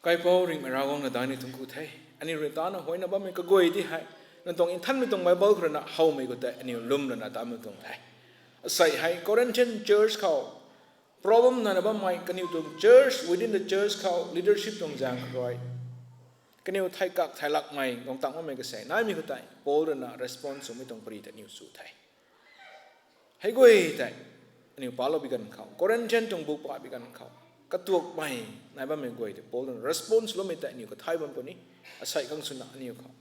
ไกปอริงมาราวงนาดานี่ทุงกูเทอันนี้เรื่องตานะหอยนะบ้าไม่ก็กวยที่ให้นั่นตรงอินทันไม่ตรงไบเบิลคือนะเฮาไม่ก็แต่อันนี้ลุ่มแล้วนะตามไม่ตรงไทยใส่ให้ Corinthian Church เขา problem นั่นนะบ้าไม่กันอยู่ตรง Church within the Church เขา leadership ตรงจางคอยกันอยู่ไทยกักไทยลักไม่ตรงตั้งว่าไม่ก็ใส่น่ามีก็แต่โพลนะ response ไม่ตรงปรีแต่นิวสู่ไทยให้กวยแต่อันนี้ปาลบิกันเขา Corinthian ตรงบุปผาบิกันเขากระตัวไม่นายบ้าไม่กวยแต่โพลนะ response ไม่แต่นิวก็ไทยบ้านคนนี้ใส่กังสุนัขนิวเขา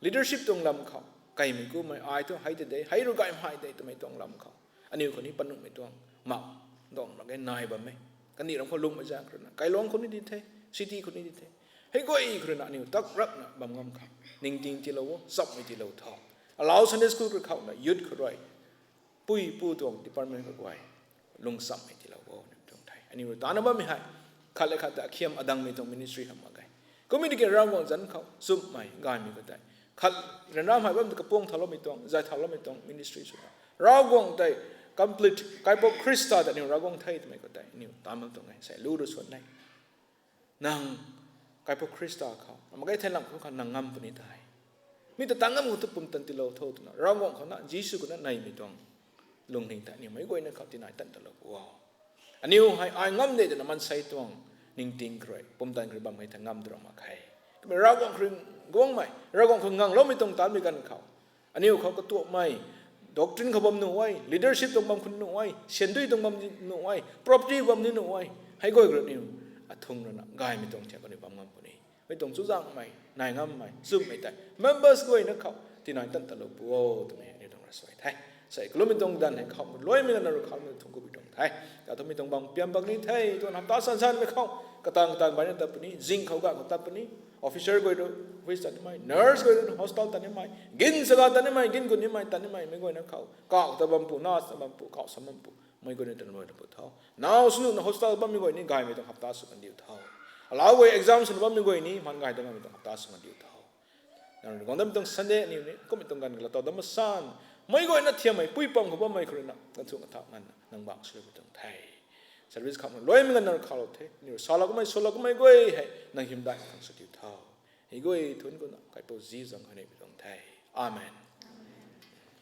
leadership ตรงลำเขาไก่ไม่กู้ไม่อายตัวให้แต่ได้ให้รู้ไก่ไม่ได้แต่ไม่ตรงลำเขาอันนี้คนนี้ปนุไม่ตรงเมาตรงแล้วไงนายบ้าไม่กันนี่เราคนลุงมาจากคนนั้นไก่ร้องคนนี้ดีเท่ซิตี้คนนี้ดีเท่ให้ก็อีกคนนั้นนี่ตักรักนะบางงามเขานิ่งจริงที่เราสับไม่ที่เราทองเราสันเดย์สคูลเขาเนี่ยยุดเขาด้วยปุ้ยปูตรง department ก็ไว้ลงสับไม่ที่เราเนี่ยตรงไทยอันนี้เราตอนนั้นบ้าไม่ให้ขัดเลยขัดแต่เขียมอดังไม่ตรง ministry ทำมาไงก็ไม่ได้เกี่ยวกับเราจันเขาซุ่มไม่กายมีก็ได้ขัดเรื่องราวหมายว่ามันกระพงทะเลาะไม่ตรงใจทะเลาะไม่ตรง ministry สุดเรากงได้ complete กายพวกคริสต์แต่เนี่ยเรากงไทยทำไมก็ได้นี่ตามมันตรงไงใส่รู้ด้วยส่วนไหนนางกายพวกคริสต์เขามันก็ไทยหลังเขานางงามปนิทายมีแต่ตั้งงามมุตุปุ่มตันติโลเท่าตัวเรากงเขานะยิสุก็นะในไม่ตรงลงหิงแต่เนี่ยไม่ก็ยังเขาที่ไหนตันตลอดว้าวอันนี้ให้ไอ้งามเด็ดแต่มันใส่ตรงนิ่งติงใครปุ่มตันใครบางให้ทางงามตรงมาใครเรากงครึ่งกงไม่เรากงครึ่งงังเราไม่ตรงตามด้วยกันเขาอันนี้เขาก็ตัวไม่doctrine เขาบำหนุไว้ leadership ตรงบำคุณหนุไว้เช่นด้วยตรงบำหนุไว้ property บำหนุไว้ให้ก็อีกเรื่องนึงอัฐงนั่นนะกายไม่ตรงเช่นกันในบำงามคนนี้ไม่ตรงสุดจังไม่นายงามไม่ซุ่มไม่ได้ members ก็อีกนักเขาที่นายตั้งตลบโอ้ตัวนี้นี่ตรงรัศมีไทยใส่กลุ่มไม่ตรงดันให้เขาลอยไม่กันนะเขาไม่ตรงก็ไม่ตรงไทยแต่ถ้าไม่ตรงบางเปียมบางนี้ไทยตัวน้ำตาสั้นๆไม่เขากระตังบ้านตับนี้ซิงเขาก็กระตับนี้officer ก็ได้วิสัยไม่ nurse ก็ได้ hospital ตันไม่กินสกัดตันไม่กินคนนี้ไม่ตันไม่ไม่ก็นักเขาก็ตะบัมปูน่าตะบัมปูเขาสมัมปูไม่ก็ได้ตันไม่ตันปูเท่าน้าสุด hospital บัมไม่ก็นี่กายไม่ต้องหับตาสุกันเดียวเท่าเราไป exam สุดบัมไม่ก็นี่มันกายต้องไม่ต้องหับตาสุกันเดียวเท่านั่นก็ต้องต้อง Sunday นี่ก็ไม่ต้องการเราต่อดมสันไม่ก็นัดเทียมไม่ปุ้ยปองเขาบัมไม่คนนั้นกันสุกันเท่านั้นนั่งบังสุดไม่ต้องไทยservice เขามันลอยไม่กันนั่นเขาเราเท่นี่สาระก็ไม่ก็ให้นั่งหิมได้กันสุดเดียวเท่าอีกก็ทุนก็นะใครพูดจีซังคนนี้ไม่ต้องไทยอาเมน